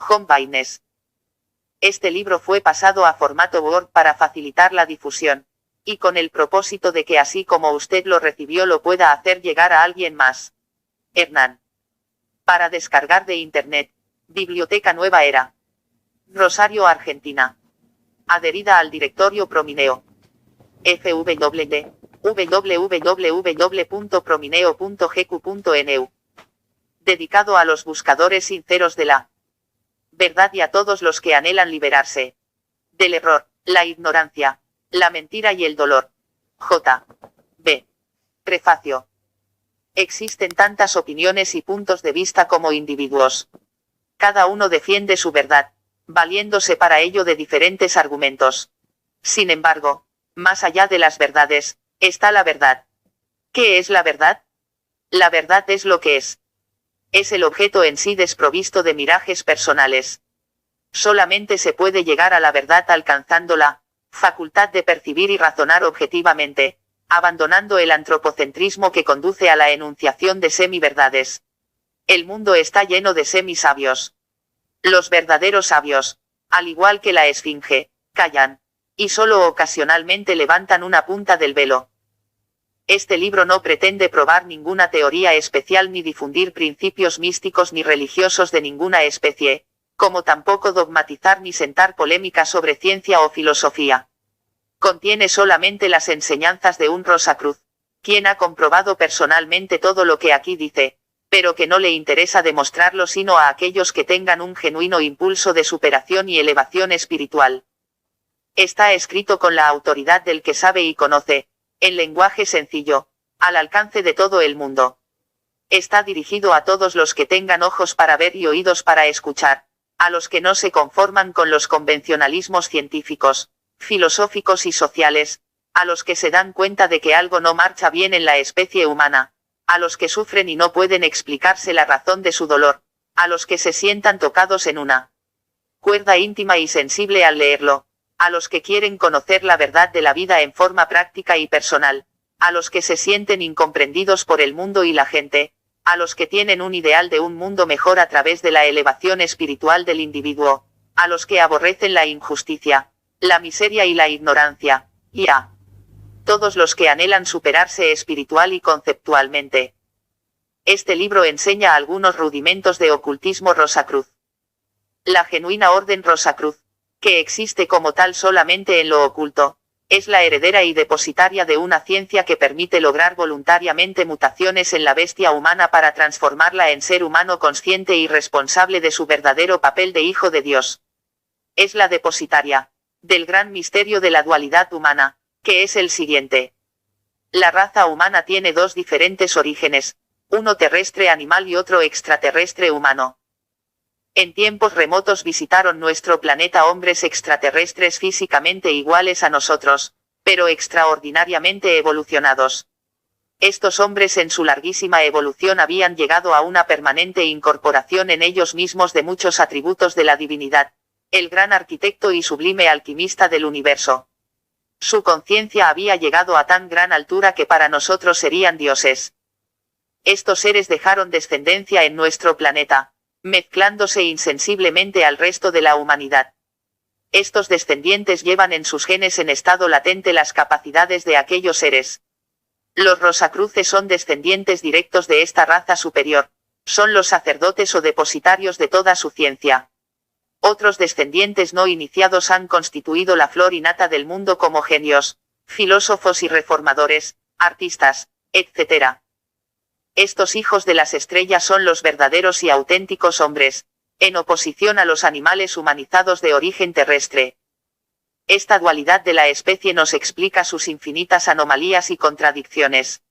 Home Business. Este libro fue pasado a formato Word para facilitar la difusión, y con el propósito de que así como usted lo recibió lo pueda hacer llegar a alguien más. Hernán. Para descargar de Internet. Biblioteca Nueva Era. Rosario, Argentina. Adherida al directorio Promineo. FWD. www.promineo.gq.neu. Dedicado a los buscadores sinceros de la verdad y a todos los que anhelan liberarse del error, la ignorancia, la mentira y el dolor. J. B. Prefacio. Existen tantas opiniones y puntos de vista como individuos. Cada uno defiende su verdad, valiéndose para ello de diferentes argumentos. Sin embargo, más allá de las verdades, está la verdad. ¿Qué es la verdad? La verdad es lo que es. Es el objeto en sí desprovisto de mirajes personales. Solamente se puede llegar a la verdad alcanzando la facultad de percibir y razonar objetivamente, abandonando el antropocentrismo que conduce a la enunciación de semiverdades. El mundo está lleno de semisabios. Los verdaderos sabios, al igual que la esfinge, callan, y solo ocasionalmente levantan una punta del velo. Este libro no pretende probar ninguna teoría especial ni difundir principios místicos ni religiosos de ninguna especie, como tampoco dogmatizar ni sentar polémica sobre ciencia o filosofía. Contiene solamente las enseñanzas de un Rosacruz, quien ha comprobado personalmente todo lo que aquí dice, pero que no le interesa demostrarlo sino a aquellos que tengan un genuino impulso de superación y elevación espiritual. Está escrito con la autoridad del que sabe y conoce, en lenguaje sencillo, al alcance de todo el mundo. Está dirigido a todos los que tengan ojos para ver y oídos para escuchar, a los que no se conforman con los convencionalismos científicos, filosóficos y sociales, a los que se dan cuenta de que algo no marcha bien en la especie humana, a los que sufren y no pueden explicarse la razón de su dolor, a los que se sientan tocados en una cuerda íntima y sensible al leerlo, a los que quieren conocer la verdad de la vida en forma práctica y personal, a los que se sienten incomprendidos por el mundo y la gente, a los que tienen un ideal de un mundo mejor a través de la elevación espiritual del individuo, a los que aborrecen la injusticia, la miseria y la ignorancia, y a todos los que anhelan superarse espiritual y conceptualmente. Este libro enseña algunos rudimentos de ocultismo Rosacruz. La genuina orden Rosacruz, que existe como tal solamente en lo oculto, es la heredera y depositaria de una ciencia que permite lograr voluntariamente mutaciones en la bestia humana para transformarla en ser humano consciente y responsable de su verdadero papel de hijo de Dios. Es la depositaria del gran misterio de la dualidad humana, que es el siguiente. La raza humana tiene dos diferentes orígenes, uno terrestre animal y otro extraterrestre humano. En tiempos remotos visitaron nuestro planeta hombres extraterrestres físicamente iguales a nosotros, pero extraordinariamente evolucionados. Estos hombres en su larguísima evolución habían llegado a una permanente incorporación en ellos mismos de muchos atributos de la divinidad, el gran arquitecto y sublime alquimista del universo. Su conciencia había llegado a tan gran altura que para nosotros serían dioses. Estos seres dejaron descendencia en nuestro planeta, mezclándose insensiblemente al resto de la humanidad. Estos descendientes llevan en sus genes en estado latente las capacidades de aquellos seres. Los Rosacruces son descendientes directos de esta raza superior, son los sacerdotes o depositarios de toda su ciencia. Otros descendientes no iniciados han constituido la flor innata del mundo como genios, filósofos y reformadores, artistas, etc. Estos hijos de las estrellas son los verdaderos y auténticos hombres, en oposición a los animales humanizados de origen terrestre. Esta dualidad de la especie nos explica sus infinitas anomalías y contradicciones.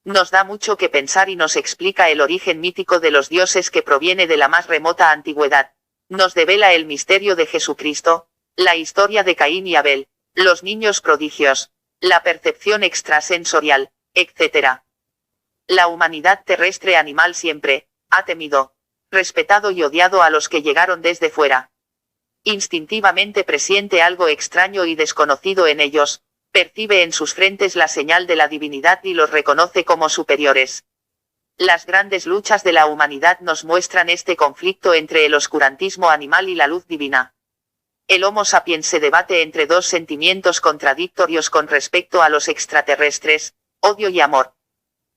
Nos da mucho que pensar y nos explica el origen mítico de los dioses que proviene de la más remota antigüedad. Nos devela el misterio de Jesucristo, la historia de Caín y Abel, los niños prodigios, la percepción extrasensorial, etc. La humanidad terrestre animal siempre ha temido, respetado y odiado a los que llegaron desde fuera. Instintivamente presiente algo extraño y desconocido en ellos, percibe en sus frentes la señal de la divinidad y los reconoce como superiores. Las grandes luchas de la humanidad nos muestran este conflicto entre el oscurantismo animal y la luz divina. El Homo sapiens se debate entre dos sentimientos contradictorios con respecto a los extraterrestres, odio y amor.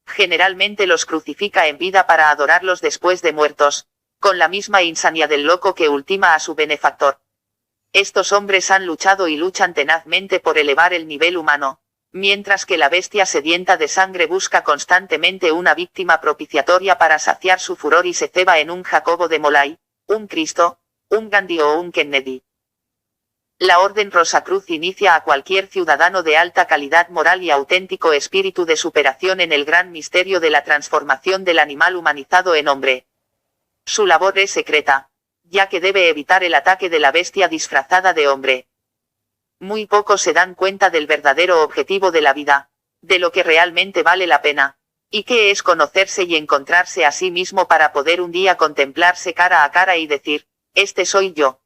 Generalmente los crucifica en vida para adorarlos después de muertos, con la misma insania del loco que ultima a su benefactor. Estos hombres han luchado y luchan tenazmente por elevar el nivel humano, mientras que la bestia sedienta de sangre busca constantemente una víctima propiciatoria para saciar su furor y se ceba en un Jacobo de Molay, un Cristo, un Gandhi o un Kennedy. La Orden Rosacruz inicia a cualquier ciudadano de alta calidad moral y auténtico espíritu de superación en el gran misterio de la transformación del animal humanizado en hombre. Su labor es secreta, ya que debe evitar el ataque de la bestia disfrazada de hombre. Muy pocos se dan cuenta del verdadero objetivo de la vida, de lo que realmente vale la pena, y que es conocerse y encontrarse a sí mismo para poder un día contemplarse cara a cara y decir, este soy yo.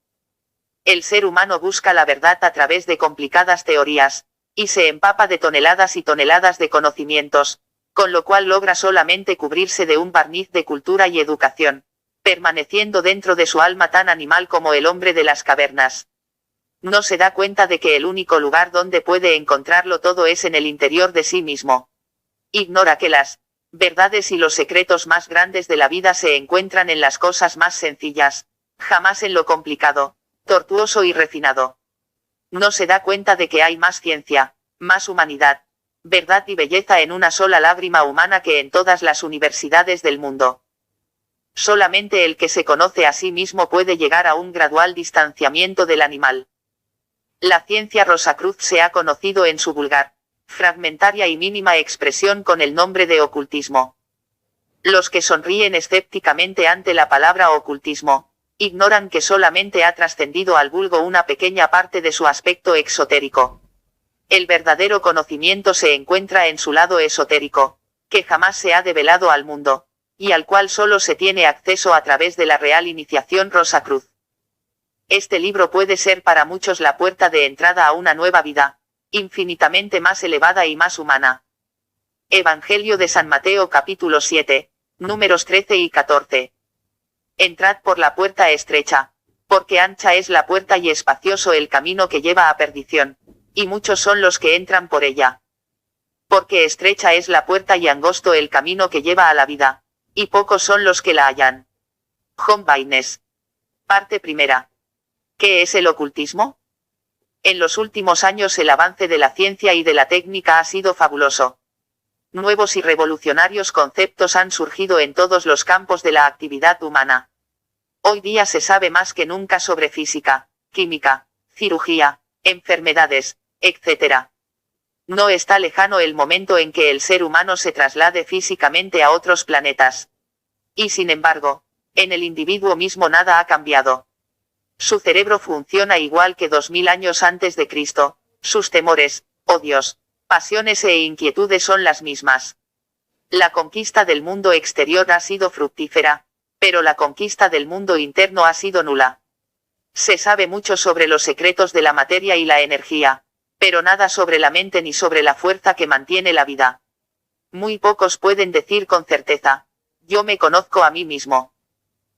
El ser humano busca la verdad a través de complicadas teorías, y se empapa de toneladas y toneladas de conocimientos, con lo cual logra solamente cubrirse de un barniz de cultura y educación, permaneciendo dentro de su alma tan animal como el hombre de las cavernas. No se da cuenta de que el único lugar donde puede encontrarlo todo es en el interior de sí mismo. Ignora que las verdades y los secretos más grandes de la vida se encuentran en las cosas más sencillas, jamás en lo complicado, tortuoso y refinado. No se da cuenta de que hay más ciencia, más humanidad, verdad y belleza en una sola lágrima humana que en todas las universidades del mundo. Solamente el que se conoce a sí mismo puede llegar a un gradual distanciamiento del animal. La ciencia Rosacruz se ha conocido en su vulgar, fragmentaria y mínima expresión con el nombre de ocultismo. Los que sonríen escépticamente ante la palabra ocultismo, ignoran que solamente ha trascendido al vulgo una pequeña parte de su aspecto exotérico. El verdadero conocimiento se encuentra en su lado esotérico, que jamás se ha develado al mundo, y al cual solo se tiene acceso a través de la real iniciación Rosacruz. Este libro puede ser para muchos la puerta de entrada a una nueva vida, infinitamente más elevada y más humana. Evangelio de San Mateo capítulo 7, números 13 y 14. Entrad por la puerta estrecha, porque ancha es la puerta y espacioso el camino que lleva a perdición, y muchos son los que entran por ella. Porque estrecha es la puerta y angosto el camino que lleva a la vida, y pocos son los que la hallan. John Baynes. Parte primera. ¿Qué es el ocultismo? En los últimos años el avance de la ciencia y de la técnica ha sido fabuloso. Nuevos y revolucionarios conceptos han surgido en todos los campos de la actividad humana. Hoy día se sabe más que nunca sobre física, química, cirugía, enfermedades, etc. No está lejano el momento en que el ser humano se traslade físicamente a otros planetas. Y sin embargo, en el individuo mismo nada ha cambiado. Su cerebro funciona igual que 2000 años antes de Cristo, sus temores, odios, pasiones e inquietudes son las mismas. La conquista del mundo exterior ha sido fructífera, pero la conquista del mundo interno ha sido nula. Se sabe mucho sobre los secretos de la materia y la energía, pero nada sobre la mente ni sobre la fuerza que mantiene la vida. Muy pocos pueden decir con certeza, yo me conozco a mí mismo.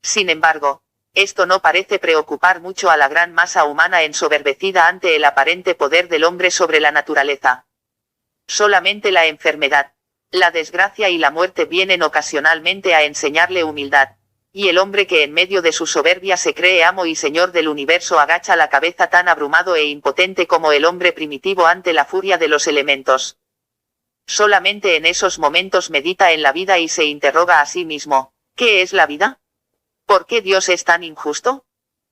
Sin embargo, esto no parece preocupar mucho a la gran masa humana ensoberbecida ante el aparente poder del hombre sobre la naturaleza. Solamente la enfermedad, la desgracia y la muerte vienen ocasionalmente a enseñarle humildad, y el hombre que en medio de su soberbia se cree amo y señor del universo agacha la cabeza tan abrumado e impotente como el hombre primitivo ante la furia de los elementos. Solamente en esos momentos medita en la vida y se interroga a sí mismo, ¿qué es la vida? ¿Por qué Dios es tan injusto?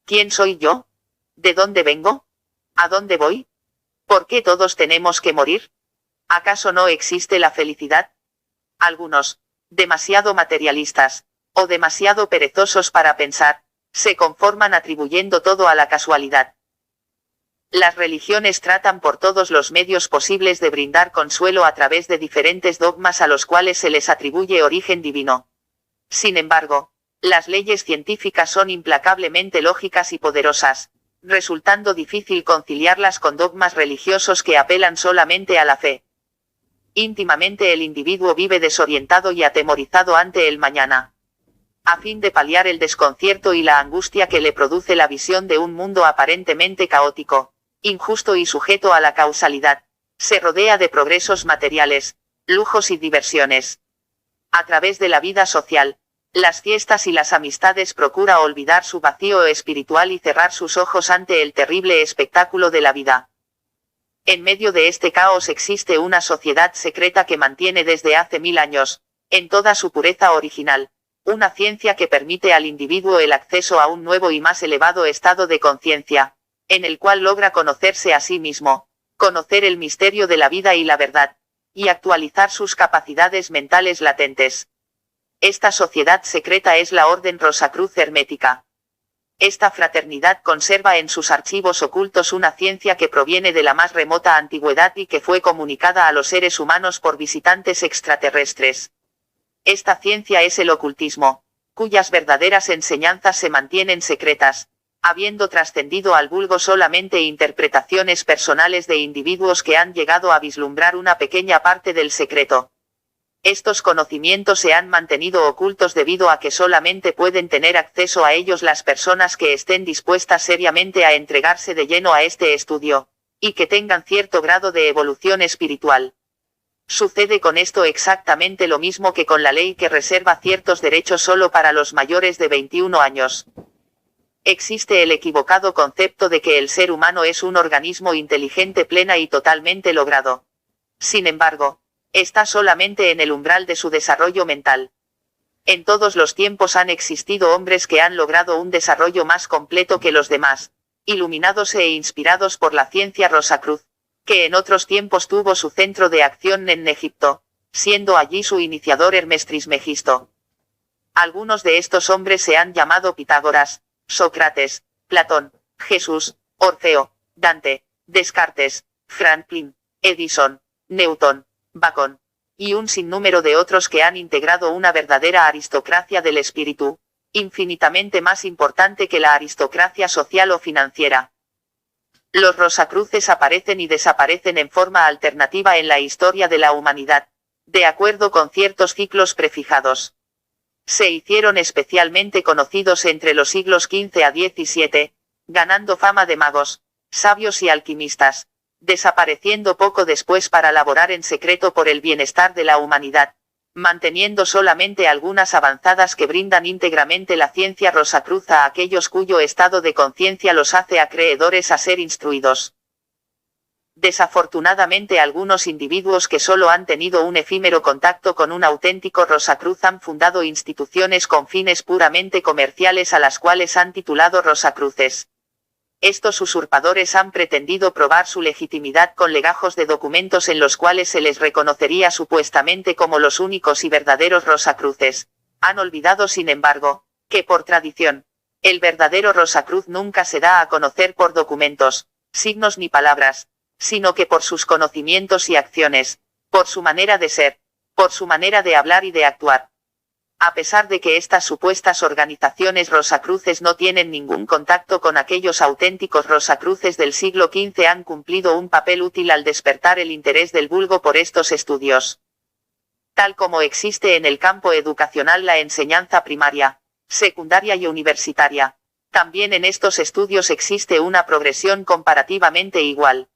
¿Quién soy yo? ¿De dónde vengo? ¿A dónde voy? ¿Por qué todos tenemos que morir? ¿Acaso no existe la felicidad? Algunos, demasiado materialistas, o demasiado perezosos para pensar, se conforman atribuyendo todo a la casualidad. Las religiones tratan por todos los medios posibles de brindar consuelo a través de diferentes dogmas a los cuales se les atribuye origen divino. Sin embargo, las leyes científicas son implacablemente lógicas y poderosas, resultando difícil conciliarlas con dogmas religiosos que apelan solamente a la fe. Íntimamente el individuo vive desorientado y atemorizado ante el mañana. A fin de paliar el desconcierto y la angustia que le produce la visión de un mundo aparentemente caótico, injusto y sujeto a la causalidad, se rodea de progresos materiales, lujos y diversiones. A través de la vida social, las fiestas y las amistades procura olvidar su vacío espiritual y cerrar sus ojos ante el terrible espectáculo de la vida. En medio de este caos existe una sociedad secreta que mantiene desde hace 1000 años, en toda su pureza original, una ciencia que permite al individuo el acceso a un nuevo y más elevado estado de conciencia, en el cual logra conocerse a sí mismo, conocer el misterio de la vida y la verdad, y actualizar sus capacidades mentales latentes. Esta sociedad secreta es la Orden Rosacruz Hermética. Esta fraternidad conserva en sus archivos ocultos una ciencia que proviene de la más remota antigüedad y que fue comunicada a los seres humanos por visitantes extraterrestres. Esta ciencia es el ocultismo, cuyas verdaderas enseñanzas se mantienen secretas, habiendo trascendido al vulgo solamente interpretaciones personales de individuos que han llegado a vislumbrar una pequeña parte del secreto. Estos conocimientos se han mantenido ocultos debido a que solamente pueden tener acceso a ellos las personas que estén dispuestas seriamente a entregarse de lleno a este estudio, y que tengan cierto grado de evolución espiritual. Sucede con esto exactamente lo mismo que con la ley que reserva ciertos derechos solo para los mayores de 21 años. Existe el equivocado concepto de que el ser humano es un organismo inteligente plena y totalmente logrado. Sin embargo, está solamente en el umbral de su desarrollo mental. En todos los tiempos han existido hombres que han logrado un desarrollo más completo que los demás, iluminados e inspirados por la ciencia Rosacruz, que en otros tiempos tuvo su centro de acción en Egipto, siendo allí su iniciador Hermes Trismegisto. Algunos de estos hombres se han llamado Pitágoras, Sócrates, Platón, Jesús, Orfeo, Dante, Descartes, Franklin, Edison, Newton, Bacon, y un sinnúmero de otros que han integrado una verdadera aristocracia del espíritu, infinitamente más importante que la aristocracia social o financiera. Los Rosacruces aparecen y desaparecen en forma alternativa en la historia de la humanidad, de acuerdo con ciertos ciclos prefijados. Se hicieron especialmente conocidos entre los siglos XV a XVII, ganando fama de magos, sabios y alquimistas, desapareciendo poco después para laborar en secreto por el bienestar de la humanidad, manteniendo solamente algunas avanzadas que brindan íntegramente la ciencia Rosacruz a aquellos cuyo estado de conciencia los hace acreedores a ser instruidos. Desafortunadamente algunos individuos que solo han tenido un efímero contacto con un auténtico Rosacruz han fundado instituciones con fines puramente comerciales a las cuales han titulado Rosacruces. Estos usurpadores han pretendido probar su legitimidad con legajos de documentos en los cuales se les reconocería supuestamente como los únicos y verdaderos Rosacruces. Han olvidado sin embargo, que por tradición, el verdadero Rosacruz nunca se da a conocer por documentos, signos ni palabras, sino que por sus conocimientos y acciones, por su manera de ser, por su manera de hablar y de actuar. A pesar de que estas supuestas organizaciones Rosacruces no tienen ningún contacto con aquellos auténticos Rosacruces del siglo XV, han cumplido un papel útil al despertar el interés del vulgo por estos estudios. Tal como existe en el campo educacional la enseñanza primaria, secundaria y universitaria, también en estos estudios existe una progresión comparativamente igual.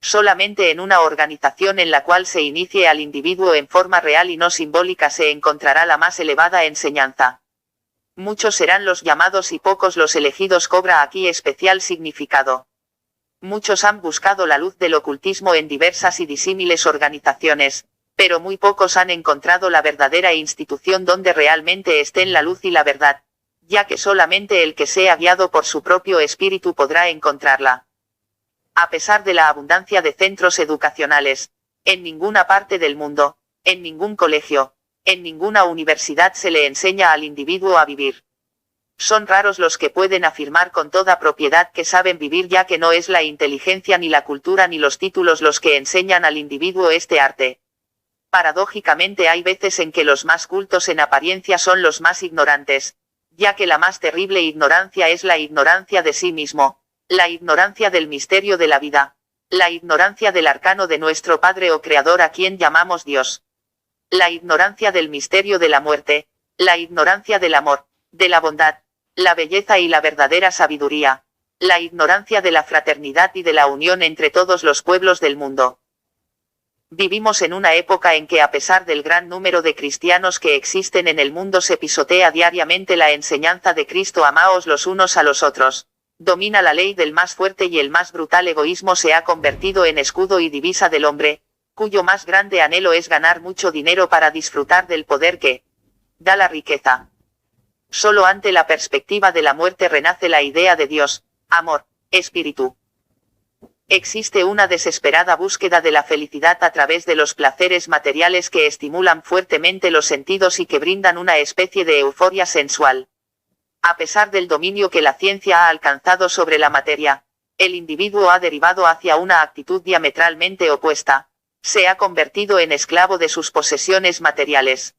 Solamente en una organización en la cual se inicie al individuo en forma real y no simbólica se encontrará la más elevada enseñanza. Muchos serán los llamados y pocos los elegidos cobra aquí especial significado. Muchos han buscado la luz del ocultismo en diversas y disímiles organizaciones, pero muy pocos han encontrado la verdadera institución donde realmente estén la luz y la verdad, ya que solamente el que sea guiado por su propio espíritu podrá encontrarla. A pesar de la abundancia de centros educacionales, en ninguna parte del mundo, en ningún colegio, en ninguna universidad se le enseña al individuo a vivir. Son raros los que pueden afirmar con toda propiedad que saben vivir, ya que no es la inteligencia ni la cultura ni los títulos los que enseñan al individuo este arte. Paradójicamente hay veces en que los más cultos en apariencia son los más ignorantes, ya que la más terrible ignorancia es la ignorancia de sí mismo. La ignorancia del misterio de la vida, La ignorancia del arcano de nuestro Padre o Creador a quien llamamos Dios. La ignorancia del misterio de la muerte. La ignorancia del amor, de la bondad, la belleza y la verdadera sabiduría. La ignorancia de la fraternidad y de la unión entre todos los pueblos del mundo. Vivimos en una época en que a pesar del gran número de cristianos que existen en el mundo se pisotea diariamente la enseñanza de Cristo: amaos los unos a los otros. Domina la ley del más fuerte y el más brutal egoísmo se ha convertido en escudo y divisa del hombre, cuyo más grande anhelo es ganar mucho dinero para disfrutar del poder que da la riqueza. Solo ante la perspectiva de la muerte renace la idea de Dios, amor, espíritu. Existe una desesperada búsqueda de la felicidad a través de los placeres materiales que estimulan fuertemente los sentidos y que brindan una especie de euforia sensual. A pesar del dominio que la ciencia ha alcanzado sobre la materia, el individuo ha derivado hacia una actitud diametralmente opuesta. Se ha convertido en esclavo de sus posesiones materiales.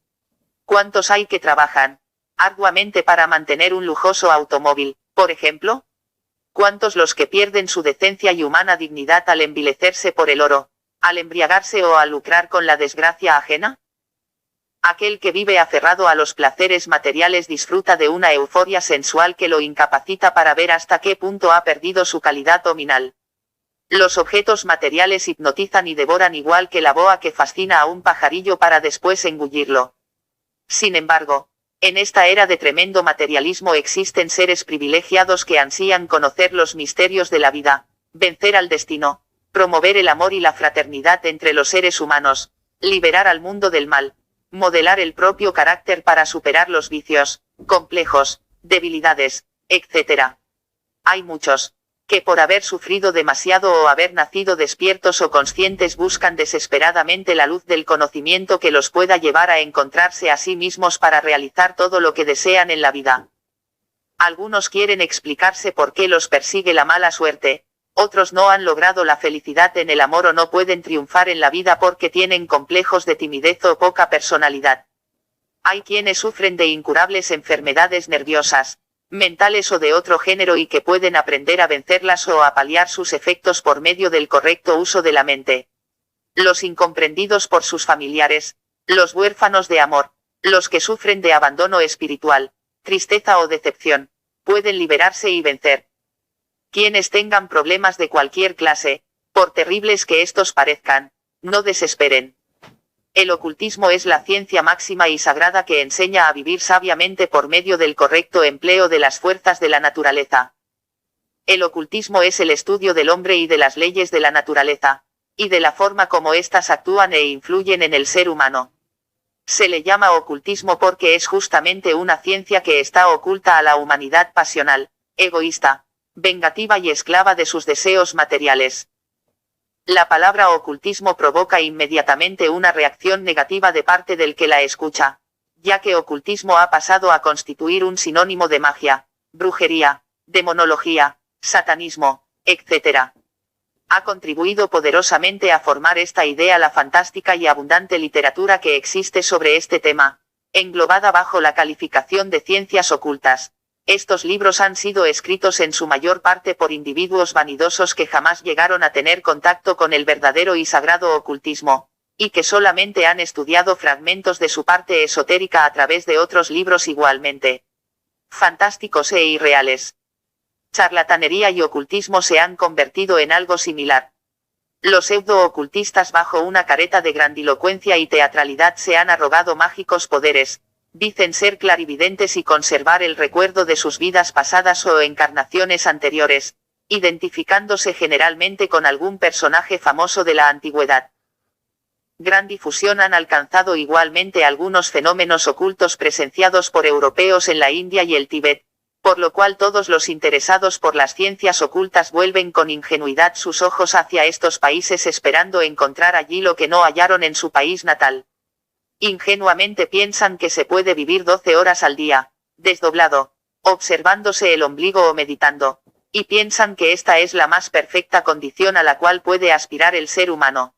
¿Cuántos hay que trabajan arduamente para mantener un lujoso automóvil, por ejemplo? ¿Cuántos los que pierden su decencia y humana dignidad al envilecerse por el oro, al embriagarse o al lucrar con la desgracia ajena? Aquel que vive aferrado a los placeres materiales disfruta de una euforia sensual que lo incapacita para ver hasta qué punto ha perdido su calidad nominal. Los objetos materiales hipnotizan y devoran igual que la boa que fascina a un pajarillo para después engullirlo. Sin embargo, en esta era de tremendo materialismo existen seres privilegiados que ansían conocer los misterios de la vida, vencer al destino, promover el amor y la fraternidad entre los seres humanos, liberar al mundo del mal, modelar el propio carácter para superar los vicios, complejos, debilidades, etc. Hay muchos que por haber sufrido demasiado o haber nacido despiertos o conscientes buscan desesperadamente la luz del conocimiento que los pueda llevar a encontrarse a sí mismos para realizar todo lo que desean en la vida. Algunos quieren explicarse por qué los persigue la mala suerte, otros no han logrado la felicidad en el amor o no pueden triunfar en la vida porque tienen complejos de timidez o poca personalidad. Hay quienes sufren de incurables enfermedades nerviosas, mentales o de otro género y que pueden aprender a vencerlas o a paliar sus efectos por medio del correcto uso de la mente. Los incomprendidos por sus familiares, los huérfanos de amor, los que sufren de abandono espiritual, tristeza o decepción, pueden liberarse y vencer. Quienes tengan problemas de cualquier clase, por terribles que estos parezcan, no desesperen. El ocultismo es la ciencia máxima y sagrada que enseña a vivir sabiamente por medio del correcto empleo de las fuerzas de la naturaleza. El ocultismo es el estudio del hombre y de las leyes de la naturaleza, y de la forma como éstas actúan e influyen en el ser humano. Se le llama ocultismo porque es justamente una ciencia que está oculta a la humanidad pasional, egoísta, vengativa y esclava de sus deseos materiales. La palabra ocultismo provoca inmediatamente una reacción negativa de parte del que la escucha, ya que ocultismo ha pasado a constituir un sinónimo de magia, brujería, demonología, satanismo, etc. Ha contribuido poderosamente a formar esta idea la fantástica y abundante literatura que existe sobre este tema, englobada bajo la calificación de ciencias ocultas. Estos libros han sido escritos en su mayor parte por individuos vanidosos que jamás llegaron a tener contacto con el verdadero y sagrado ocultismo, y que solamente han estudiado fragmentos de su parte esotérica a través de otros libros igualmente fantásticos e irreales. Charlatanería y ocultismo se han convertido en algo similar. Los pseudo-ocultistas bajo una careta de grandilocuencia y teatralidad se han arrogado mágicos poderes. Dicen ser clarividentes y conservar el recuerdo de sus vidas pasadas o encarnaciones anteriores, identificándose generalmente con algún personaje famoso de la antigüedad. Gran difusión han alcanzado igualmente algunos fenómenos ocultos presenciados por europeos en la India y el Tíbet, por lo cual todos los interesados por las ciencias ocultas vuelven con ingenuidad sus ojos hacia estos países esperando encontrar allí lo que no hallaron en su país natal. Ingenuamente piensan que se puede vivir 12 horas al día, desdoblado, observándose el ombligo o meditando, y piensan que esta es la más perfecta condición a la cual puede aspirar el ser humano.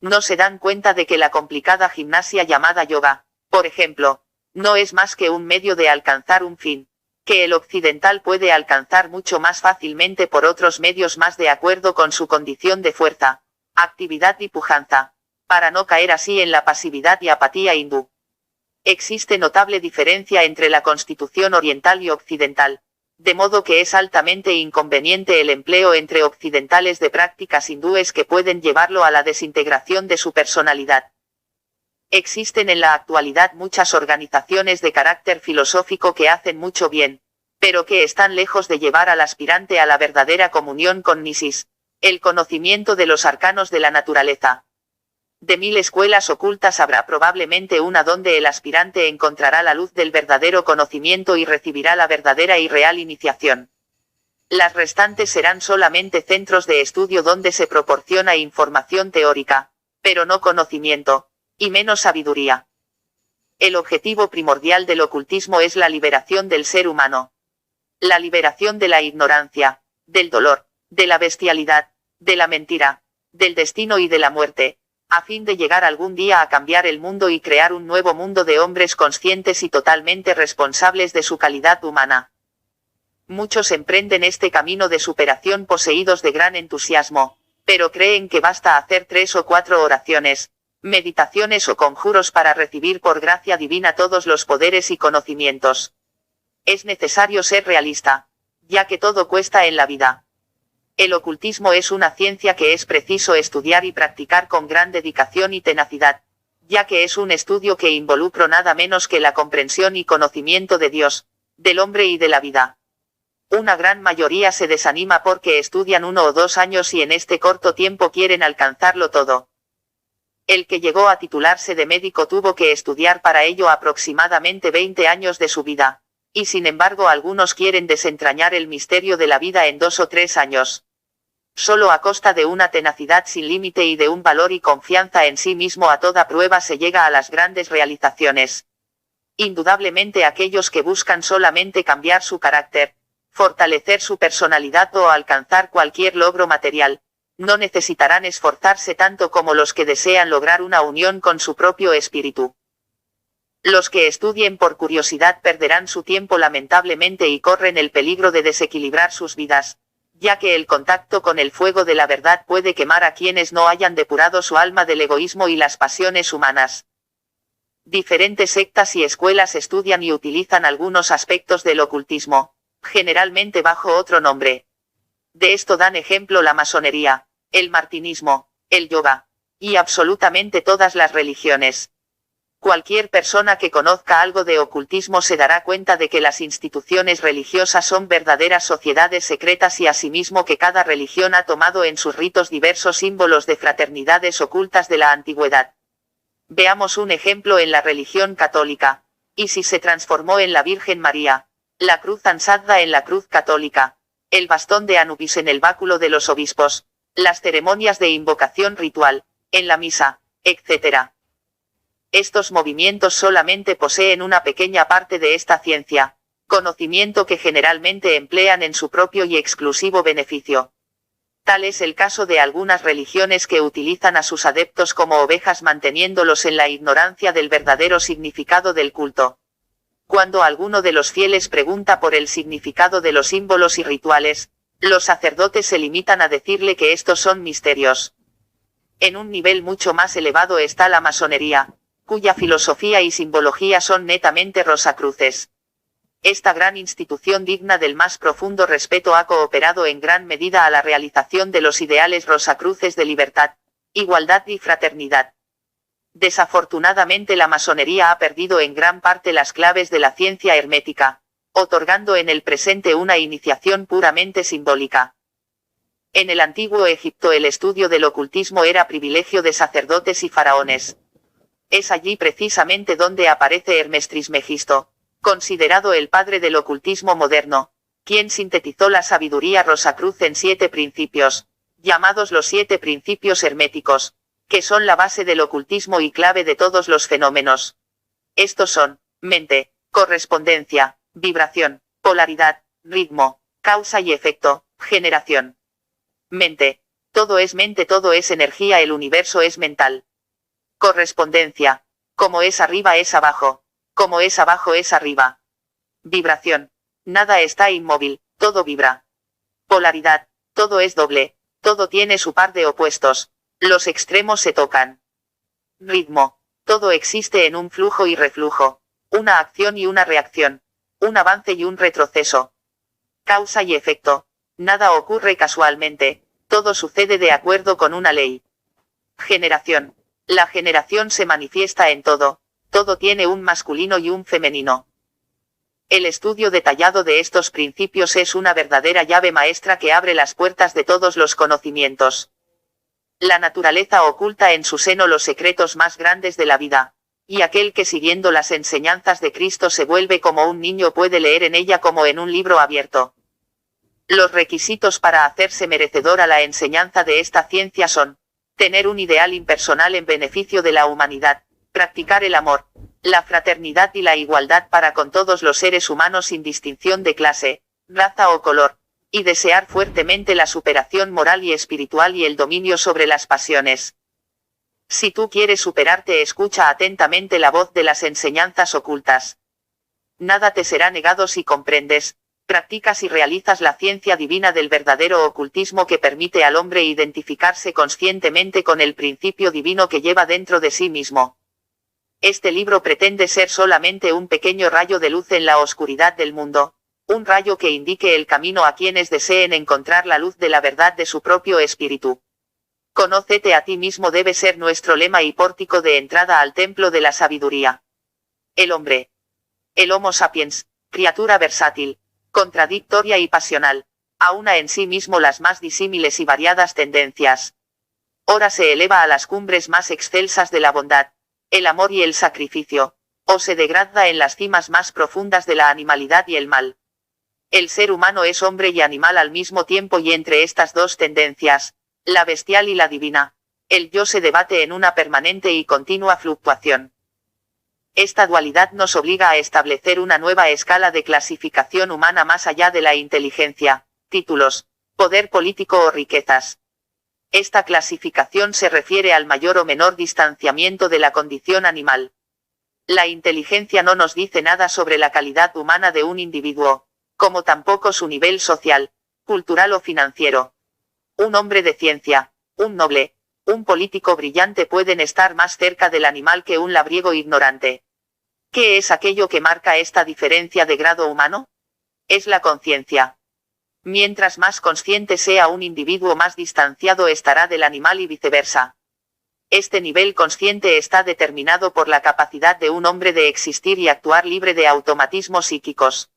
No se dan cuenta de que la complicada gimnasia llamada yoga, por ejemplo, no es más que un medio de alcanzar un fin, que el occidental puede alcanzar mucho más fácilmente por otros medios más de acuerdo con su condición de fuerza, actividad y pujanza, para no caer así en la pasividad y apatía hindú. Existe notable diferencia entre la constitución oriental y occidental, de modo que es altamente inconveniente el empleo entre occidentales de prácticas hindúes que pueden llevarlo a la desintegración de su personalidad. Existen en la actualidad muchas organizaciones de carácter filosófico que hacen mucho bien, pero que están lejos de llevar al aspirante a la verdadera comunión con Nisis, el conocimiento de los arcanos de la naturaleza. De 1000 escuelas ocultas habrá probablemente una donde el aspirante encontrará la luz del verdadero conocimiento y recibirá la verdadera y real iniciación. Las restantes serán solamente centros de estudio donde se proporciona información teórica, pero no conocimiento, y menos sabiduría. El objetivo primordial del ocultismo es la liberación del ser humano. La liberación de la ignorancia, del dolor, de la bestialidad, de la mentira, del destino y de la muerte, a fin de llegar algún día a cambiar el mundo y crear un nuevo mundo de hombres conscientes y totalmente responsables de su calidad humana. Muchos emprenden este camino de superación poseídos de gran entusiasmo, pero creen que basta hacer 3 o 4 oraciones, meditaciones o conjuros para recibir por gracia divina todos los poderes y conocimientos. Es necesario ser realista, ya que todo cuesta en la vida. El ocultismo es una ciencia que es preciso estudiar y practicar con gran dedicación y tenacidad, ya que es un estudio que involucra nada menos que la comprensión y conocimiento de Dios, del hombre y de la vida. Una gran mayoría se desanima porque estudian 1 o 2 años y en este corto tiempo quieren alcanzarlo todo. El que llegó a titularse de médico tuvo que estudiar para ello aproximadamente 20 años de su vida, y sin embargo algunos quieren desentrañar el misterio de la vida en 2 o 3 años. Solo a costa de una tenacidad sin límite y de un valor y confianza en sí mismo a toda prueba se llega a las grandes realizaciones. Indudablemente aquellos que buscan solamente cambiar su carácter, fortalecer su personalidad o alcanzar cualquier logro material, no necesitarán esforzarse tanto como los que desean lograr una unión con su propio espíritu. Los que estudien por curiosidad perderán su tiempo lamentablemente y corren el peligro de desequilibrar sus vidas, ya que el contacto con el fuego de la verdad puede quemar a quienes no hayan depurado su alma del egoísmo y las pasiones humanas. Diferentes sectas y escuelas estudian y utilizan algunos aspectos del ocultismo, generalmente bajo otro nombre. De esto dan ejemplo la masonería, el martinismo, el yoga, y absolutamente todas las religiones. Cualquier persona que conozca algo de ocultismo se dará cuenta de que las instituciones religiosas son verdaderas sociedades secretas y asimismo que cada religión ha tomado en sus ritos diversos símbolos de fraternidades ocultas de la antigüedad. Veamos un ejemplo en la religión católica. Isis se transformó en la Virgen María, la cruz ansada en la cruz católica, el bastón de Anubis en el báculo de los obispos, las ceremonias de invocación ritual, en la misa, etc. Estos movimientos solamente poseen una pequeña parte de esta ciencia, conocimiento que generalmente emplean en su propio y exclusivo beneficio. Tal es el caso de algunas religiones que utilizan a sus adeptos como ovejas manteniéndolos en la ignorancia del verdadero significado del culto. Cuando alguno de los fieles pregunta por el significado de los símbolos y rituales, los sacerdotes se limitan a decirle que estos son misterios. En un nivel mucho más elevado está la masonería, cuya filosofía y simbología son netamente rosacruces. Esta gran institución digna del más profundo respeto ha cooperado en gran medida a la realización de los ideales rosacruces de libertad, igualdad y fraternidad. Desafortunadamente la masonería ha perdido en gran parte las claves de la ciencia hermética, otorgando en el presente una iniciación puramente simbólica. En el antiguo Egipto el estudio del ocultismo era privilegio de sacerdotes y faraones. Es allí precisamente donde aparece Hermes Trismegisto, considerado el padre del ocultismo moderno, quien sintetizó la sabiduría rosacruz en 7 principios, llamados los 7 principios herméticos, que son la base del ocultismo y clave de todos los fenómenos. Estos son, mente, correspondencia, vibración, polaridad, ritmo, causa y efecto, generación. Mente. Todo es mente, todo es energía, el universo es mental. Correspondencia. Como es arriba es abajo. Como es abajo es arriba. Vibración. Nada está inmóvil, todo vibra. Polaridad, todo es doble, todo tiene su par de opuestos, los extremos se tocan. Ritmo, todo existe en un flujo y reflujo, una acción y una reacción, un avance y un retroceso. Causa y efecto, nada ocurre casualmente, todo sucede de acuerdo con una ley. Generación, la generación se manifiesta en todo, todo tiene un masculino y un femenino. El estudio detallado de estos principios es una verdadera llave maestra que abre las puertas de todos los conocimientos. La naturaleza oculta en su seno los secretos más grandes de la vida, y aquel que siguiendo las enseñanzas de Cristo se vuelve como un niño puede leer en ella como en un libro abierto. Los requisitos para hacerse merecedor a la enseñanza de esta ciencia son: tener un ideal impersonal en beneficio de la humanidad, practicar el amor, la fraternidad y la igualdad para con todos los seres humanos sin distinción de clase, raza o color, y desear fuertemente la superación moral y espiritual y el dominio sobre las pasiones. Si tú quieres superarte, escucha atentamente la voz de las enseñanzas ocultas. Nada te será negado si comprendes, practicas y realizas la ciencia divina del verdadero ocultismo que permite al hombre identificarse conscientemente con el principio divino que lleva dentro de sí mismo. Este libro pretende ser solamente un pequeño rayo de luz en la oscuridad del mundo, un rayo que indique el camino a quienes deseen encontrar la luz de la verdad de su propio espíritu. Conócete a ti mismo debe ser nuestro lema y pórtico de entrada al templo de la sabiduría. El hombre. El Homo sapiens, criatura versátil, contradictoria y pasional, aúna en sí mismo las más disímiles y variadas tendencias. Ora se eleva a las cumbres más excelsas de la bondad, el amor y el sacrificio, o se degrada en las cimas más profundas de la animalidad y el mal. El ser humano es hombre y animal al mismo tiempo y entre estas dos tendencias, la bestial y la divina, el yo se debate en una permanente y continua fluctuación. Esta dualidad nos obliga a establecer una nueva escala de clasificación humana más allá de la inteligencia, títulos, poder político o riquezas. Esta clasificación se refiere al mayor o menor distanciamiento de la condición animal. La inteligencia no nos dice nada sobre la calidad humana de un individuo, como tampoco su nivel social, cultural o financiero. Un hombre de ciencia, un noble, un político brillante pueden estar más cerca del animal que un labriego ignorante. ¿Qué es aquello que marca esta diferencia de grado humano? Es la conciencia. Mientras más consciente sea un individuo, más distanciado estará del animal y viceversa. Este nivel consciente está determinado por la capacidad de un hombre de existir y actuar libre de automatismos psíquicos.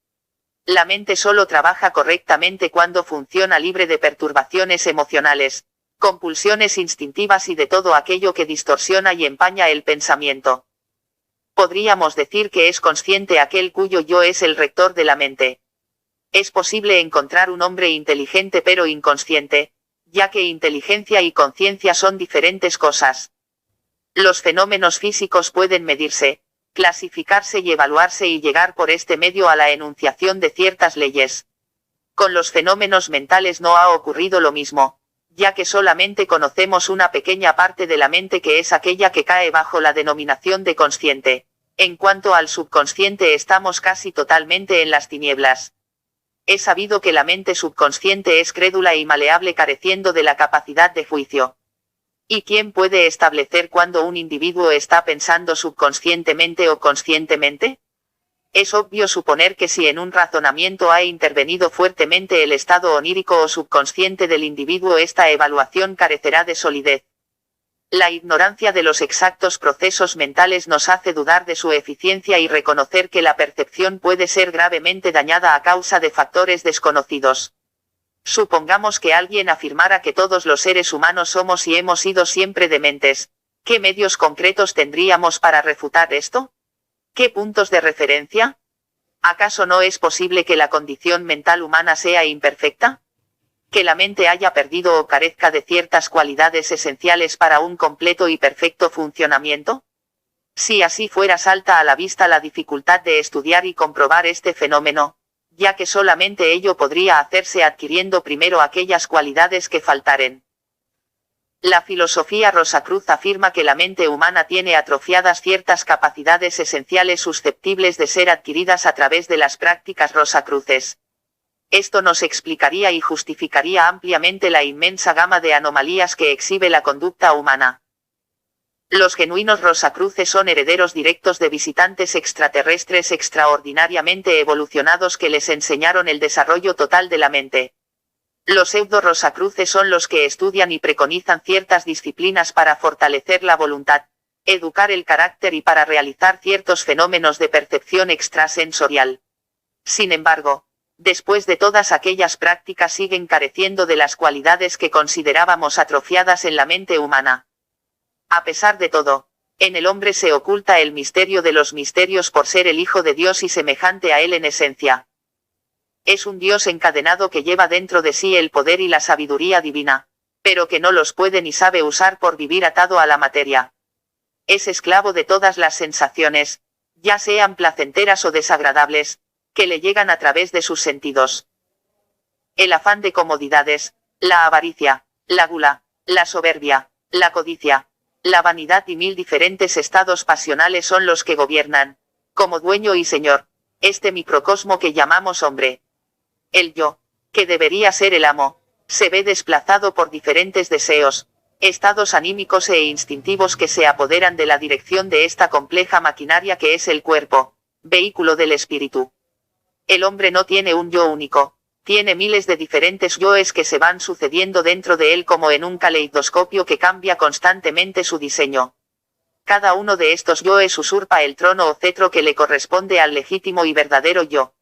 La mente solo trabaja correctamente cuando funciona libre de perturbaciones emocionales, compulsiones instintivas y de todo aquello que distorsiona y empaña el pensamiento. Podríamos decir que es consciente aquel cuyo yo es el rector de la mente. Es posible encontrar un hombre inteligente pero inconsciente, ya que inteligencia y conciencia son diferentes cosas. Los fenómenos físicos pueden medirse, clasificarse y evaluarse y llegar por este medio a la enunciación de ciertas leyes. Con los fenómenos mentales no ha ocurrido lo mismo, ya que solamente conocemos una pequeña parte de la mente que es aquella que cae bajo la denominación de consciente. En cuanto al subconsciente, estamos casi totalmente en las tinieblas. Es sabido que la mente subconsciente es crédula y maleable, careciendo de la capacidad de juicio. ¿Y quién puede establecer cuándo un individuo está pensando subconscientemente o conscientemente? Es obvio suponer que si en un razonamiento ha intervenido fuertemente el estado onírico o subconsciente del individuo, esta evaluación carecerá de solidez. La ignorancia de los exactos procesos mentales nos hace dudar de su eficiencia y reconocer que la percepción puede ser gravemente dañada a causa de factores desconocidos. Supongamos que alguien afirmara que todos los seres humanos somos y hemos sido siempre dementes. ¿Qué medios concretos tendríamos para refutar esto? ¿Qué puntos de referencia? ¿Acaso no es posible que la condición mental humana sea imperfecta? ¿Que la mente haya perdido o carezca de ciertas cualidades esenciales para un completo y perfecto funcionamiento? Si así fuera, salta a la vista la dificultad de estudiar y comprobar este fenómeno, ya que solamente ello podría hacerse adquiriendo primero aquellas cualidades que faltaren. La filosofía Rosacruz afirma que la mente humana tiene atrofiadas ciertas capacidades esenciales susceptibles de ser adquiridas a través de las prácticas rosacruces. Esto nos explicaría y justificaría ampliamente la inmensa gama de anomalías que exhibe la conducta humana. Los genuinos rosacruces son herederos directos de visitantes extraterrestres extraordinariamente evolucionados que les enseñaron el desarrollo total de la mente. Los pseudo-rosacruces son los que estudian y preconizan ciertas disciplinas para fortalecer la voluntad, educar el carácter y para realizar ciertos fenómenos de percepción extrasensorial. Sin embargo, después de todas aquellas prácticas siguen careciendo de las cualidades que considerábamos atrofiadas en la mente humana. A pesar de todo, en el hombre se oculta el misterio de los misterios por ser el Hijo de Dios y semejante a él en esencia. Es un Dios encadenado que lleva dentro de sí el poder y la sabiduría divina, pero que no los puede ni sabe usar por vivir atado a la materia. Es esclavo de todas las sensaciones, ya sean placenteras o desagradables, que le llegan a través de sus sentidos. El afán de comodidades, la avaricia, la gula, la soberbia, la codicia, la vanidad y mil diferentes estados pasionales son los que gobiernan, como dueño y señor, este microcosmo que llamamos hombre. El yo, que debería ser el amo, se ve desplazado por diferentes deseos, estados anímicos e instintivos que se apoderan de la dirección de esta compleja maquinaria que es el cuerpo, vehículo del espíritu. El hombre no tiene un yo único, tiene miles de diferentes yoes que se van sucediendo dentro de él como en un caleidoscopio que cambia constantemente su diseño. Cada uno de estos yoes usurpa el trono o cetro que le corresponde al legítimo y verdadero yo.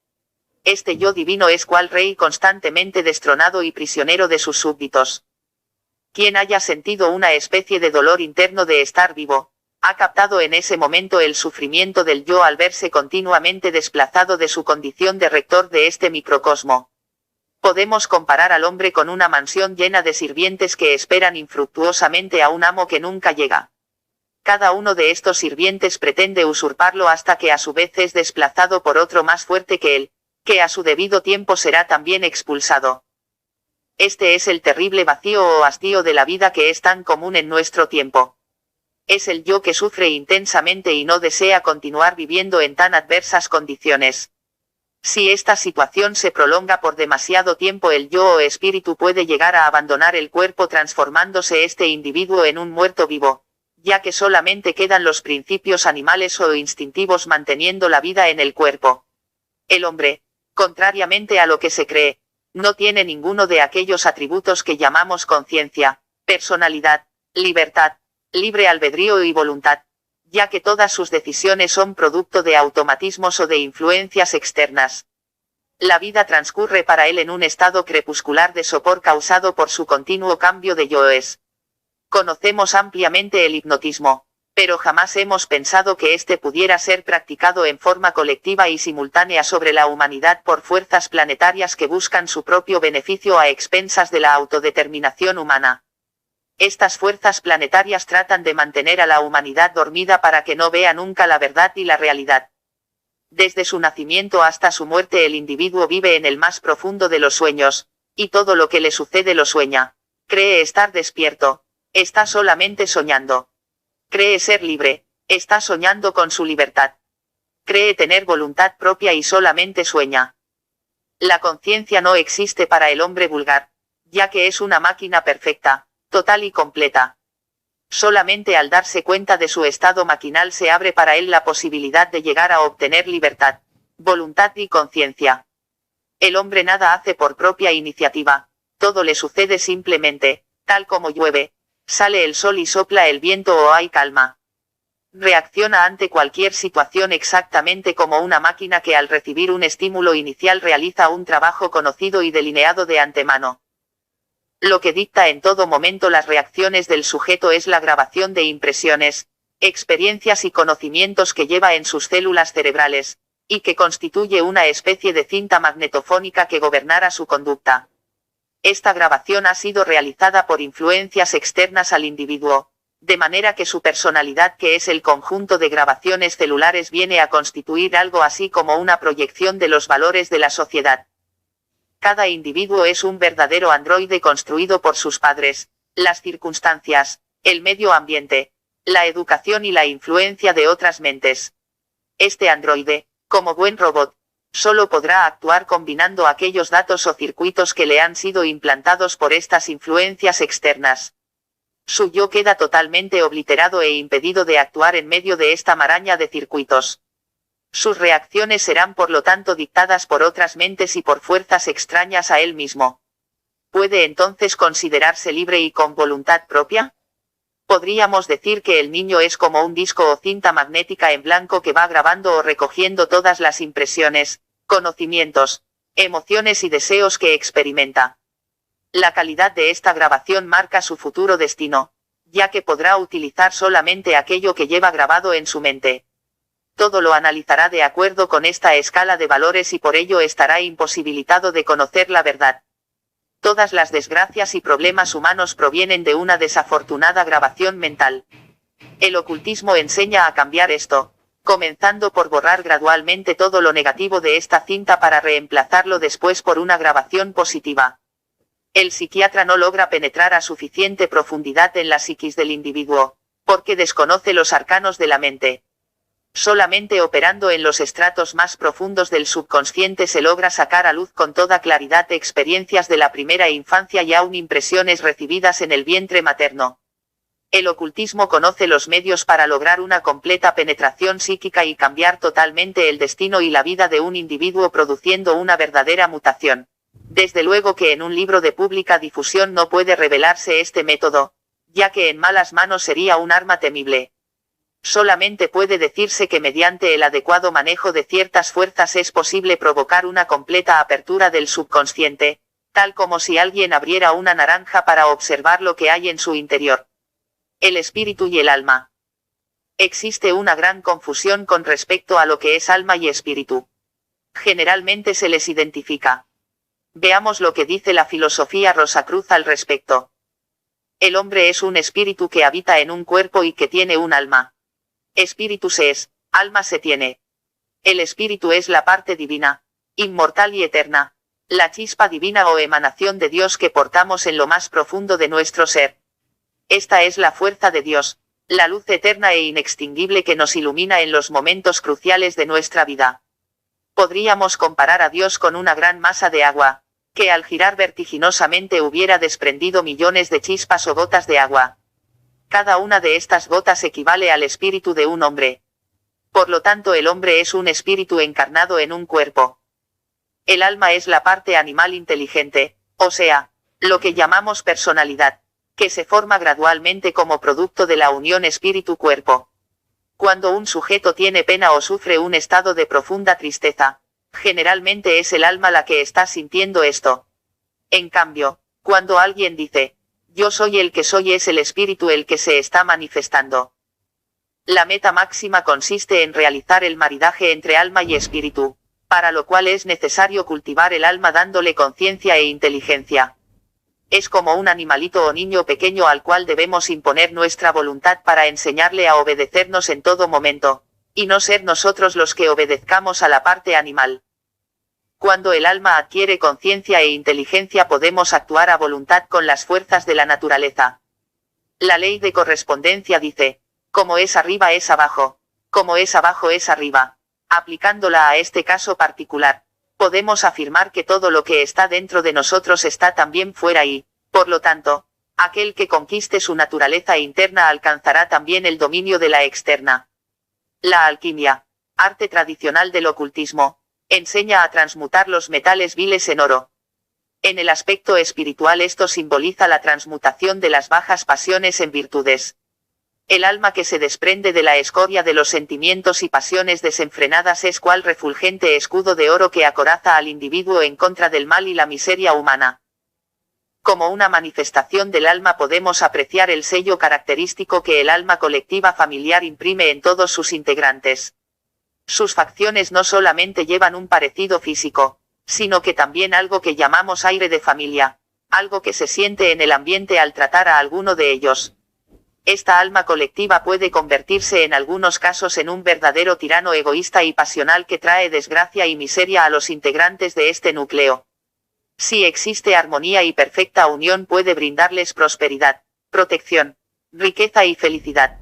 Este yo divino es cual rey constantemente destronado y prisionero de sus súbditos. Quien haya sentido una especie de dolor interno de estar vivo, ha captado en ese momento el sufrimiento del yo al verse continuamente desplazado de su condición de rector de este microcosmo. Podemos comparar al hombre con una mansión llena de sirvientes que esperan infructuosamente a un amo que nunca llega. Cada uno de estos sirvientes pretende usurparlo hasta que a su vez es desplazado por otro más fuerte que él, que a su debido tiempo será también expulsado. Este es el terrible vacío o hastío de la vida que es tan común en nuestro tiempo. Es el yo que sufre intensamente y no desea continuar viviendo en tan adversas condiciones. Si esta situación se prolonga por demasiado tiempo, el yo o espíritu puede llegar a abandonar el cuerpo transformándose este individuo en un muerto vivo, ya que solamente quedan los principios animales o instintivos manteniendo la vida en el cuerpo. El hombre, contrariamente a lo que se cree, no tiene ninguno de aquellos atributos que llamamos conciencia, personalidad, libertad, libre albedrío y voluntad, ya que todas sus decisiones son producto de automatismos o de influencias externas. La vida transcurre para él en un estado crepuscular de sopor causado por su continuo cambio de yoes. Conocemos ampliamente el hipnotismo, pero jamás hemos pensado que éste pudiera ser practicado en forma colectiva y simultánea sobre la humanidad por fuerzas planetarias que buscan su propio beneficio a expensas de la autodeterminación humana. Estas fuerzas planetarias tratan de mantener a la humanidad dormida para que no vea nunca la verdad y la realidad. Desde su nacimiento hasta su muerte el individuo vive en el más profundo de los sueños, y todo lo que le sucede lo sueña. Cree estar despierto, está solamente soñando. Cree ser libre, está soñando con su libertad. Cree tener voluntad propia y solamente sueña. La conciencia no existe para el hombre vulgar, ya que es una máquina perfecta, total y completa. Solamente al darse cuenta de su estado maquinal se abre para él la posibilidad de llegar a obtener libertad, voluntad y conciencia. El hombre nada hace por propia iniciativa, todo le sucede simplemente, tal como llueve, sale el sol y sopla el viento o hay calma. Reacciona ante cualquier situación exactamente como una máquina que al recibir un estímulo inicial realiza un trabajo conocido y delineado de antemano. Lo que dicta en todo momento las reacciones del sujeto es la grabación de impresiones, experiencias y conocimientos que lleva en sus células cerebrales, y que constituye una especie de cinta magnetofónica que gobernará su conducta. Esta grabación ha sido realizada por influencias externas al individuo, de manera que su personalidad, que es el conjunto de grabaciones celulares, viene a constituir algo así como una proyección de los valores de la sociedad. Cada individuo es un verdadero androide construido por sus padres, las circunstancias, el medio ambiente, la educación y la influencia de otras mentes. Este androide, como buen robot, solo podrá actuar combinando aquellos datos o circuitos que le han sido implantados por estas influencias externas. Su yo queda totalmente obliterado e impedido de actuar en medio de esta maraña de circuitos. Sus reacciones serán por lo tanto dictadas por otras mentes y por fuerzas extrañas a él mismo. ¿Puede entonces considerarse libre y con voluntad propia? Podríamos decir que el niño es como un disco o cinta magnética en blanco que va grabando o recogiendo todas las impresiones, conocimientos, emociones y deseos que experimenta. La calidad de esta grabación marca su futuro destino, ya que podrá utilizar solamente aquello que lleva grabado en su mente. Todo lo analizará de acuerdo con esta escala de valores y por ello estará imposibilitado de conocer la verdad. Todas las desgracias y problemas humanos provienen de una desafortunada grabación mental. El ocultismo enseña a cambiar esto, comenzando por borrar gradualmente todo lo negativo de esta cinta para reemplazarlo después por una grabación positiva. El psiquiatra no logra penetrar a suficiente profundidad en la psiquis del individuo, porque desconoce los arcanos de la mente. Solamente operando en los estratos más profundos del subconsciente se logra sacar a luz con toda claridad experiencias de la primera infancia y aún impresiones recibidas en el vientre materno. El ocultismo conoce los medios para lograr una completa penetración psíquica y cambiar totalmente el destino y la vida de un individuo produciendo una verdadera mutación. Desde luego que en un libro de pública difusión no puede revelarse este método, ya que en malas manos sería un arma temible. Solamente puede decirse que mediante el adecuado manejo de ciertas fuerzas es posible provocar una completa apertura del subconsciente, tal como si alguien abriera una naranja para observar lo que hay en su interior. El espíritu y el alma. Existe una gran confusión con respecto a lo que es alma y espíritu. Generalmente se les identifica. Veamos lo que dice la filosofía Rosacruz al respecto. El hombre es un espíritu que habita en un cuerpo y que tiene un alma. Espíritu se es, alma se tiene. El espíritu es la parte divina, inmortal y eterna, la chispa divina o emanación de Dios que portamos en lo más profundo de nuestro ser. Esta es la fuerza de Dios, la luz eterna e inextinguible que nos ilumina en los momentos cruciales de nuestra vida. Podríamos comparar a Dios con una gran masa de agua, que al girar vertiginosamente hubiera desprendido millones de chispas o gotas de agua. Cada una de estas gotas equivale al espíritu de un hombre. Por lo tanto, el hombre es un espíritu encarnado en un cuerpo. El alma es la parte animal inteligente, o sea, lo que llamamos personalidad, que se forma gradualmente como producto de la unión espíritu-cuerpo. Cuando un sujeto tiene pena o sufre un estado de profunda tristeza, generalmente es el alma la que está sintiendo esto. En cambio, cuando alguien dice, yo soy el que soy, es el espíritu el que se está manifestando. La meta máxima consiste en realizar el maridaje entre alma y espíritu, para lo cual es necesario cultivar el alma dándole conciencia e inteligencia. Es como un animalito o niño pequeño al cual debemos imponer nuestra voluntad para enseñarle a obedecernos en todo momento, y no ser nosotros los que obedezcamos a la parte animal. Cuando el alma adquiere conciencia e inteligencia podemos actuar a voluntad con las fuerzas de la naturaleza. La ley de correspondencia dice, como es arriba es abajo, como es abajo es arriba. Aplicándola a este caso particular, podemos afirmar que todo lo que está dentro de nosotros está también fuera y, por lo tanto, aquel que conquiste su naturaleza interna alcanzará también el dominio de la externa. La alquimia, arte tradicional del ocultismo, enseña a transmutar los metales viles en oro. En el aspecto espiritual esto simboliza la transmutación de las bajas pasiones en virtudes. El alma que se desprende de la escoria de los sentimientos y pasiones desenfrenadas es cual refulgente escudo de oro que acoraza al individuo en contra del mal y la miseria humana. Como una manifestación del alma podemos apreciar el sello característico que el alma colectiva familiar imprime en todos sus integrantes. Sus facciones no solamente llevan un parecido físico, sino que también algo que llamamos aire de familia, algo que se siente en el ambiente al tratar a alguno de ellos. Esta alma colectiva puede convertirse en algunos casos en un verdadero tirano egoísta y pasional que trae desgracia y miseria a los integrantes de este núcleo. Si existe armonía y perfecta unión puede brindarles prosperidad, protección, riqueza y felicidad.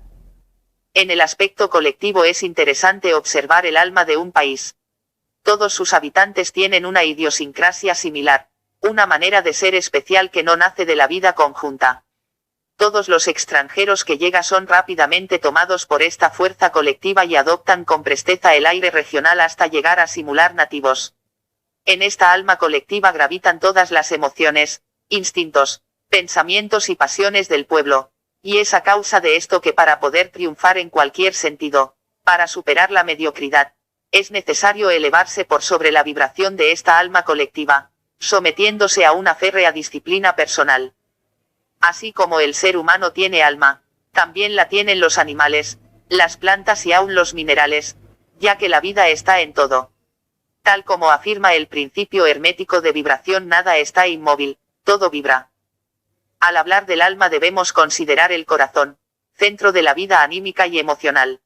En el aspecto colectivo es interesante observar el alma de un país. Todos sus habitantes tienen una idiosincrasia similar, una manera de ser especial que no nace de la vida conjunta. Todos los extranjeros que llegan son rápidamente tomados por esta fuerza colectiva y adoptan con presteza el aire regional hasta llegar a simular nativos. En esta alma colectiva gravitan todas las emociones, instintos, pensamientos y pasiones del pueblo, y es a causa de esto que para poder triunfar en cualquier sentido, para superar la mediocridad, es necesario elevarse por sobre la vibración de esta alma colectiva, sometiéndose a una férrea disciplina personal. Así como el ser humano tiene alma, también la tienen los animales, las plantas y aún los minerales, ya que la vida está en todo. Tal como afirma el principio hermético de vibración, nada está inmóvil, todo vibra. Al hablar del alma debemos considerar el corazón, centro de la vida anímica y emocional.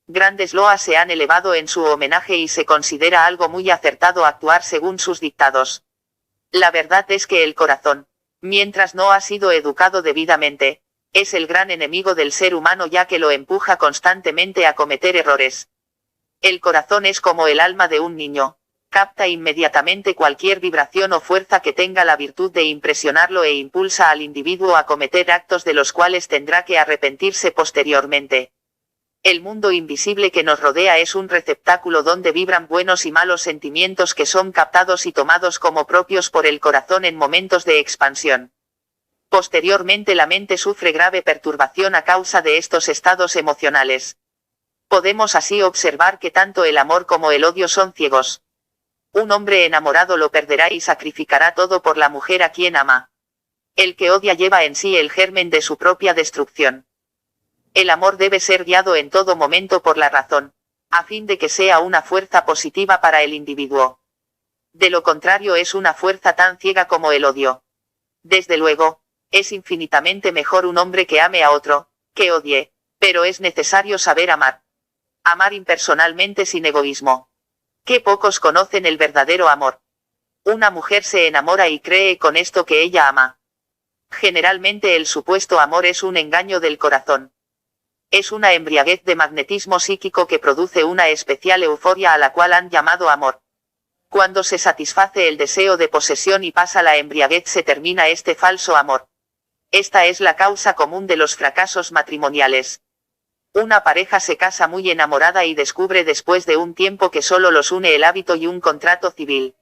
Grandes loas se han elevado en su homenaje y se considera algo muy acertado actuar según sus dictados. La verdad es que el corazón, mientras no ha sido educado debidamente, es el gran enemigo del ser humano ya que lo empuja constantemente a cometer errores. El corazón es como el alma de un niño, capta inmediatamente cualquier vibración o fuerza que tenga la virtud de impresionarlo e impulsa al individuo a cometer actos de los cuales tendrá que arrepentirse posteriormente. El mundo invisible que nos rodea es un receptáculo donde vibran buenos y malos sentimientos que son captados y tomados como propios por el corazón en momentos de expansión. Posteriormente la mente sufre grave perturbación a causa de estos estados emocionales. Podemos así observar que tanto el amor como el odio son ciegos. Un hombre enamorado lo perderá y sacrificará todo por la mujer a quien ama. El que odia lleva en sí el germen de su propia destrucción. El amor debe ser guiado en todo momento por la razón, a fin de que sea una fuerza positiva para el individuo. De lo contrario es una fuerza tan ciega como el odio. Desde luego, es infinitamente mejor un hombre que ame a otro, que odie, pero es necesario saber amar. Amar impersonalmente sin egoísmo. Qué pocos conocen el verdadero amor. Una mujer se enamora y cree con esto que ella ama. Generalmente el supuesto amor es un engaño del corazón. Es una embriaguez de magnetismo psíquico que produce una especial euforia a la cual han llamado amor. Cuando se satisface el deseo de posesión y pasa la embriaguez se termina este falso amor. Esta es la causa común de los fracasos matrimoniales. Una pareja se casa muy enamorada y descubre después de un tiempo que solo los une el hábito y un contrato civil.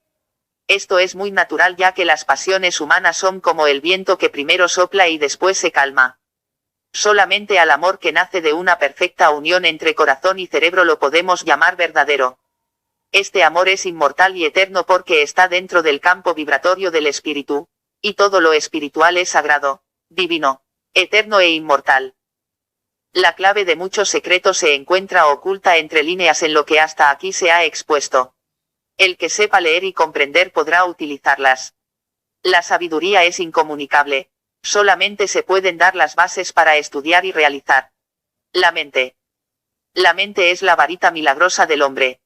Esto es muy natural ya que las pasiones humanas son como el viento que primero sopla y después se calma. Solamente al amor que nace de una perfecta unión entre corazón y cerebro lo podemos llamar verdadero. Este amor es inmortal y eterno porque está dentro del campo vibratorio del espíritu, y todo lo espiritual es sagrado, divino, eterno e inmortal. La clave de muchos secretos se encuentra oculta entre líneas en lo que hasta aquí se ha expuesto. El que sepa leer y comprender podrá utilizarlas. La sabiduría es incomunicable. Solamente se pueden dar las bases para estudiar y realizar. La mente. La mente es la varita milagrosa del hombre.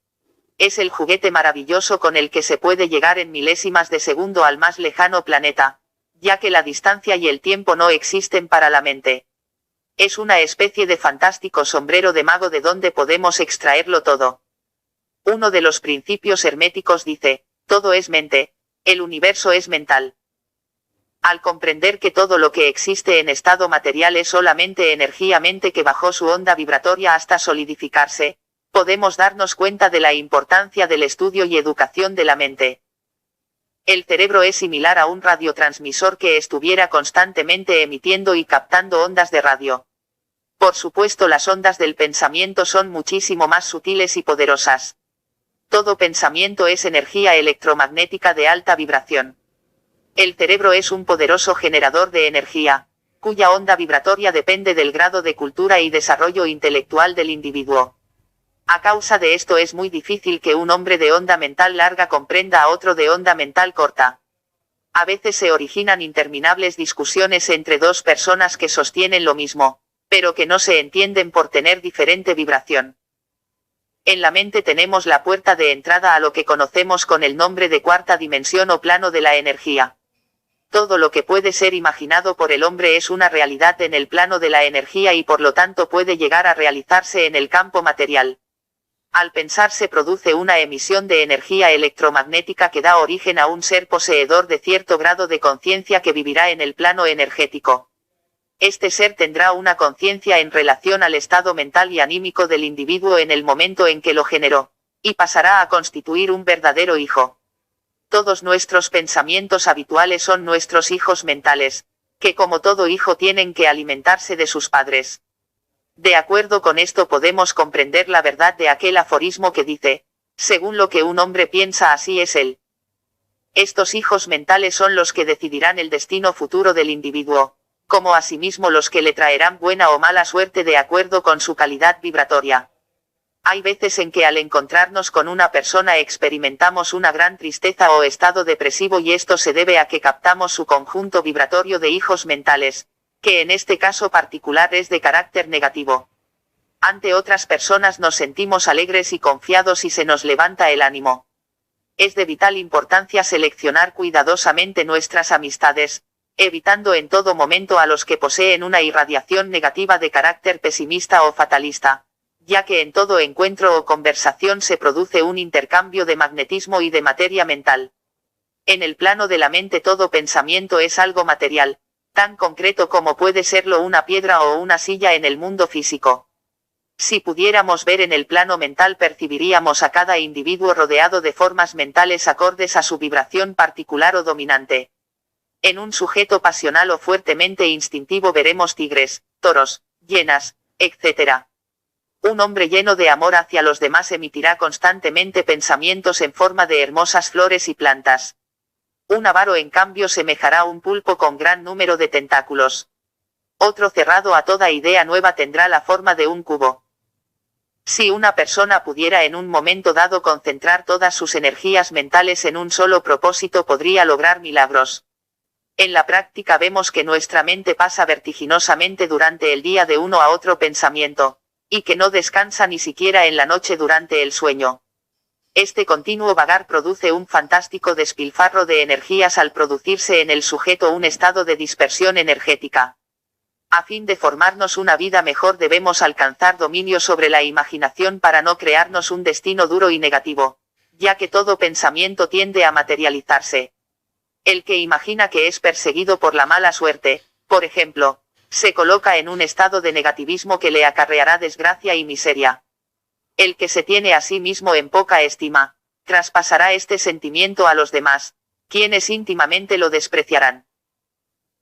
Es el juguete maravilloso con el que se puede llegar en milésimas de segundo al más lejano planeta, ya que la distancia y el tiempo no existen para la mente. Es una especie de fantástico sombrero de mago de donde podemos extraerlo todo. Uno de los principios herméticos dice, todo es mente, el universo es mental. Al comprender que todo lo que existe en estado material es solamente energía mente que bajó su onda vibratoria hasta solidificarse, podemos darnos cuenta de la importancia del estudio y educación de la mente. El cerebro es similar a un radiotransmisor que estuviera constantemente emitiendo y captando ondas de radio. Por supuesto, las ondas del pensamiento son muchísimo más sutiles y poderosas. Todo pensamiento es energía electromagnética de alta vibración. El cerebro es un poderoso generador de energía, cuya onda vibratoria depende del grado de cultura y desarrollo intelectual del individuo. A causa de esto es muy difícil que un hombre de onda mental larga comprenda a otro de onda mental corta. A veces se originan interminables discusiones entre dos personas que sostienen lo mismo, pero que no se entienden por tener diferente vibración. En la mente tenemos la puerta de entrada a lo que conocemos con el nombre de cuarta dimensión o plano de la energía. Todo lo que puede ser imaginado por el hombre es una realidad en el plano de la energía y por lo tanto puede llegar a realizarse en el campo material. Al pensar se produce una emisión de energía electromagnética que da origen a un ser poseedor de cierto grado de conciencia que vivirá en el plano energético. Este ser tendrá una conciencia en relación al estado mental y anímico del individuo en el momento en que lo generó, y pasará a constituir un verdadero hijo. Todos nuestros pensamientos habituales son nuestros hijos mentales, que como todo hijo tienen que alimentarse de sus padres. De acuerdo con esto podemos comprender la verdad de aquel aforismo que dice, según lo que un hombre piensa así es él. Estos hijos mentales son los que decidirán el destino futuro del individuo, como asimismo los que le traerán buena o mala suerte de acuerdo con su calidad vibratoria. Hay veces en que al encontrarnos con una persona experimentamos una gran tristeza o estado depresivo y esto se debe a que captamos su conjunto vibratorio de hijos mentales, que en este caso particular es de carácter negativo. Ante otras personas nos sentimos alegres y confiados y se nos levanta el ánimo. Es de vital importancia seleccionar cuidadosamente nuestras amistades, evitando en todo momento a los que poseen una irradiación negativa de carácter pesimista o fatalista, ya que en todo encuentro o conversación se produce un intercambio de magnetismo y de materia mental. En el plano de la mente todo pensamiento es algo material, tan concreto como puede serlo una piedra o una silla en el mundo físico. Si pudiéramos ver en el plano mental percibiríamos a cada individuo rodeado de formas mentales acordes a su vibración particular o dominante. En un sujeto pasional o fuertemente instintivo veremos tigres, toros, hienas, etc. Un hombre lleno de amor hacia los demás emitirá constantemente pensamientos en forma de hermosas flores y plantas. Un avaro en cambio semejará un pulpo con gran número de tentáculos. Otro cerrado a toda idea nueva tendrá la forma de un cubo. Si una persona pudiera en un momento dado concentrar todas sus energías mentales en un solo propósito podría lograr milagros. En la práctica vemos que nuestra mente pasa vertiginosamente durante el día de uno a otro pensamiento, y que no descansa ni siquiera en la noche durante el sueño. Este continuo vagar produce un fantástico despilfarro de energías al producirse en el sujeto un estado de dispersión energética. A fin de formarnos una vida mejor debemos alcanzar dominio sobre la imaginación para no crearnos un destino duro y negativo, ya que todo pensamiento tiende a materializarse. El que imagina que es perseguido por la mala suerte, por ejemplo, se coloca en un estado de negativismo que le acarreará desgracia y miseria. El que se tiene a sí mismo en poca estima, traspasará este sentimiento a los demás, quienes íntimamente lo despreciarán.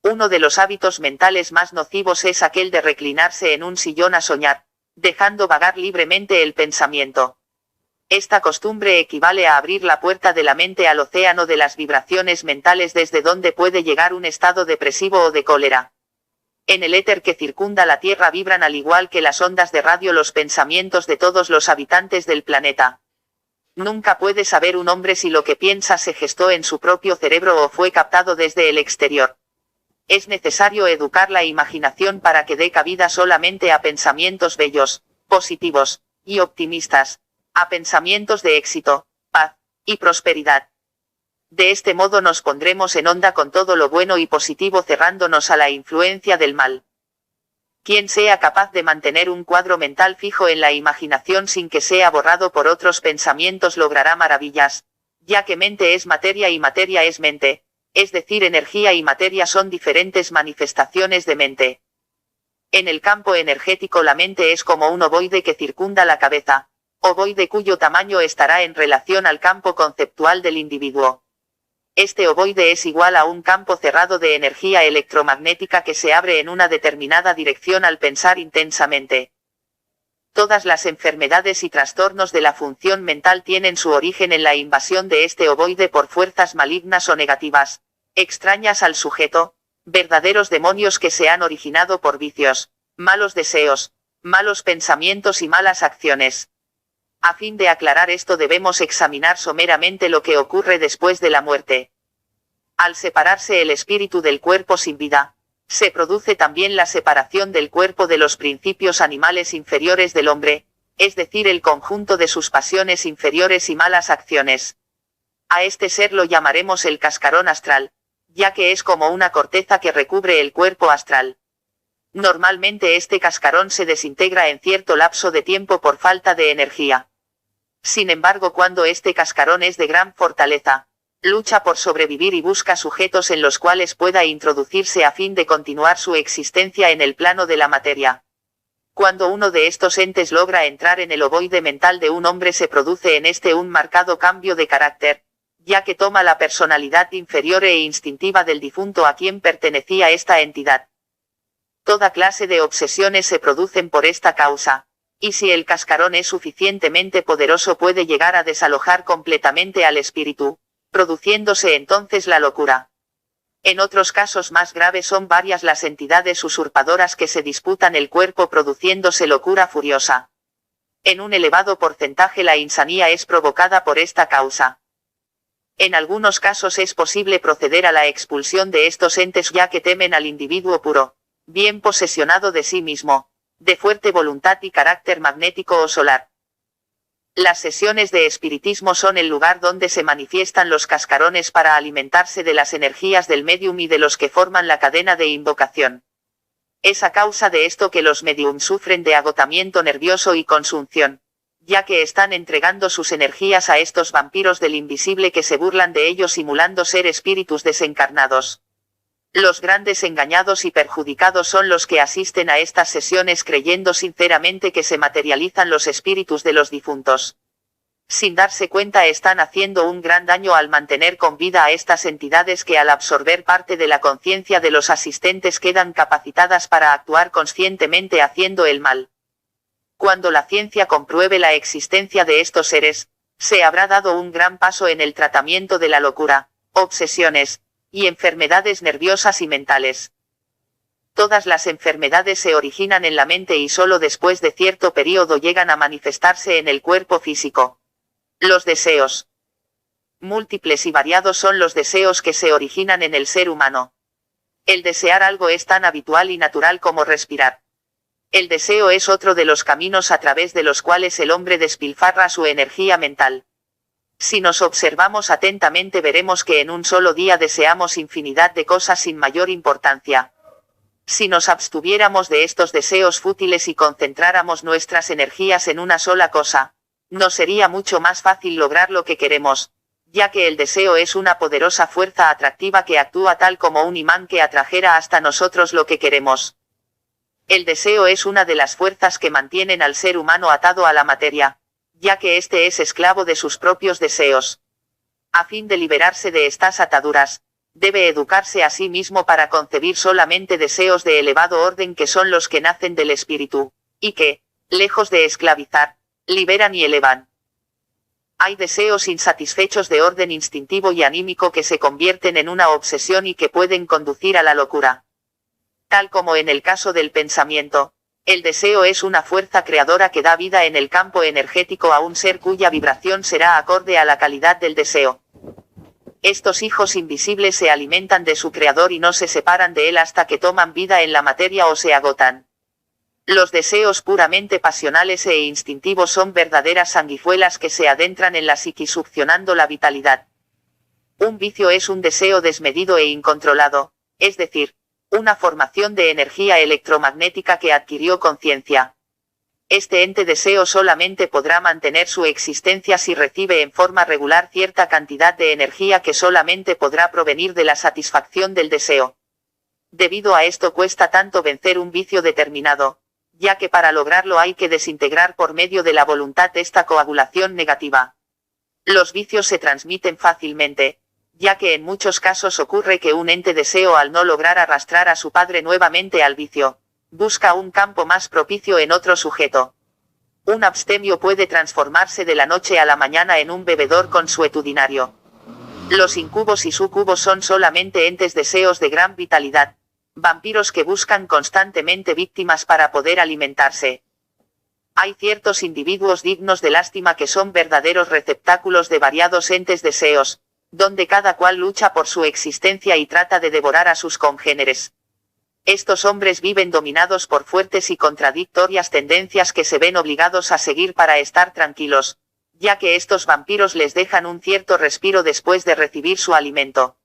Uno de los hábitos mentales más nocivos es aquel de reclinarse en un sillón a soñar, dejando vagar libremente el pensamiento. Esta costumbre equivale a abrir la puerta de la mente al océano de las vibraciones mentales desde donde puede llegar un estado depresivo o de cólera. En el éter que circunda la Tierra vibran al igual que las ondas de radio los pensamientos de todos los habitantes del planeta. Nunca puede saber un hombre si lo que piensa se gestó en su propio cerebro o fue captado desde el exterior. Es necesario educar la imaginación para que dé cabida solamente a pensamientos bellos, positivos y optimistas, a pensamientos de éxito, paz y prosperidad. De este modo nos pondremos en onda con todo lo bueno y positivo cerrándonos a la influencia del mal. Quien sea capaz de mantener un cuadro mental fijo en la imaginación sin que sea borrado por otros pensamientos logrará maravillas, ya que mente es materia y materia es mente, es decir, energía y materia son diferentes manifestaciones de mente. En el campo energético la mente es como un ovoide que circunda la cabeza, ovoide cuyo tamaño estará en relación al campo conceptual del individuo. Este ovoide es igual a un campo cerrado de energía electromagnética que se abre en una determinada dirección al pensar intensamente. Todas las enfermedades y trastornos de la función mental tienen su origen en la invasión de este ovoide por fuerzas malignas o negativas, extrañas al sujeto, verdaderos demonios que se han originado por vicios, malos deseos, malos pensamientos y malas acciones. A fin de aclarar esto debemos examinar someramente lo que ocurre después de la muerte. Al separarse el espíritu del cuerpo sin vida, se produce también la separación del cuerpo de los principios animales inferiores del hombre, es decir, el conjunto de sus pasiones inferiores y malas acciones. A este ser lo llamaremos el cascarón astral, ya que es como una corteza que recubre el cuerpo astral. Normalmente este cascarón se desintegra en cierto lapso de tiempo por falta de energía. Sin embargo, cuando este cascarón es de gran fortaleza, lucha por sobrevivir y busca sujetos en los cuales pueda introducirse a fin de continuar su existencia en el plano de la materia. Cuando uno de estos entes logra entrar en el ovoide mental de un hombre, se produce en este un marcado cambio de carácter, ya que toma la personalidad inferior e instintiva del difunto a quien pertenecía esta entidad. Toda clase de obsesiones se producen por esta causa, y si el cascarón es suficientemente poderoso puede llegar a desalojar completamente al espíritu, produciéndose entonces la locura. En otros casos más graves son varias las entidades usurpadoras que se disputan el cuerpo, produciéndose locura furiosa. En un elevado porcentaje la insanía es provocada por esta causa. En algunos casos es posible proceder a la expulsión de estos entes, ya que temen al individuo puro, bien posesionado de sí mismo, de fuerte voluntad y carácter magnético o solar. Las sesiones de espiritismo son el lugar donde se manifiestan los cascarones para alimentarse de las energías del médium y de los que forman la cadena de invocación. Es a causa de esto que los médiums sufren de agotamiento nervioso y consunción, ya que están entregando sus energías a estos vampiros del invisible que se burlan de ellos simulando ser espíritus desencarnados. Los grandes engañados y perjudicados son los que asisten a estas sesiones creyendo sinceramente que se materializan los espíritus de los difuntos. Sin darse cuenta están haciendo un gran daño al mantener con vida a estas entidades que al absorber parte de la conciencia de los asistentes quedan capacitadas para actuar conscientemente haciendo el mal. Cuando la ciencia compruebe la existencia de estos seres, se habrá dado un gran paso en el tratamiento de la locura, obsesiones, y enfermedades nerviosas y mentales. Todas las enfermedades se originan en la mente y solo después de cierto periodo llegan a manifestarse en el cuerpo físico. Los deseos múltiples y variados son los deseos que se originan en el ser humano. El desear algo es tan habitual y natural como respirar. El deseo es otro de los caminos a través de los cuales el hombre despilfarra su energía mental. Si nos observamos atentamente veremos que en un solo día deseamos infinidad de cosas sin mayor importancia. Si nos abstuviéramos de estos deseos fútiles y concentráramos nuestras energías en una sola cosa, nos sería mucho más fácil lograr lo que queremos, ya que el deseo es una poderosa fuerza atractiva que actúa tal como un imán que atrajera hasta nosotros lo que queremos. El deseo es una de las fuerzas que mantienen al ser humano atado a la materia, ya que éste es esclavo de sus propios deseos. A fin de liberarse de estas ataduras, debe educarse a sí mismo para concebir solamente deseos de elevado orden que son los que nacen del espíritu, y que, lejos de esclavizar, liberan y elevan. Hay deseos insatisfechos de orden instintivo y anímico que se convierten en una obsesión y que pueden conducir a la locura. Tal como en el caso del pensamiento, el deseo es una fuerza creadora que da vida en el campo energético a un ser cuya vibración será acorde a la calidad del deseo. Estos hijos invisibles se alimentan de su creador y no se separan de él hasta que toman vida en la materia o se agotan. Los deseos puramente pasionales e instintivos son verdaderas sanguijuelas que se adentran en la psique succionando la vitalidad. Un vicio es un deseo desmedido e incontrolado, es decir, una formación de energía electromagnética que adquirió conciencia. Este ente deseo solamente podrá mantener su existencia si recibe en forma regular cierta cantidad de energía que solamente podrá provenir de la satisfacción del deseo. Debido a esto cuesta tanto vencer un vicio determinado, ya que para lograrlo hay que desintegrar por medio de la voluntad esta coagulación negativa. Los vicios se transmiten fácilmente, ya que en muchos casos ocurre que un ente deseo al no lograr arrastrar a su padre nuevamente al vicio, busca un campo más propicio en otro sujeto. Un abstemio puede transformarse de la noche a la mañana en un bebedor consuetudinario. Los incubos y sucubos son solamente entes deseos de gran vitalidad, vampiros que buscan constantemente víctimas para poder alimentarse. Hay ciertos individuos dignos de lástima que son verdaderos receptáculos de variados entes deseos, donde cada cual lucha por su existencia y trata de devorar a sus congéneres. Estos hombres viven dominados por fuertes y contradictorias tendencias que se ven obligados a seguir para estar tranquilos, ya que estos vampiros les dejan un cierto respiro después de recibir su alimento.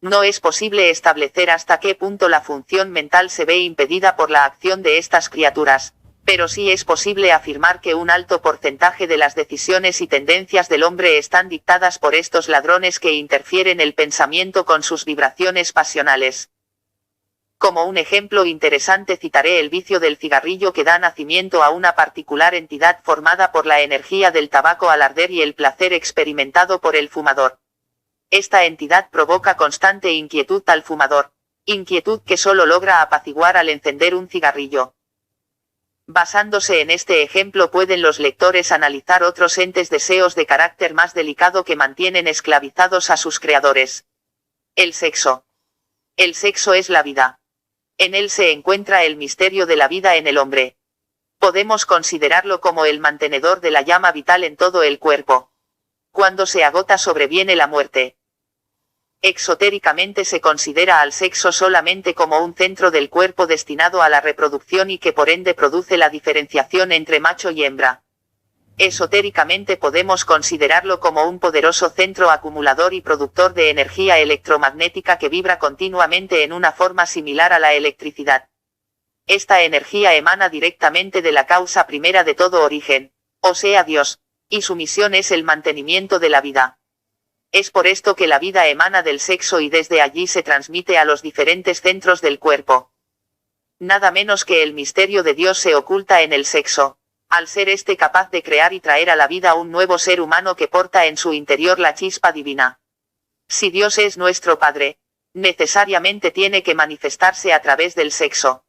No es posible establecer hasta qué punto la función mental se ve impedida por la acción de estas criaturas, pero sí es posible afirmar que un alto porcentaje de las decisiones y tendencias del hombre están dictadas por estos ladrones que interfieren el pensamiento con sus vibraciones pasionales. Como un ejemplo interesante citaré el vicio del cigarrillo que da nacimiento a una particular entidad formada por la energía del tabaco al arder y el placer experimentado por el fumador. Esta entidad provoca constante inquietud al fumador, inquietud que solo logra apaciguar al encender un cigarrillo. Basándose en este ejemplo pueden los lectores analizar otros entes deseos de carácter más delicado que mantienen esclavizados a sus creadores. El sexo. El sexo es la vida. En él se encuentra el misterio de la vida en el hombre. Podemos considerarlo como el mantenedor de la llama vital en todo el cuerpo. Cuando se agota sobreviene la muerte. Exotéricamente se considera al sexo solamente como un centro del cuerpo destinado a la reproducción y que por ende produce la diferenciación entre macho y hembra. Esotéricamente podemos considerarlo como un poderoso centro acumulador y productor de energía electromagnética que vibra continuamente en una forma similar a la electricidad. Esta energía emana directamente de la causa primera de todo origen, o sea Dios, y su misión es el mantenimiento de la vida. Es por esto que la vida emana del sexo y desde allí se transmite a los diferentes centros del cuerpo. Nada menos que el misterio de Dios se oculta en el sexo, al ser éste capaz de crear y traer a la vida un nuevo ser humano que porta en su interior la chispa divina. Si Dios es nuestro Padre, necesariamente tiene que manifestarse a través del sexo.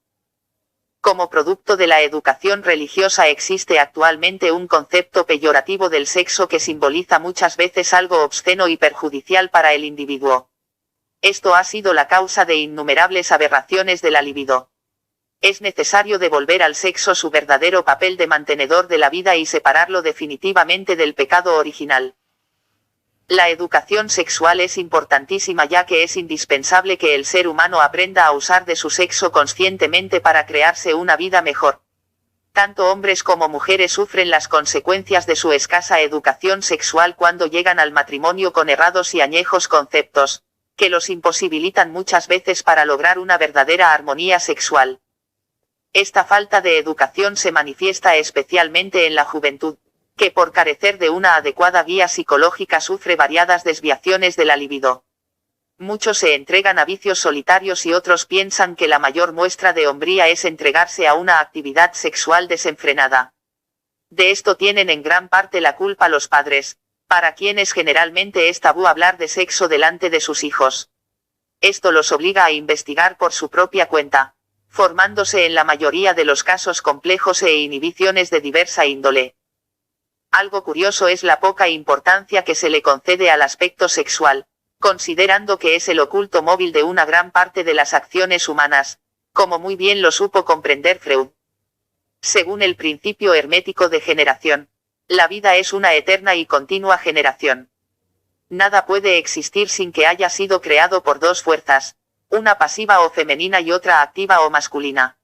Como producto de la educación religiosa existe actualmente un concepto peyorativo del sexo que simboliza muchas veces algo obsceno y perjudicial para el individuo. Esto ha sido la causa de innumerables aberraciones de la libido. Es necesario devolver al sexo su verdadero papel de mantenedor de la vida y separarlo definitivamente del pecado original. La educación sexual es importantísima ya que es indispensable que el ser humano aprenda a usar de su sexo conscientemente para crearse una vida mejor. Tanto hombres como mujeres sufren las consecuencias de su escasa educación sexual cuando llegan al matrimonio con errados y añejos conceptos, que los imposibilitan muchas veces para lograr una verdadera armonía sexual. Esta falta de educación se manifiesta especialmente en la juventud, que por carecer de una adecuada guía psicológica sufre variadas desviaciones de la libido. Muchos se entregan a vicios solitarios y otros piensan que la mayor muestra de hombría es entregarse a una actividad sexual desenfrenada. De esto tienen en gran parte la culpa los padres, para quienes generalmente es tabú hablar de sexo delante de sus hijos. Esto los obliga a investigar por su propia cuenta, formándose en la mayoría de los casos complejos e inhibiciones de diversa índole. Algo curioso es la poca importancia que se le concede al aspecto sexual, considerando que es el oculto móvil de una gran parte de las acciones humanas, como muy bien lo supo comprender Freud. Según el principio hermético de generación, la vida es una eterna y continua generación. Nada puede existir sin que haya sido creado por dos fuerzas, una pasiva o femenina y otra activa o masculina.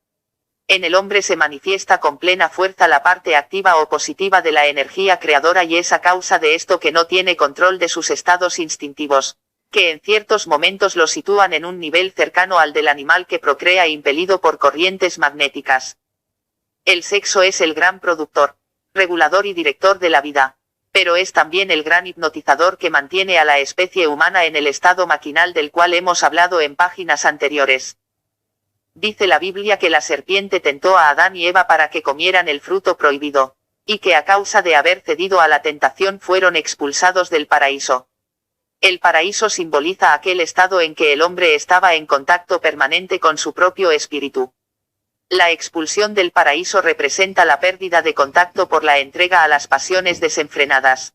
En el hombre se manifiesta con plena fuerza la parte activa o positiva de la energía creadora y es a causa de esto que no tiene control de sus estados instintivos, que en ciertos momentos lo sitúan en un nivel cercano al del animal que procrea impelido por corrientes magnéticas. El sexo es el gran productor, regulador y director de la vida, pero es también el gran hipnotizador que mantiene a la especie humana en el estado maquinal del cual hemos hablado en páginas anteriores. Dice la Biblia que la serpiente tentó a Adán y Eva para que comieran el fruto prohibido, y que a causa de haber cedido a la tentación fueron expulsados del paraíso. El paraíso simboliza aquel estado en que el hombre estaba en contacto permanente con su propio espíritu. La expulsión del paraíso representa la pérdida de contacto por la entrega a las pasiones desenfrenadas.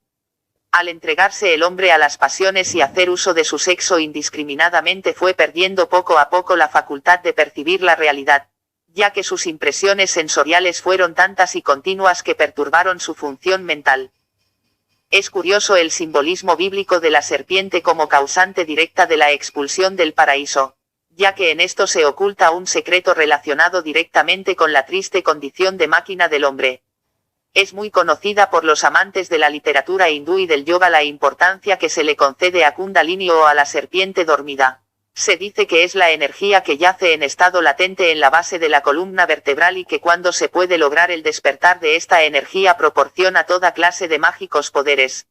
Al entregarse el hombre a las pasiones y hacer uso de su sexo indiscriminadamente fue perdiendo poco a poco la facultad de percibir la realidad, ya que sus impresiones sensoriales fueron tantas y continuas que perturbaron su función mental. Es curioso el simbolismo bíblico de la serpiente como causante directa de la expulsión del paraíso, ya que en esto se oculta un secreto relacionado directamente con la triste condición de máquina del hombre. Es muy conocida por los amantes de la literatura hindú y del yoga la importancia que se le concede a Kundalini o a la serpiente dormida. Se dice que es la energía que yace en estado latente en la base de la columna vertebral y que cuando se puede lograr el despertar de esta energía proporciona toda clase de mágicos poderes.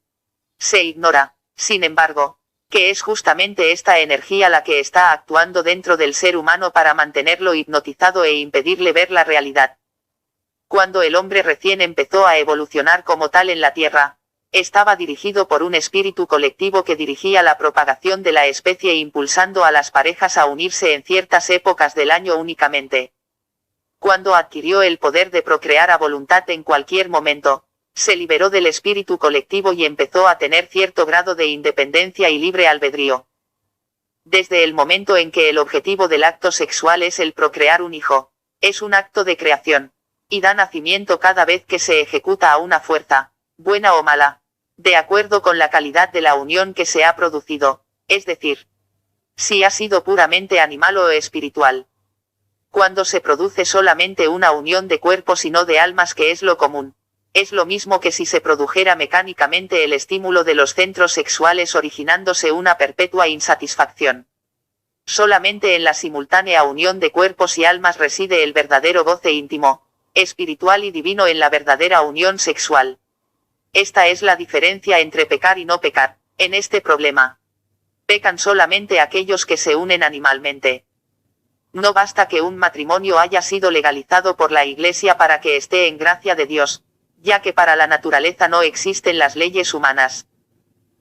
Se ignora, sin embargo, que es justamente esta energía la que está actuando dentro del ser humano para mantenerlo hipnotizado e impedirle ver la realidad. Cuando el hombre recién empezó a evolucionar como tal en la Tierra, estaba dirigido por un espíritu colectivo que dirigía la propagación de la especie impulsando a las parejas a unirse en ciertas épocas del año únicamente. Cuando adquirió el poder de procrear a voluntad en cualquier momento, se liberó del espíritu colectivo y empezó a tener cierto grado de independencia y libre albedrío. Desde el momento en que el objetivo del acto sexual es el procrear un hijo, es un acto de creación, y da nacimiento cada vez que se ejecuta a una fuerza, buena o mala, de acuerdo con la calidad de la unión que se ha producido, es decir, si ha sido puramente animal o espiritual. Cuando se produce solamente una unión de cuerpos y no de almas, que es lo común, es lo mismo que si se produjera mecánicamente el estímulo de los centros sexuales originándose una perpetua insatisfacción. Solamente en la simultánea unión de cuerpos y almas reside el verdadero goce íntimo, espiritual y divino en la verdadera unión sexual. Esta es la diferencia entre pecar y no pecar, en este problema. Pecan solamente aquellos que se unen animalmente. No basta que un matrimonio haya sido legalizado por la Iglesia para que esté en gracia de Dios, ya que para la naturaleza no existen las leyes humanas.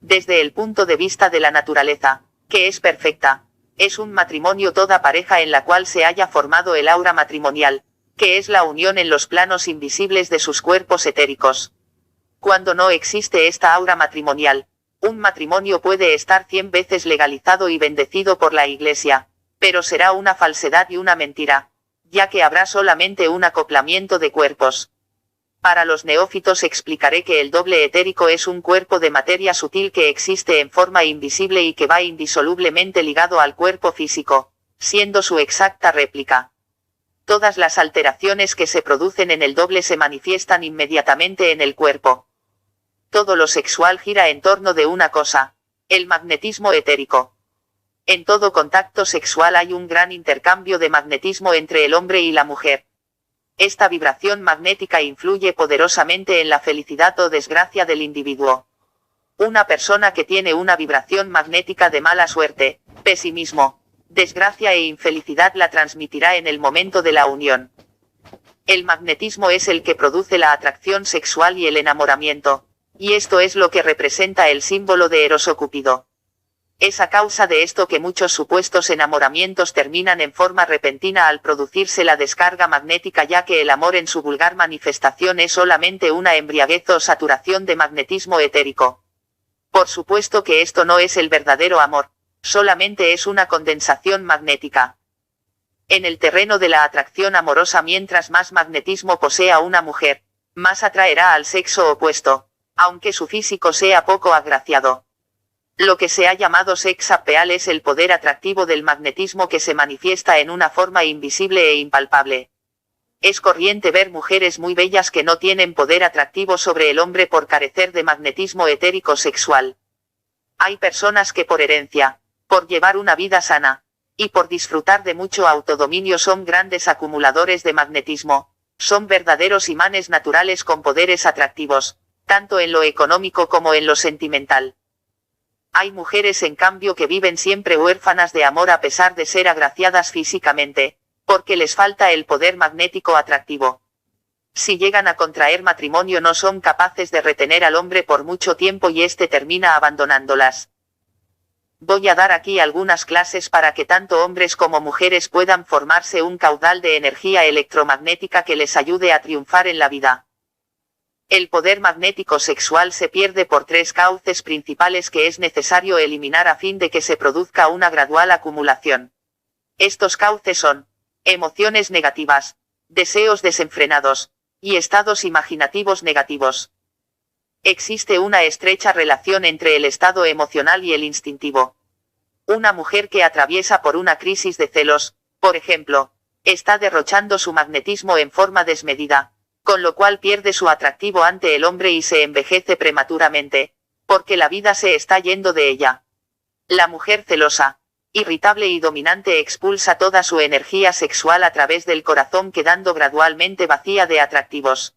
Desde el punto de vista de la naturaleza, que es perfecta, es un matrimonio toda pareja en la cual se haya formado el aura matrimonial, que es la unión en los planos invisibles de sus cuerpos etéricos. Cuando no existe esta aura matrimonial, un matrimonio puede estar 100 veces legalizado y bendecido por la Iglesia, pero será una falsedad y una mentira, ya que habrá solamente un acoplamiento de cuerpos. Para los neófitos explicaré que el doble etérico es un cuerpo de materia sutil que existe en forma invisible y que va indisolublemente ligado al cuerpo físico, siendo su exacta réplica. Todas las alteraciones que se producen en el doble se manifiestan inmediatamente en el cuerpo. Todo lo sexual gira en torno de una cosa: el magnetismo etérico. En todo contacto sexual hay un gran intercambio de magnetismo entre el hombre y la mujer. Esta vibración magnética influye poderosamente en la felicidad o desgracia del individuo. Una persona que tiene una vibración magnética de mala suerte, pesimismo, desgracia e infelicidad la transmitirá en el momento de la unión. El magnetismo es el que produce la atracción sexual y el enamoramiento, y esto es lo que representa el símbolo de Eros o Cúpido. Es a causa de esto que muchos supuestos enamoramientos terminan en forma repentina al producirse la descarga magnética, ya que el amor en su vulgar manifestación es solamente una embriaguez o saturación de magnetismo etérico. Por supuesto que esto no es el verdadero amor, solamente es una condensación magnética. En el terreno de la atracción amorosa, mientras más magnetismo posea una mujer, más atraerá al sexo opuesto, aunque su físico sea poco agraciado. Lo que se ha llamado sex appeal es el poder atractivo del magnetismo que se manifiesta en una forma invisible e impalpable. Es corriente ver mujeres muy bellas que no tienen poder atractivo sobre el hombre por carecer de magnetismo etérico sexual. Hay personas que por herencia, por llevar una vida sana, y por disfrutar de mucho autodominio son grandes acumuladores de magnetismo, son verdaderos imanes naturales con poderes atractivos, tanto en lo económico como en lo sentimental. Hay mujeres en cambio que viven siempre huérfanas de amor a pesar de ser agraciadas físicamente, porque les falta el poder magnético atractivo. Si llegan a contraer matrimonio no son capaces de retener al hombre por mucho tiempo y éste termina abandonándolas. Voy a dar aquí algunas clases para que tanto hombres como mujeres puedan formarse un caudal de energía electromagnética que les ayude a triunfar en la vida. El poder magnético sexual se pierde por 3 cauces principales que es necesario eliminar a fin de que se produzca una gradual acumulación. Estos cauces son emociones negativas, deseos desenfrenados, y estados imaginativos negativos. Existe una estrecha relación entre el estado emocional y el instintivo. Una mujer que atraviesa por una crisis de celos, por ejemplo, está derrochando su magnetismo en forma desmedida, con lo cual pierde su atractivo ante el hombre y se envejece prematuramente, porque la vida se está yendo de ella. La mujer celosa, irritable y dominante expulsa toda su energía sexual a través del corazón, quedando gradualmente vacía de atractivos.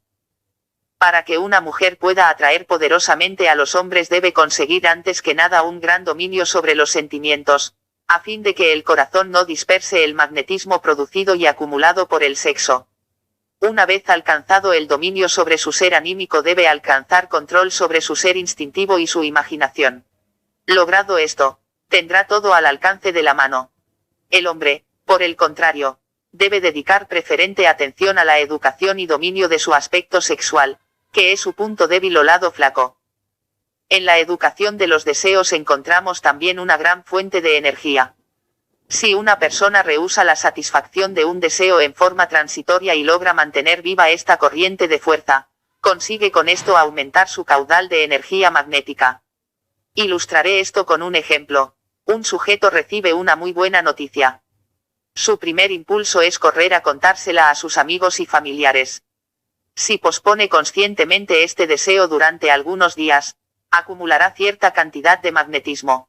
Para que una mujer pueda atraer poderosamente a los hombres debe conseguir antes que nada un gran dominio sobre los sentimientos, a fin de que el corazón no disperse el magnetismo producido y acumulado por el sexo. Una vez alcanzado el dominio sobre su ser anímico debe alcanzar control sobre su ser instintivo y su imaginación. Logrado esto, tendrá todo al alcance de la mano. El hombre, por el contrario, debe dedicar preferente atención a la educación y dominio de su aspecto sexual, que es su punto débil o lado flaco. En la educación de los deseos encontramos también una gran fuente de energía. Si una persona rehúsa la satisfacción de un deseo en forma transitoria y logra mantener viva esta corriente de fuerza, consigue con esto aumentar su caudal de energía magnética. Ilustraré esto con un ejemplo. Un sujeto recibe una muy buena noticia. Su primer impulso es correr a contársela a sus amigos y familiares. Si pospone conscientemente este deseo durante algunos días, acumulará cierta cantidad de magnetismo.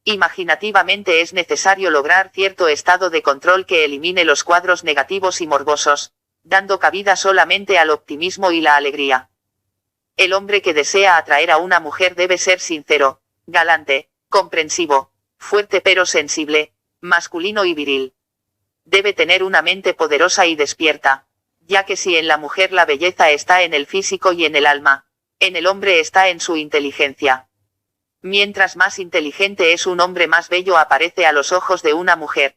Imaginativamente es necesario lograr cierto estado de control que elimine los cuadros negativos y morbosos, dando cabida solamente al optimismo y la alegría. El hombre que desea atraer a una mujer debe ser sincero, galante, comprensivo, fuerte pero sensible, masculino y viril. Debe tener una mente poderosa y despierta, ya que si en la mujer la belleza está en el físico y en el alma, en el hombre está en su inteligencia. Mientras más inteligente es un hombre, más bello aparece a los ojos de una mujer.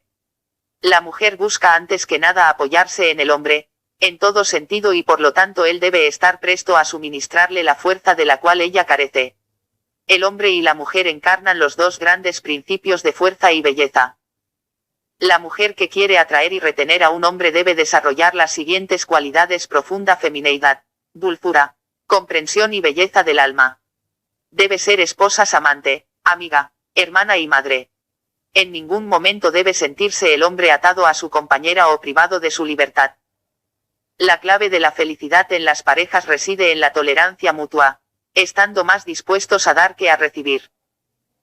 La mujer busca antes que nada apoyarse en el hombre, en todo sentido, y por lo tanto él debe estar presto a suministrarle la fuerza de la cual ella carece. El hombre y la mujer encarnan los dos grandes principios de fuerza y belleza. La mujer que quiere atraer y retener a un hombre debe desarrollar las siguientes cualidades: profunda femineidad, dulzura, comprensión y belleza del alma. Debe ser esposa, amante, amiga, hermana y madre. En ningún momento debe sentirse el hombre atado a su compañera o privado de su libertad. La clave de la felicidad en las parejas reside en la tolerancia mutua, estando más dispuestos a dar que a recibir.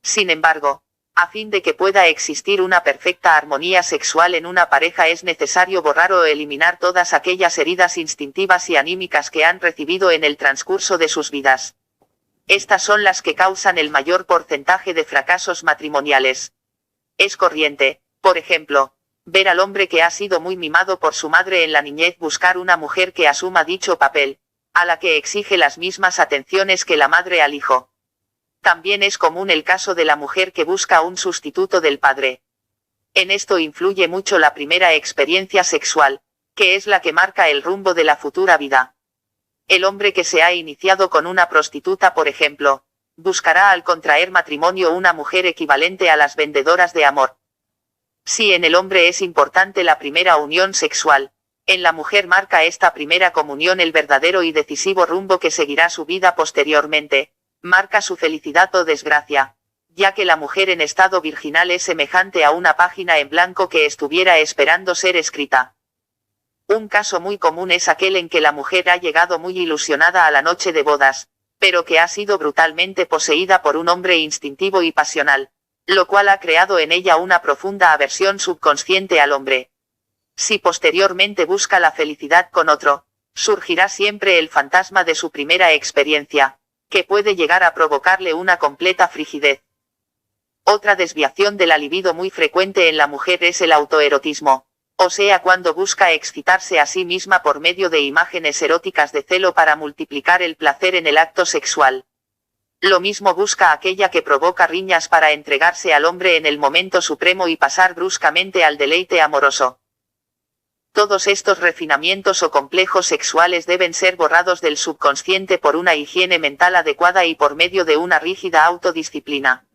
Sin embargo, a fin de que pueda existir una perfecta armonía sexual en una pareja es necesario borrar o eliminar todas aquellas heridas instintivas y anímicas que han recibido en el transcurso de sus vidas. Estas son las que causan el mayor porcentaje de fracasos matrimoniales. Es corriente, por ejemplo, ver al hombre que ha sido muy mimado por su madre en la niñez buscar una mujer que asuma dicho papel, a la que exige las mismas atenciones que la madre al hijo. También es común el caso de la mujer que busca un sustituto del padre. En esto influye mucho la primera experiencia sexual, que es la que marca el rumbo de la futura vida. El hombre que se ha iniciado con una prostituta, por ejemplo, buscará al contraer matrimonio una mujer equivalente a las vendedoras de amor. Si en el hombre es importante la primera unión sexual, en la mujer marca esta primera comunión el verdadero y decisivo rumbo que seguirá su vida posteriormente, marca su felicidad o desgracia, ya que la mujer en estado virginal es semejante a una página en blanco que estuviera esperando ser escrita. Un caso muy común es aquel en que la mujer ha llegado muy ilusionada a la noche de bodas, pero que ha sido brutalmente poseída por un hombre instintivo y pasional, lo cual ha creado en ella una profunda aversión subconsciente al hombre. Si posteriormente busca la felicidad con otro, surgirá siempre el fantasma de su primera experiencia, que puede llegar a provocarle una completa frigidez. Otra desviación de la libido muy frecuente en la mujer es el autoerotismo. O sea, cuando busca excitarse a sí misma por medio de imágenes eróticas de celo para multiplicar el placer en el acto sexual. Lo mismo busca aquella que provoca riñas para entregarse al hombre en el momento supremo y pasar bruscamente al deleite amoroso. Todos estos refinamientos o complejos sexuales deben ser borrados del subconsciente por una higiene mental adecuada y por medio de una rígida autodisciplina.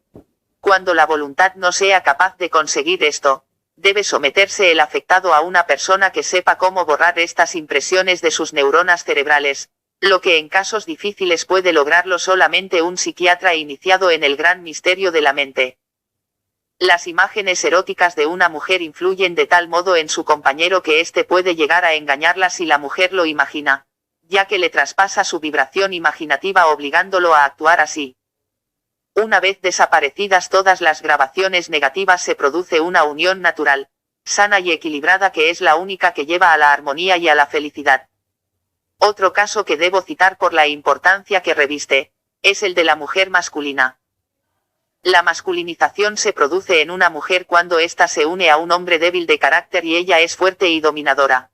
Cuando la voluntad no sea capaz de conseguir esto, debe someterse el afectado a una persona que sepa cómo borrar estas impresiones de sus neuronas cerebrales, lo que en casos difíciles puede lograrlo solamente un psiquiatra iniciado en el gran misterio de la mente. Las imágenes eróticas de una mujer influyen de tal modo en su compañero que éste puede llegar a engañarla si la mujer lo imagina, ya que le traspasa su vibración imaginativa obligándolo a actuar así. Una vez desaparecidas todas las grabaciones negativas se produce una unión natural, sana y equilibrada que es la única que lleva a la armonía y a la felicidad. Otro caso que debo citar por la importancia que reviste, es el de la mujer masculina. La masculinización se produce en una mujer cuando ésta se une a un hombre débil de carácter y ella es fuerte y dominadora.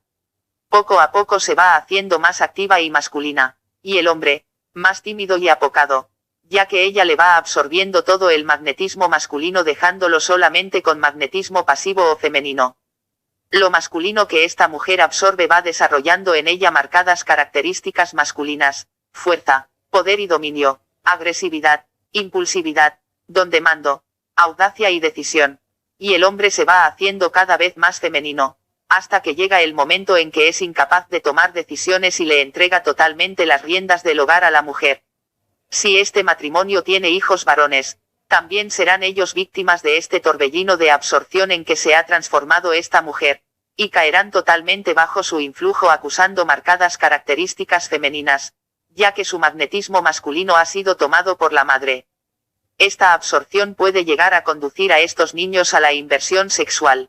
Poco a poco se va haciendo más activa y masculina, y el hombre, más tímido y apocado, ya que ella le va absorbiendo todo el magnetismo masculino dejándolo solamente con magnetismo pasivo o femenino. Lo masculino que esta mujer absorbe va desarrollando en ella marcadas características masculinas, fuerza, poder y dominio, agresividad, impulsividad, don de mando, audacia y decisión. Y el hombre se va haciendo cada vez más femenino, hasta que llega el momento en que es incapaz de tomar decisiones y le entrega totalmente las riendas del hogar a la mujer. Si este matrimonio tiene hijos varones, también serán ellos víctimas de este torbellino de absorción en que se ha transformado esta mujer, y caerán totalmente bajo su influjo acusando marcadas características femeninas, ya que su magnetismo masculino ha sido tomado por la madre. Esta absorción puede llegar a conducir a estos niños a la inversión sexual.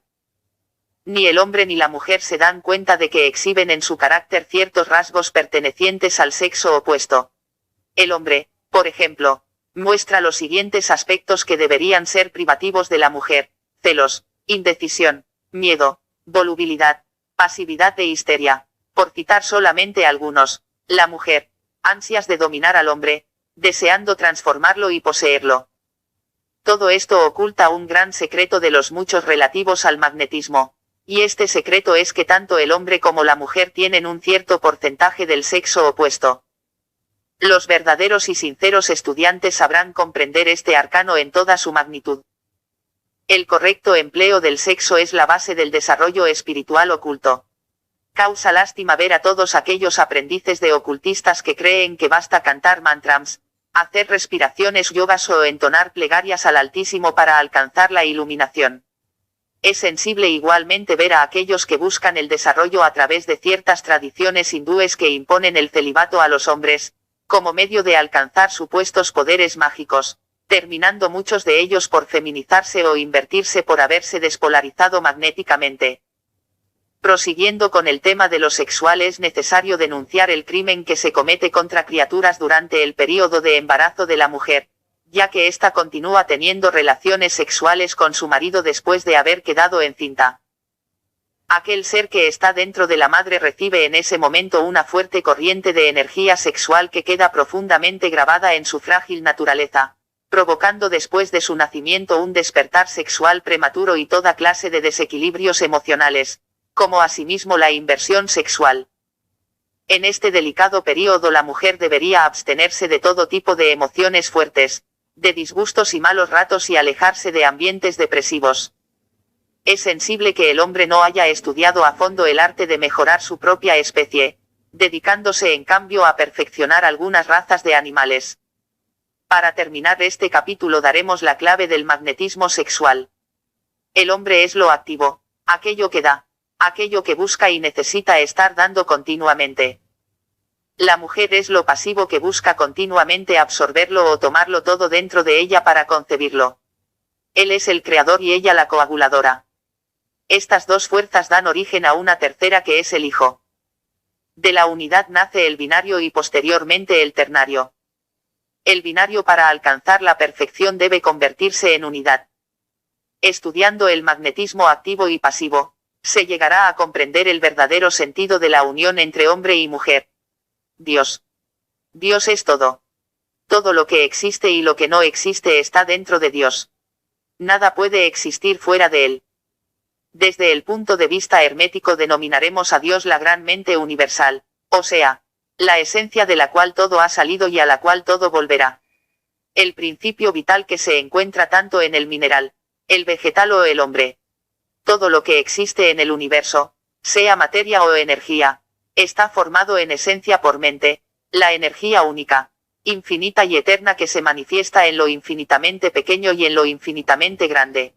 Ni el hombre ni la mujer se dan cuenta de que exhiben en su carácter ciertos rasgos pertenecientes al sexo opuesto. El hombre, por ejemplo, muestra los siguientes aspectos que deberían ser privativos de la mujer: celos, indecisión, miedo, volubilidad, pasividad e histeria, por citar solamente algunos. La mujer, ansias de dominar al hombre, deseando transformarlo y poseerlo. Todo esto oculta un gran secreto de los muchos relativos al magnetismo, y este secreto es que tanto el hombre como la mujer tienen un cierto porcentaje del sexo opuesto. Los verdaderos y sinceros estudiantes sabrán comprender este arcano en toda su magnitud. El correcto empleo del sexo es la base del desarrollo espiritual oculto. Causa lástima ver a todos aquellos aprendices de ocultistas que creen que basta cantar mantras, hacer respiraciones yogas o entonar plegarias al Altísimo para alcanzar la iluminación. Es sensible igualmente ver a aquellos que buscan el desarrollo a través de ciertas tradiciones hindúes que imponen el celibato a los hombres, como medio de alcanzar supuestos poderes mágicos, terminando muchos de ellos por feminizarse o invertirse por haberse despolarizado magnéticamente. Prosiguiendo con el tema de lo sexual, es necesario denunciar el crimen que se comete contra criaturas durante el período de embarazo de la mujer, ya que ésta continúa teniendo relaciones sexuales con su marido después de haber quedado encinta. Aquel ser que está dentro de la madre recibe en ese momento una fuerte corriente de energía sexual que queda profundamente grabada en su frágil naturaleza, provocando después de su nacimiento un despertar sexual prematuro y toda clase de desequilibrios emocionales, como asimismo la inversión sexual. En este delicado período la mujer debería abstenerse de todo tipo de emociones fuertes, de disgustos y malos ratos y alejarse de ambientes depresivos. Es sensible que el hombre no haya estudiado a fondo el arte de mejorar su propia especie, dedicándose en cambio a perfeccionar algunas razas de animales. Para terminar este capítulo daremos la clave del magnetismo sexual. El hombre es lo activo, aquello que da, aquello que busca y necesita estar dando continuamente. La mujer es lo pasivo que busca continuamente absorberlo o tomarlo todo dentro de ella para concebirlo. Él es el creador y ella la coaguladora. Estas dos fuerzas dan origen a una tercera que es el hijo. De la unidad nace el binario y posteriormente el ternario. El binario para alcanzar la perfección debe convertirse en unidad. Estudiando el magnetismo activo y pasivo, se llegará a comprender el verdadero sentido de la unión entre hombre y mujer. Dios. Dios es todo. Todo lo que existe y lo que no existe está dentro de Dios. Nada puede existir fuera de él. Desde el punto de vista hermético denominaremos a Dios la gran mente universal, o sea, la esencia de la cual todo ha salido y a la cual todo volverá. El principio vital que se encuentra tanto en el mineral, el vegetal o el hombre. Todo lo que existe en el universo, sea materia o energía, está formado en esencia por mente, la energía única, infinita y eterna que se manifiesta en lo infinitamente pequeño y en lo infinitamente grande.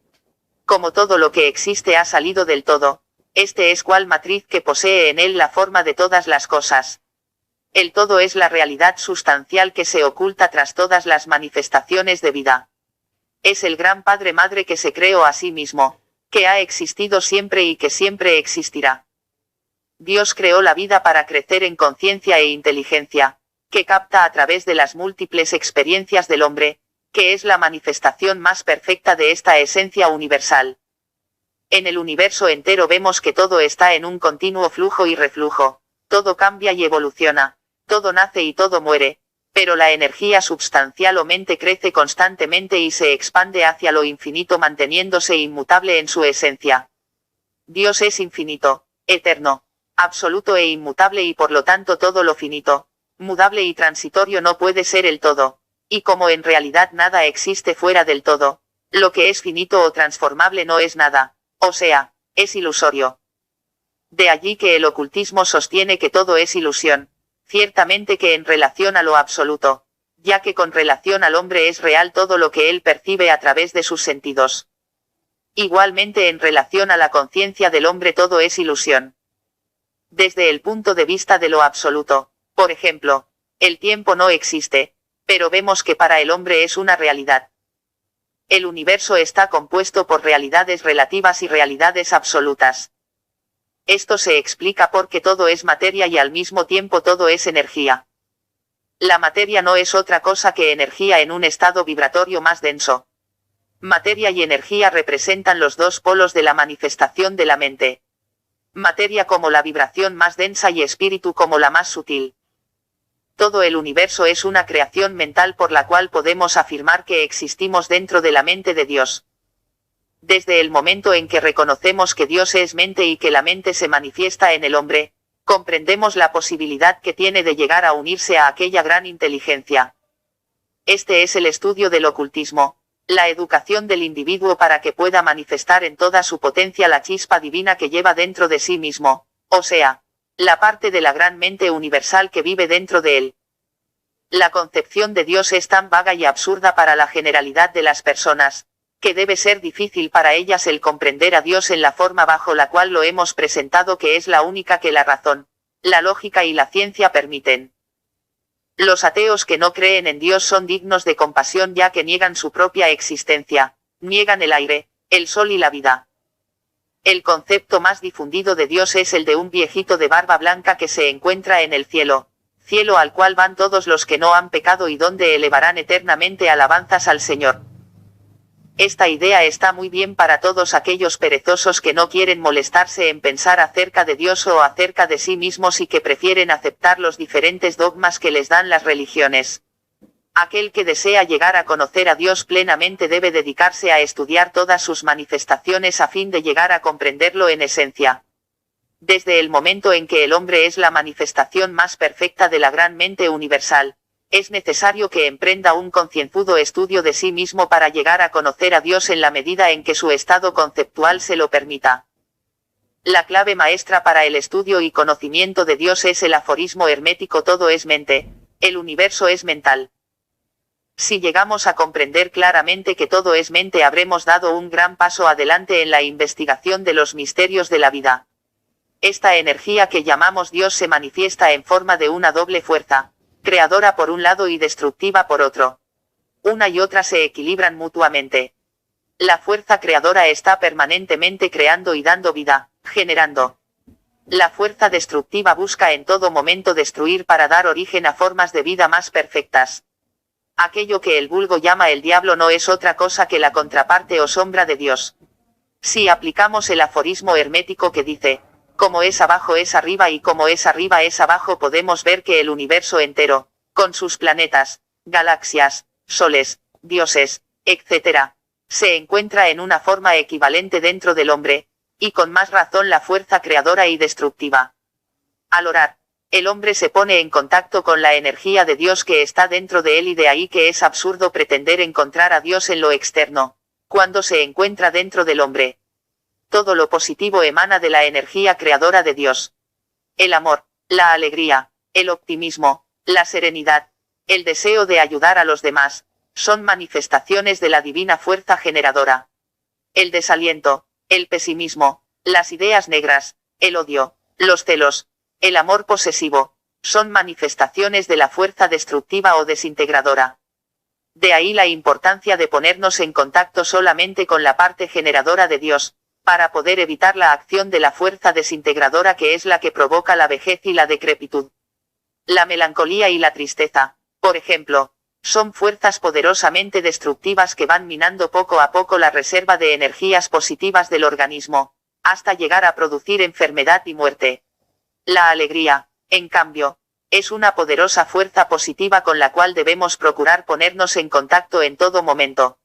Como todo lo que existe ha salido del todo, este es cual matriz que posee en él la forma de todas las cosas. El todo es la realidad sustancial que se oculta tras todas las manifestaciones de vida. Es el gran Padre Madre que se creó a sí mismo, que ha existido siempre y que siempre existirá. Dios creó la vida para crecer en conciencia e inteligencia, que capta a través de las múltiples experiencias del hombre, que es la manifestación más perfecta de esta esencia universal. En el universo entero vemos que todo está en un continuo flujo y reflujo, todo cambia y evoluciona, todo nace y todo muere, pero la energía substancial o mente crece constantemente y se expande hacia lo infinito manteniéndose inmutable en su esencia. Dios es infinito, eterno, absoluto e inmutable y por lo tanto todo lo finito, mudable y transitorio no puede ser el todo, y como en realidad nada existe fuera del todo, lo que es finito o transformable no es nada, o sea, es ilusorio. De allí que el ocultismo sostiene que todo es ilusión, ciertamente que en relación a lo absoluto, ya que con relación al hombre es real todo lo que él percibe a través de sus sentidos. Igualmente en relación a la conciencia del hombre todo es ilusión. Desde el punto de vista de lo absoluto, por ejemplo, el tiempo no existe, pero vemos que para el hombre es una realidad. El universo está compuesto por realidades relativas y realidades absolutas. Esto se explica porque todo es materia y al mismo tiempo todo es energía. La materia no es otra cosa que energía en un estado vibratorio más denso. Materia y energía representan los dos polos de la manifestación de la mente. Materia como la vibración más densa y espíritu como la más sutil. Todo el universo es una creación mental por la cual podemos afirmar que existimos dentro de la mente de Dios. Desde el momento en que reconocemos que Dios es mente y que la mente se manifiesta en el hombre, comprendemos la posibilidad que tiene de llegar a unirse a aquella gran inteligencia. Este es el estudio del ocultismo, la educación del individuo para que pueda manifestar en toda su potencia la chispa divina que lleva dentro de sí mismo, o sea, la parte de la gran mente universal que vive dentro de él. La concepción de Dios es tan vaga y absurda para la generalidad de las personas, que debe ser difícil para ellas el comprender a Dios en la forma bajo la cual lo hemos presentado, que es la única que la razón, la lógica y la ciencia permiten. Los ateos que no creen en Dios son dignos de compasión ya que niegan su propia existencia, niegan el aire, el sol y la vida. El concepto más difundido de Dios es el de un viejito de barba blanca que se encuentra en el cielo, cielo al cual van todos los que no han pecado y donde elevarán eternamente alabanzas al Señor. Esta idea está muy bien para todos aquellos perezosos que no quieren molestarse en pensar acerca de Dios o acerca de sí mismos y que prefieren aceptar los diferentes dogmas que les dan las religiones. Aquel que desea llegar a conocer a Dios plenamente debe dedicarse a estudiar todas sus manifestaciones a fin de llegar a comprenderlo en esencia. Desde el momento en que el hombre es la manifestación más perfecta de la gran mente universal, es necesario que emprenda un concienzudo estudio de sí mismo para llegar a conocer a Dios en la medida en que su estado conceptual se lo permita. La clave maestra para el estudio y conocimiento de Dios es el aforismo hermético: todo es mente, el universo es mental. Si llegamos a comprender claramente que todo es mente, habremos dado un gran paso adelante en la investigación de los misterios de la vida. Esta energía que llamamos Dios se manifiesta en forma de una doble fuerza, creadora por un lado y destructiva por otro. Una y otra se equilibran mutuamente. La fuerza creadora está permanentemente creando y dando vida, generando. La fuerza destructiva busca en todo momento destruir para dar origen a formas de vida más perfectas. Aquello que el vulgo llama el diablo no es otra cosa que la contraparte o sombra de Dios. Si aplicamos el aforismo hermético que dice, como es abajo es arriba y como es arriba es abajo, podemos ver que el universo entero, con sus planetas, galaxias, soles, dioses, etc., se encuentra en una forma equivalente dentro del hombre, y con más razón la fuerza creadora y destructiva. Al orar, el hombre se pone en contacto con la energía de Dios que está dentro de él, y de ahí que es absurdo pretender encontrar a Dios en lo externo, cuando se encuentra dentro del hombre. Todo lo positivo emana de la energía creadora de Dios. El amor, la alegría, el optimismo, la serenidad, el deseo de ayudar a los demás, son manifestaciones de la divina fuerza generadora. el desaliento, el pesimismo, las ideas negras, el odio, los celos, el amor posesivo, son manifestaciones de la fuerza destructiva o desintegradora. De ahí la importancia de ponernos en contacto solamente con la parte generadora de Dios, para poder evitar la acción de la fuerza desintegradora que es la que provoca la vejez y la decrepitud. La melancolía y la tristeza, por ejemplo, son fuerzas poderosamente destructivas que van minando poco a poco la reserva de energías positivas del organismo, hasta llegar a producir enfermedad y muerte. La alegría, en cambio, es una poderosa fuerza positiva con la cual debemos procurar ponernos en contacto en todo momento.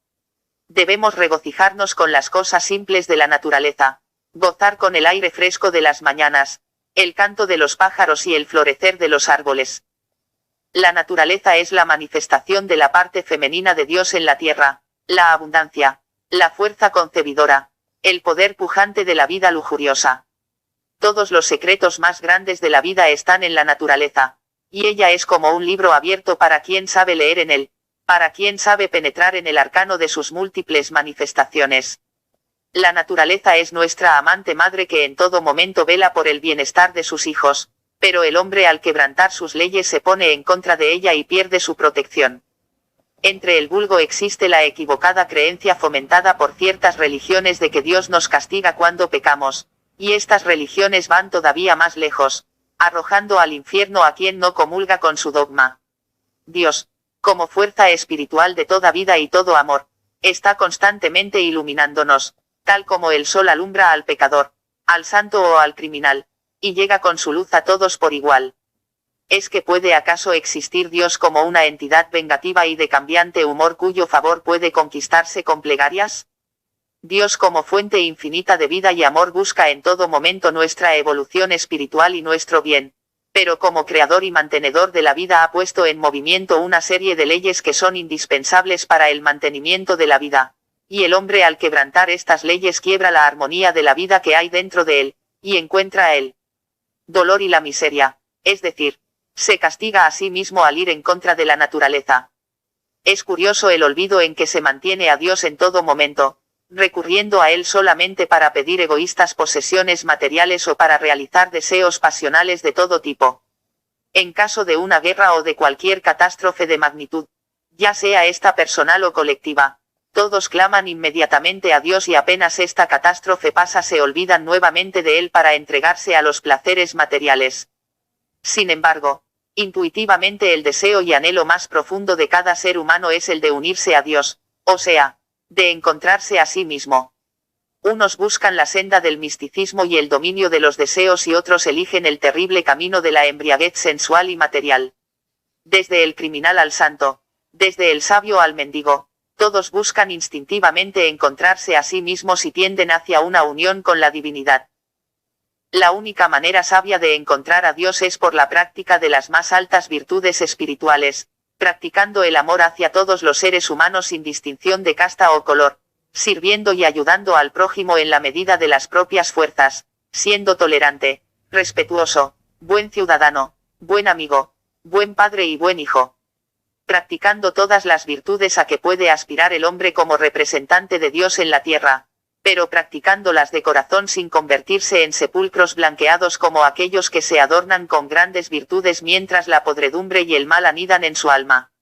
Debemos regocijarnos con las cosas simples de la naturaleza, gozar con el aire fresco de las mañanas, el canto de los pájaros y el florecer de los árboles. La naturaleza es la manifestación de la parte femenina de Dios en la tierra, la abundancia, la fuerza concebidora, el poder pujante de la vida lujuriosa. Todos los secretos más grandes de la vida están en la naturaleza, y ella es como un libro abierto para quien sabe leer en él, para quien sabe penetrar en el arcano de sus múltiples manifestaciones. La naturaleza es nuestra amante madre que en todo momento vela por el bienestar de sus hijos, pero el hombre al quebrantar sus leyes se pone en contra de ella y pierde su protección. Entre el vulgo existe la equivocada creencia fomentada por ciertas religiones de que Dios nos castiga cuando pecamos, y estas religiones van todavía más lejos, arrojando al infierno a quien no comulga con su dogma. Dios, como fuerza espiritual de toda vida y todo amor, está constantemente iluminándonos, tal como el sol alumbra al pecador, al santo o al criminal, y llega con su luz a todos por igual. ¿Es que puede acaso existir Dios como una entidad vengativa y de cambiante humor cuyo favor puede conquistarse con plegarias? Dios como fuente infinita de vida y amor busca en todo momento nuestra evolución espiritual y nuestro bien, pero como creador y mantenedor de la vida ha puesto en movimiento una serie de leyes que son indispensables para el mantenimiento de la vida, y el hombre al quebrantar estas leyes quiebra la armonía de la vida que hay dentro de él, y encuentra el dolor y la miseria, es decir, se castiga a sí mismo al ir en contra de la naturaleza. Es curioso el olvido en que se mantiene a Dios en todo momento, recurriendo a él solamente para pedir egoístas posesiones materiales o para realizar deseos pasionales de todo tipo. En caso de una guerra o de cualquier catástrofe de magnitud, ya sea esta personal o colectiva, todos claman inmediatamente a Dios y apenas esta catástrofe pasa se olvidan nuevamente de él para entregarse a los placeres materiales. Sin embargo, intuitivamente el deseo y anhelo más profundo de cada ser humano es el de unirse a Dios, o sea, de encontrarse a sí mismo. Unos buscan la senda del misticismo y el dominio de los deseos y otros eligen el terrible camino de la embriaguez sensual y material. Desde el criminal al santo, desde el sabio al mendigo, todos buscan instintivamente encontrarse a sí mismos y tienden hacia una unión con la divinidad. La única manera sabia de encontrar a Dios es por la práctica de las más altas virtudes espirituales, practicando el amor hacia todos los seres humanos sin distinción de casta o color, sirviendo y ayudando al prójimo en la medida de las propias fuerzas, siendo tolerante, respetuoso, buen ciudadano, buen amigo, buen padre y buen hijo. Practicando todas las virtudes a que puede aspirar el hombre como representante de Dios en la tierra, pero practicándolas de corazón sin convertirse en sepulcros blanqueados como aquellos que se adornan con grandes virtudes mientras la podredumbre y el mal anidan en su alma.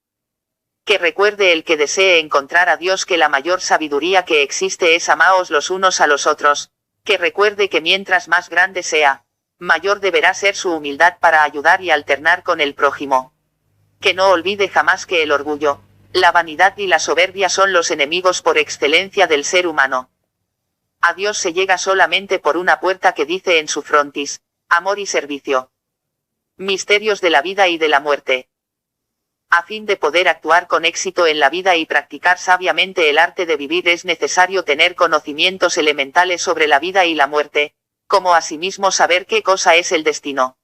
Que recuerde el que desee encontrar a Dios que la mayor sabiduría que existe es amaos los unos a los otros, que recuerde que mientras más grande sea, mayor deberá ser su humildad para ayudar y alternar con el prójimo. Que no olvide jamás que el orgullo, la vanidad y la soberbia son los enemigos por excelencia del ser humano. A Dios se llega solamente por una puerta que dice en su frontis, amor y servicio. Misterios de la vida y de la muerte. A fin de poder actuar con éxito en la vida y practicar sabiamente el arte de vivir es necesario tener conocimientos elementales sobre la vida y la muerte, como asimismo saber qué cosa es el destino.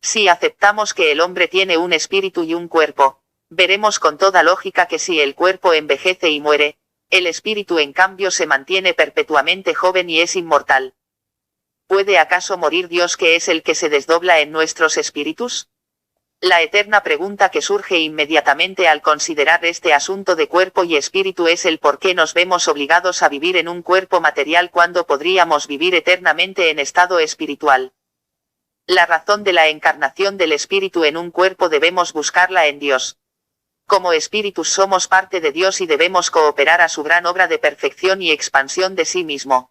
Si aceptamos que el hombre tiene un espíritu y un cuerpo, veremos con toda lógica que si el cuerpo envejece y muere, el espíritu en cambio se mantiene perpetuamente joven y es inmortal. ¿Puede acaso morir Dios que es el que se desdobla en nuestros espíritus? La eterna pregunta que surge inmediatamente al considerar este asunto de cuerpo y espíritu es el por qué nos vemos obligados a vivir en un cuerpo material cuando podríamos vivir eternamente en estado espiritual. La razón de la encarnación del espíritu en un cuerpo debemos buscarla en Dios. Como espíritus somos parte de Dios y debemos cooperar a su gran obra de perfección y expansión de sí mismo.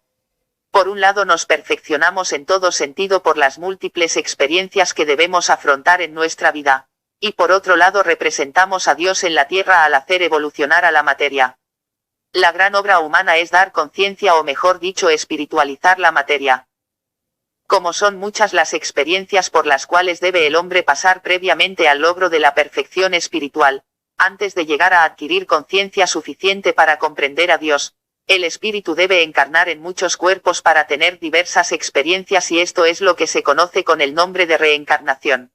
Por un lado nos perfeccionamos en todo sentido por las múltiples experiencias que debemos afrontar en nuestra vida, y por otro lado representamos a Dios en la tierra al hacer evolucionar a la materia. La gran obra humana es dar conciencia o mejor dicho espiritualizar la materia. Como son muchas las experiencias por las cuales debe el hombre pasar previamente al logro de la perfección espiritual, antes de llegar a adquirir conciencia suficiente para comprender a Dios, el espíritu debe encarnar en muchos cuerpos para tener diversas experiencias y esto es lo que se conoce con el nombre de reencarnación.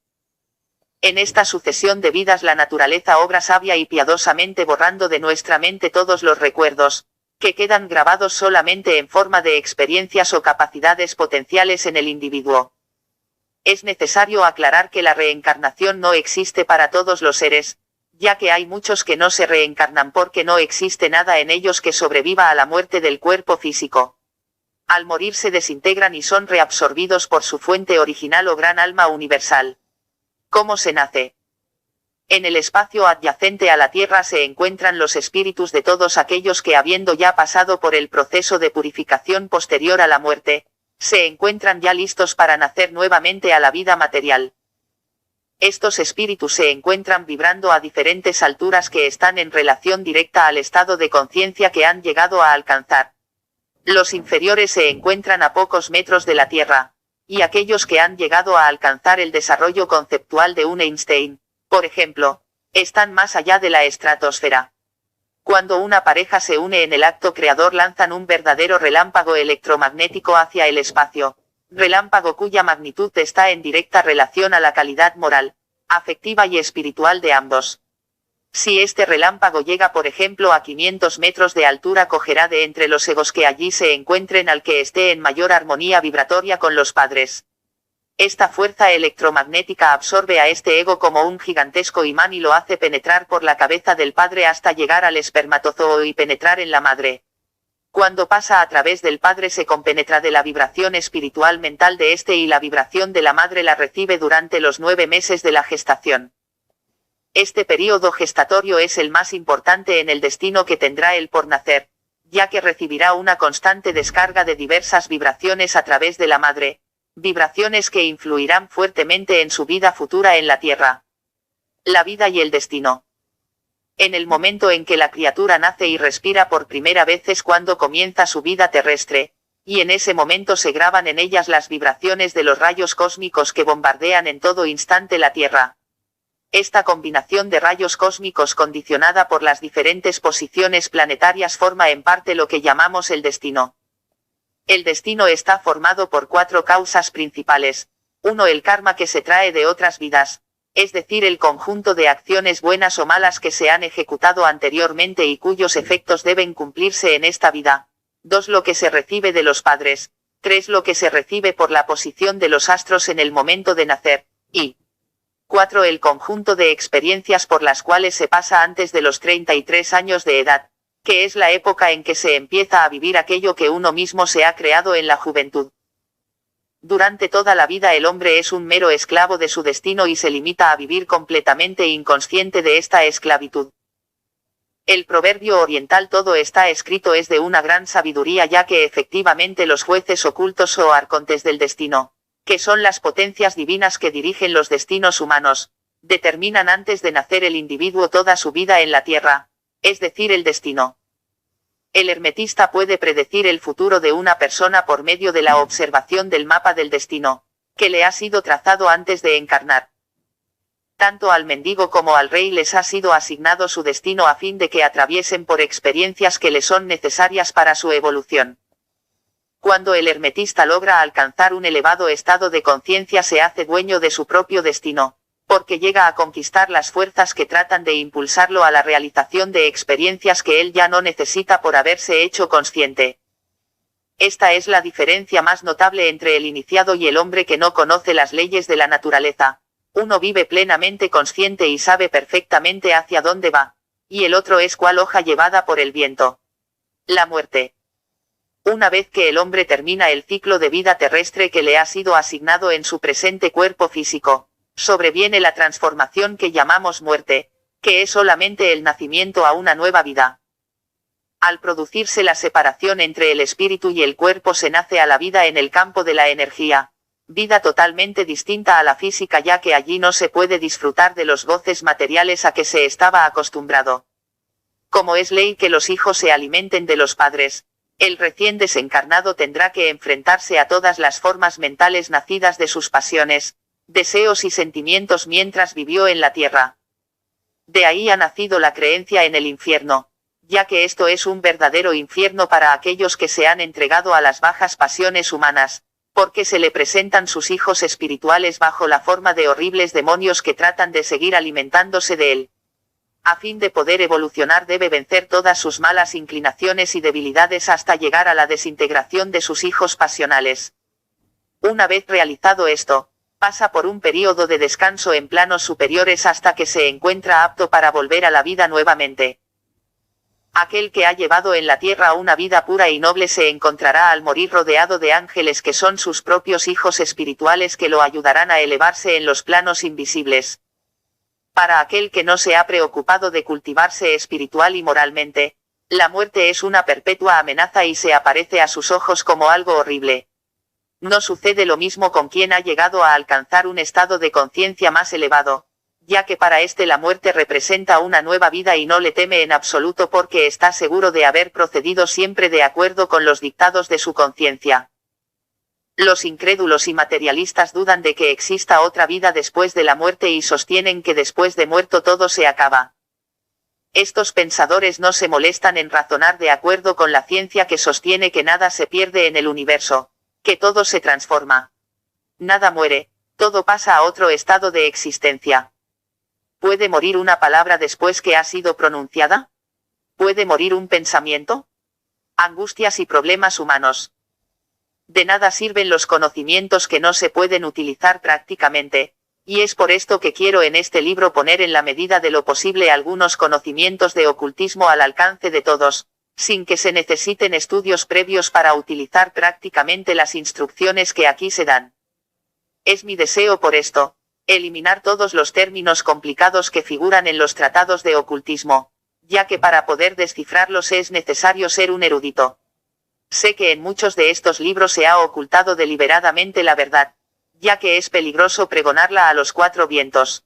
En esta sucesión de vidas la naturaleza obra sabia y piadosamente borrando de nuestra mente todos los recuerdos, que quedan grabados solamente en forma de experiencias o capacidades potenciales en el individuo. Es necesario aclarar que la reencarnación no existe para todos los seres, ya que hay muchos que no se reencarnan porque no existe nada en ellos que sobreviva a la muerte del cuerpo físico. Al morir se desintegran y son reabsorbidos por su fuente original o gran alma universal. ¿Cómo se nace? En el espacio adyacente a la Tierra se encuentran los espíritus de todos aquellos que habiendo ya pasado por el proceso de purificación posterior a la muerte, se encuentran ya listos para nacer nuevamente a la vida material. Estos espíritus se encuentran vibrando a diferentes alturas que están en relación directa al estado de conciencia que han llegado a alcanzar. Los inferiores se encuentran a pocos metros de la Tierra, y aquellos que han llegado a alcanzar el desarrollo conceptual de un Einstein, por ejemplo, están más allá de la estratosfera. Cuando una pareja se une en el acto creador lanzan un verdadero relámpago electromagnético hacia el espacio. Relámpago cuya magnitud está en directa relación a la calidad moral, afectiva y espiritual de ambos. Si este relámpago llega por ejemplo a 500 metros de altura cogerá de entre los egos que allí se encuentren al que esté en mayor armonía vibratoria con los padres. Esta fuerza electromagnética absorbe a este ego como un gigantesco imán y lo hace penetrar por la cabeza del padre hasta llegar al espermatozoo y penetrar en la madre. Cuando pasa a través del padre se compenetra de la vibración espiritual mental de este y la vibración de la madre la recibe durante los 9 meses de la gestación. Este período gestatorio es el más importante en el destino que tendrá él por nacer, ya que recibirá una constante descarga de diversas vibraciones a través de la madre, vibraciones que influirán fuertemente en su vida futura en la tierra. La vida y el destino. En el momento en que la criatura nace y respira por primera vez es cuando comienza su vida terrestre, y en ese momento se graban en ellas las vibraciones de los rayos cósmicos que bombardean en todo instante la Tierra. Esta combinación de rayos cósmicos condicionada por las diferentes posiciones planetarias forma en parte lo que llamamos el destino. El destino está formado por 4 causas principales. 1. El karma que se trae de otras vidas, es decir, el conjunto de acciones buenas o malas que se han ejecutado anteriormente y cuyos efectos deben cumplirse en esta vida. 2. Lo que se recibe de los padres. 3. Lo que se recibe por la posición de los astros en el momento de nacer. Y 4. El conjunto de experiencias por las cuales se pasa antes de los 33 años de edad, que es la época en que se empieza a vivir aquello que uno mismo se ha creado en la juventud. Durante toda la vida el hombre es un mero esclavo de su destino y se limita a vivir completamente inconsciente de esta esclavitud. El proverbio oriental todo está escrito es de una gran sabiduría ya que efectivamente los jueces ocultos o arcontes del destino, que son las potencias divinas que dirigen los destinos humanos, determinan antes de nacer el individuo toda su vida en la tierra, es decir el destino. El hermetista puede predecir el futuro de una persona por medio de la observación del mapa del destino, que le ha sido trazado antes de encarnar. Tanto al mendigo como al rey les ha sido asignado su destino a fin de que atraviesen por experiencias que le son necesarias para su evolución. Cuando el hermetista logra alcanzar un elevado estado de conciencia se hace dueño de su propio destino, porque llega a conquistar las fuerzas que tratan de impulsarlo a la realización de experiencias que él ya no necesita por haberse hecho consciente. Esta es la diferencia más notable entre el iniciado y el hombre que no conoce las leyes de la naturaleza. Uno vive plenamente consciente y sabe perfectamente hacia dónde va, y el otro es cual hoja llevada por el viento. La muerte. Una vez que el hombre termina el ciclo de vida terrestre que le ha sido asignado en su presente cuerpo físico, sobreviene la transformación que llamamos muerte, que es solamente el nacimiento a una nueva vida. Al producirse la separación entre el espíritu y el cuerpo se nace a la vida en el campo de la energía, vida totalmente distinta a la física ya que allí no se puede disfrutar de los goces materiales a que se estaba acostumbrado. Como es ley que los hijos se alimenten de los padres, el recién desencarnado tendrá que enfrentarse a todas las formas mentales nacidas de sus pasiones, deseos y sentimientos mientras vivió en la tierra. De ahí ha nacido la creencia en el infierno, ya que esto es un verdadero infierno para aquellos que se han entregado a las bajas pasiones humanas, porque se le presentan sus hijos espirituales bajo la forma de horribles demonios que tratan de seguir alimentándose de él. A fin de poder evolucionar debe vencer todas sus malas inclinaciones y debilidades hasta llegar a la desintegración de sus hijos pasionales. Una vez realizado esto, pasa por un período de descanso en planos superiores hasta que se encuentra apto para volver a la vida nuevamente. Aquel que ha llevado en la tierra una vida pura y noble se encontrará al morir rodeado de ángeles que son sus propios hijos espirituales que lo ayudarán a elevarse en los planos invisibles. Para aquel que no se ha preocupado de cultivarse espiritual y moralmente, la muerte es una perpetua amenaza y se aparece a sus ojos como algo horrible. No sucede lo mismo con quien ha llegado a alcanzar un estado de conciencia más elevado, ya que para éste la muerte representa una nueva vida y no le teme en absoluto porque está seguro de haber procedido siempre de acuerdo con los dictados de su conciencia. Los incrédulos y materialistas dudan de que exista otra vida después de la muerte y sostienen que después de muerto todo se acaba. Estos pensadores no se molestan en razonar de acuerdo con la ciencia que sostiene que nada se pierde en el universo, que todo se transforma. Nada muere, todo pasa a otro estado de existencia. ¿Puede morir una palabra después que ha sido pronunciada? ¿Puede morir un pensamiento? Angustias y problemas humanos. De nada sirven los conocimientos que no se pueden utilizar prácticamente, y es por esto que quiero en este libro poner en la medida de lo posible algunos conocimientos de ocultismo al alcance de todos, sin que se necesiten estudios previos para utilizar prácticamente las instrucciones que aquí se dan. Es mi deseo por esto, eliminar todos los términos complicados que figuran en los tratados de ocultismo, ya que para poder descifrarlos es necesario ser un erudito. Sé que en muchos de estos libros se ha ocultado deliberadamente la verdad, ya que es peligroso pregonarla a los cuatro vientos.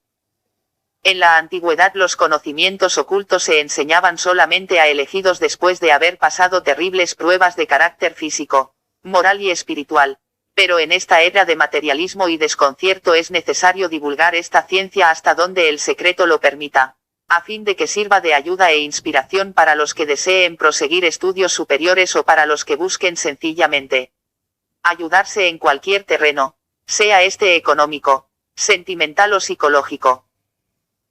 En la antigüedad los conocimientos ocultos se enseñaban solamente a elegidos después de haber pasado terribles pruebas de carácter físico, moral y espiritual. Pero en esta era de materialismo y desconcierto es necesario divulgar esta ciencia hasta donde el secreto lo permita, a fin de que sirva de ayuda e inspiración para los que deseen proseguir estudios superiores o para los que busquen sencillamente ayudarse en cualquier terreno, sea este económico, sentimental o psicológico.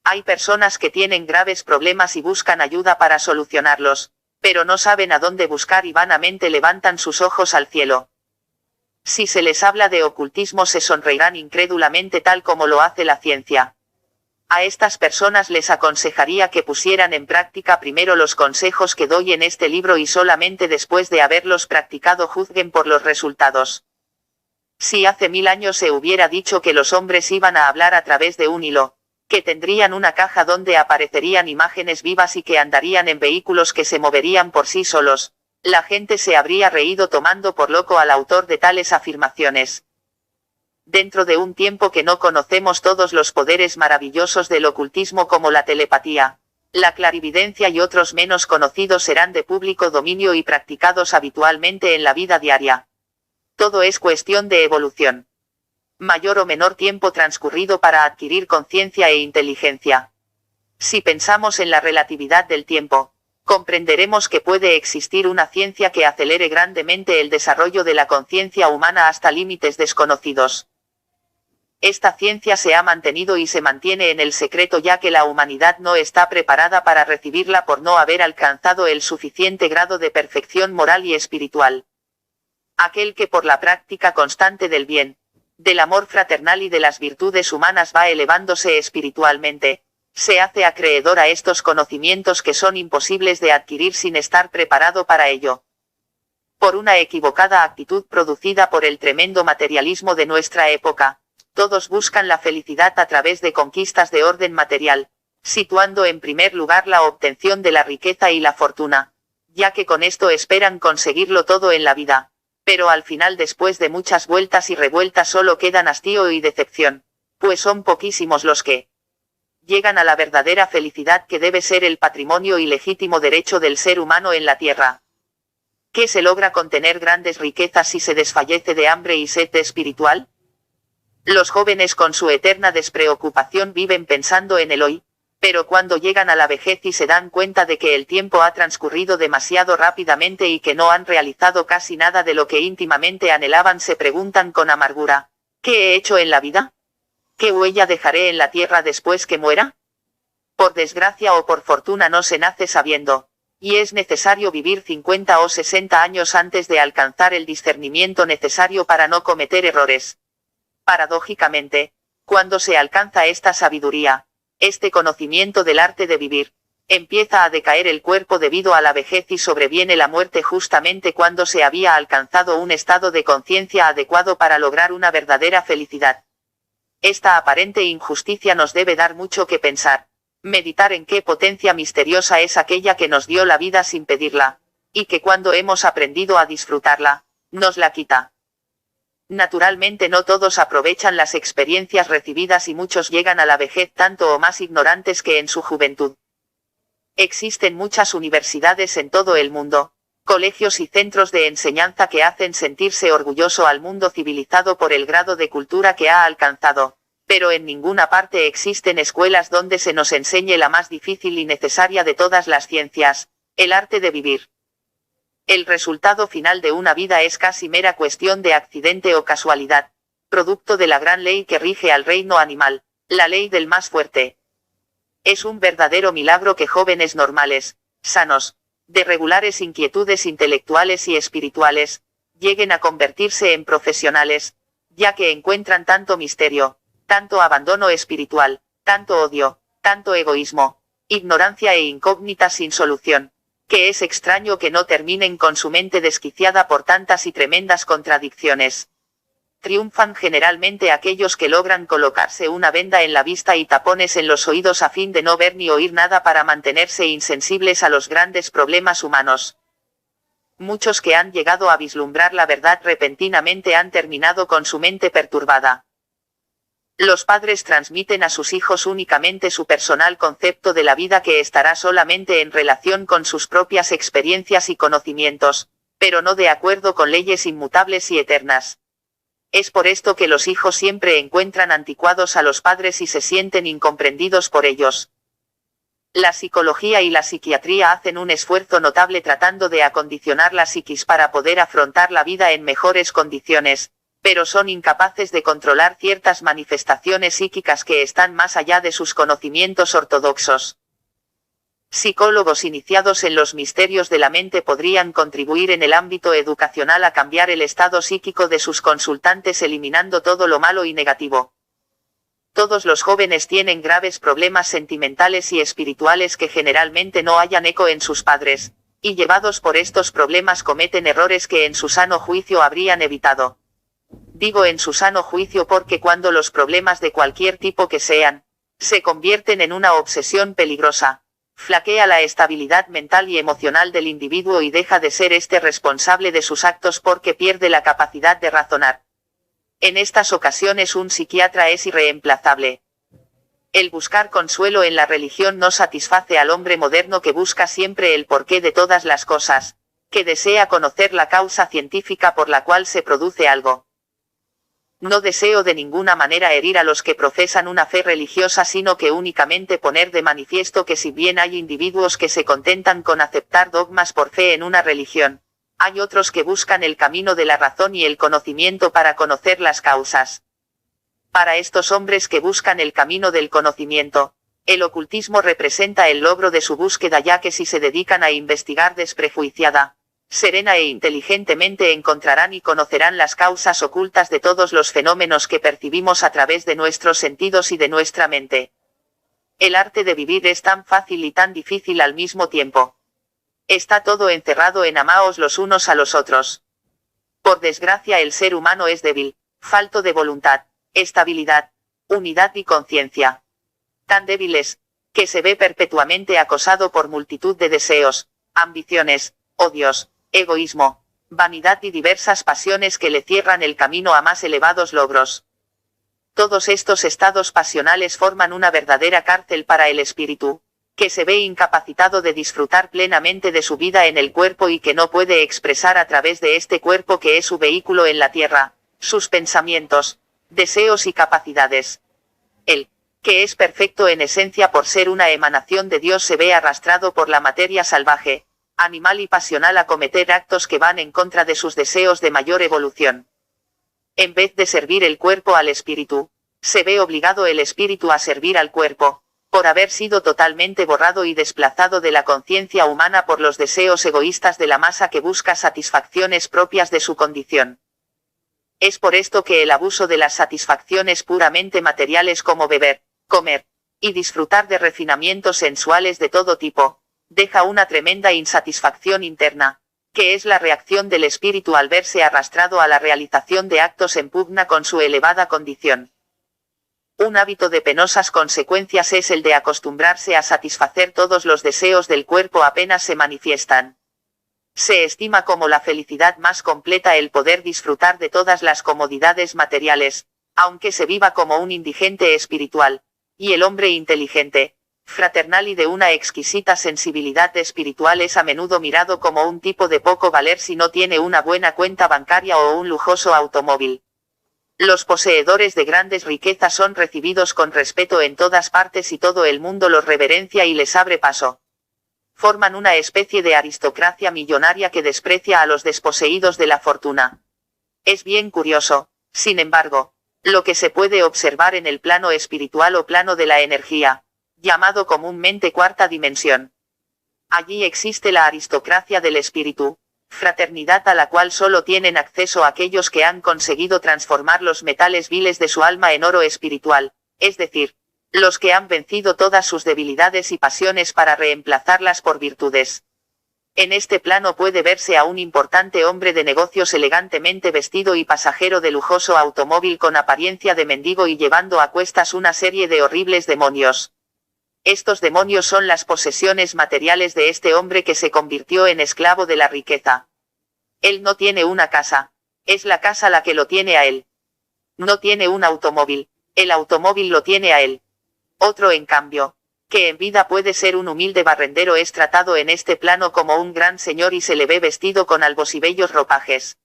Hay personas que tienen graves problemas y buscan ayuda para solucionarlos, pero no saben a dónde buscar y vanamente levantan sus ojos al cielo. Si se les habla de ocultismo se sonreirán incrédulamente tal como lo hace la ciencia. A estas personas les aconsejaría que pusieran en práctica primero los consejos que doy en este libro y solamente después de haberlos practicado juzguen por los resultados. Si hace 1000 años se hubiera dicho que los hombres iban a hablar a través de un hilo, que tendrían una caja donde aparecerían imágenes vivas y que andarían en vehículos que se moverían por sí solos, la gente se habría reído tomando por loco al autor de tales afirmaciones. Dentro de un tiempo que no conocemos todos los poderes maravillosos del ocultismo como la telepatía, la clarividencia y otros menos conocidos serán de público dominio y practicados habitualmente en la vida diaria. Todo es cuestión de evolución. Mayor o menor tiempo transcurrido para adquirir conciencia e inteligencia. Si pensamos en la relatividad del tiempo, comprenderemos que puede existir una ciencia que acelere grandemente el desarrollo de la conciencia humana hasta límites desconocidos. Esta ciencia se ha mantenido y se mantiene en el secreto ya que la humanidad no está preparada para recibirla por no haber alcanzado el suficiente grado de perfección moral y espiritual. Aquel que por la práctica constante del bien, del amor fraternal y de las virtudes humanas va elevándose espiritualmente. Se hace acreedor a estos conocimientos que son imposibles de adquirir sin estar preparado para ello. Por una equivocada actitud producida por el tremendo materialismo de nuestra época, todos buscan la felicidad a través de conquistas de orden material, situando en primer lugar la obtención de la riqueza y la fortuna, ya que con esto esperan conseguirlo todo en la vida. Pero al final, después de muchas vueltas y revueltas, solo quedan hastío y decepción, pues son poquísimos los que llegan a la verdadera felicidad, que debe ser el patrimonio y legítimo derecho del ser humano en la tierra. ¿Qué se logra con tener grandes riquezas si se desfallece de hambre y sed espiritual? Los jóvenes con su eterna despreocupación viven pensando en el hoy, pero cuando llegan a la vejez y se dan cuenta de que el tiempo ha transcurrido demasiado rápidamente y que no han realizado casi nada de lo que íntimamente anhelaban, se preguntan con amargura: ¿qué he hecho en la vida? ¿Qué huella dejaré en la tierra después que muera? Por desgracia o por fortuna no se nace sabiendo, y es necesario vivir 50 o 60 años antes de alcanzar el discernimiento necesario para no cometer errores. Paradójicamente, cuando se alcanza esta sabiduría, este conocimiento del arte de vivir, empieza a decaer el cuerpo debido a la vejez y sobreviene la muerte justamente cuando se había alcanzado un estado de conciencia adecuado para lograr una verdadera felicidad. Esta aparente injusticia nos debe dar mucho que pensar, meditar en qué potencia misteriosa es aquella que nos dio la vida sin pedirla, y que cuando hemos aprendido a disfrutarla, nos la quita. Naturalmente no todos aprovechan las experiencias recibidas y muchos llegan a la vejez tanto o más ignorantes que en su juventud. Existen muchas universidades en todo el mundo, colegios y centros de enseñanza que hacen sentirse orgulloso al mundo civilizado por el grado de cultura que ha alcanzado, pero en ninguna parte existen escuelas donde se nos enseñe la más difícil y necesaria de todas las ciencias, el arte de vivir. El resultado final de una vida es casi mera cuestión de accidente o casualidad, producto de la gran ley que rige al reino animal, la ley del más fuerte. Es un verdadero milagro que jóvenes normales, sanos, de regulares inquietudes intelectuales y espirituales, lleguen a convertirse en profesionales, ya que encuentran tanto misterio, tanto abandono espiritual, tanto odio, tanto egoísmo, ignorancia e incógnita sin solución, que es extraño que no terminen con su mente desquiciada por tantas y tremendas contradicciones. Triunfan generalmente aquellos que logran colocarse una venda en la vista y tapones en los oídos a fin de no ver ni oír nada para mantenerse insensibles a los grandes problemas humanos. Muchos que han llegado a vislumbrar la verdad repentinamente han terminado con su mente perturbada. Los padres transmiten a sus hijos únicamente su personal concepto de la vida, que estará solamente en relación con sus propias experiencias y conocimientos, pero no de acuerdo con leyes inmutables y eternas. Es por esto que los hijos siempre encuentran anticuados a los padres y se sienten incomprendidos por ellos. La psicología y la psiquiatría hacen un esfuerzo notable tratando de acondicionar la psiquis para poder afrontar la vida en mejores condiciones, pero son incapaces de controlar ciertas manifestaciones psíquicas que están más allá de sus conocimientos ortodoxos. Psicólogos iniciados en los misterios de la mente podrían contribuir en el ámbito educacional a cambiar el estado psíquico de sus consultantes, eliminando todo lo malo y negativo. Todos los jóvenes tienen graves problemas sentimentales y espirituales que generalmente no hallan eco en sus padres, y llevados por estos problemas cometen errores que en su sano juicio habrían evitado. Digo en su sano juicio porque cuando los problemas de cualquier tipo que sean, se convierten en una obsesión peligrosa, flaquea la estabilidad mental y emocional del individuo y deja de ser éste responsable de sus actos porque pierde la capacidad de razonar. En estas ocasiones un psiquiatra es irreemplazable. El buscar consuelo en la religión no satisface al hombre moderno que busca siempre el porqué de todas las cosas, que desea conocer la causa científica por la cual se produce algo. No deseo de ninguna manera herir a los que profesan una fe religiosa, sino que únicamente poner de manifiesto que si bien hay individuos que se contentan con aceptar dogmas por fe en una religión, hay otros que buscan el camino de la razón y el conocimiento para conocer las causas. Para estos hombres que buscan el camino del conocimiento, el ocultismo representa el logro de su búsqueda, ya que si se dedican a investigar desprejuiciada, serena e inteligentemente encontrarán y conocerán las causas ocultas de todos los fenómenos que percibimos a través de nuestros sentidos y de nuestra mente. El arte de vivir es tan fácil y tan difícil al mismo tiempo. Está todo encerrado en amaos los unos a los otros. Por desgracia el ser humano es débil, falto de voluntad, estabilidad, unidad y conciencia. Tan débil es, que se ve perpetuamente acosado por multitud de deseos, ambiciones, odios, egoísmo, vanidad y diversas pasiones que le cierran el camino a más elevados logros. Todos estos estados pasionales forman una verdadera cárcel para el espíritu, que se ve incapacitado de disfrutar plenamente de su vida en el cuerpo y que no puede expresar a través de este cuerpo que es su vehículo en la tierra, sus pensamientos, deseos y capacidades. Él, que es perfecto en esencia por ser una emanación de Dios, se ve arrastrado por la materia salvaje, animal y pasional a cometer actos que van en contra de sus deseos de mayor evolución. En vez de servir el cuerpo al espíritu, se ve obligado el espíritu a servir al cuerpo, por haber sido totalmente borrado y desplazado de la conciencia humana por los deseos egoístas de la masa que busca satisfacciones propias de su condición. Es por esto que el abuso de las satisfacciones puramente materiales como beber, comer, y disfrutar de refinamientos sensuales de todo tipo, deja una tremenda insatisfacción interna, que es la reacción del espíritu al verse arrastrado a la realización de actos en pugna con su elevada condición. Un hábito de penosas consecuencias es el de acostumbrarse a satisfacer todos los deseos del cuerpo apenas se manifiestan. Se estima como la felicidad más completa el poder disfrutar de todas las comodidades materiales, aunque se viva como un indigente espiritual, y el hombre inteligente, fraternal y de una exquisita sensibilidad espiritual es a menudo mirado como un tipo de poco valer si no tiene una buena cuenta bancaria o un lujoso automóvil. Los poseedores de grandes riquezas son recibidos con respeto en todas partes y todo el mundo los reverencia y les abre paso. Forman una especie de aristocracia millonaria que desprecia a los desposeídos de la fortuna. Es bien curioso, sin embargo, lo que se puede observar en el plano espiritual o plano de la energía, llamado comúnmente cuarta dimensión. Allí existe la aristocracia del espíritu, fraternidad a la cual solo tienen acceso aquellos que han conseguido transformar los metales viles de su alma en oro espiritual, es decir, los que han vencido todas sus debilidades y pasiones para reemplazarlas por virtudes. En este plano puede verse a un importante hombre de negocios elegantemente vestido y pasajero de lujoso automóvil con apariencia de mendigo y llevando a cuestas una serie de horribles demonios. Estos demonios son las posesiones materiales de este hombre que se convirtió en esclavo de la riqueza. Él no tiene una casa, es la casa la que lo tiene a él. No tiene un automóvil, el automóvil lo tiene a él. Otro en cambio, que en vida puede ser un humilde barrendero, es tratado en este plano como un gran señor y se le ve vestido con albos y bellos ropajes.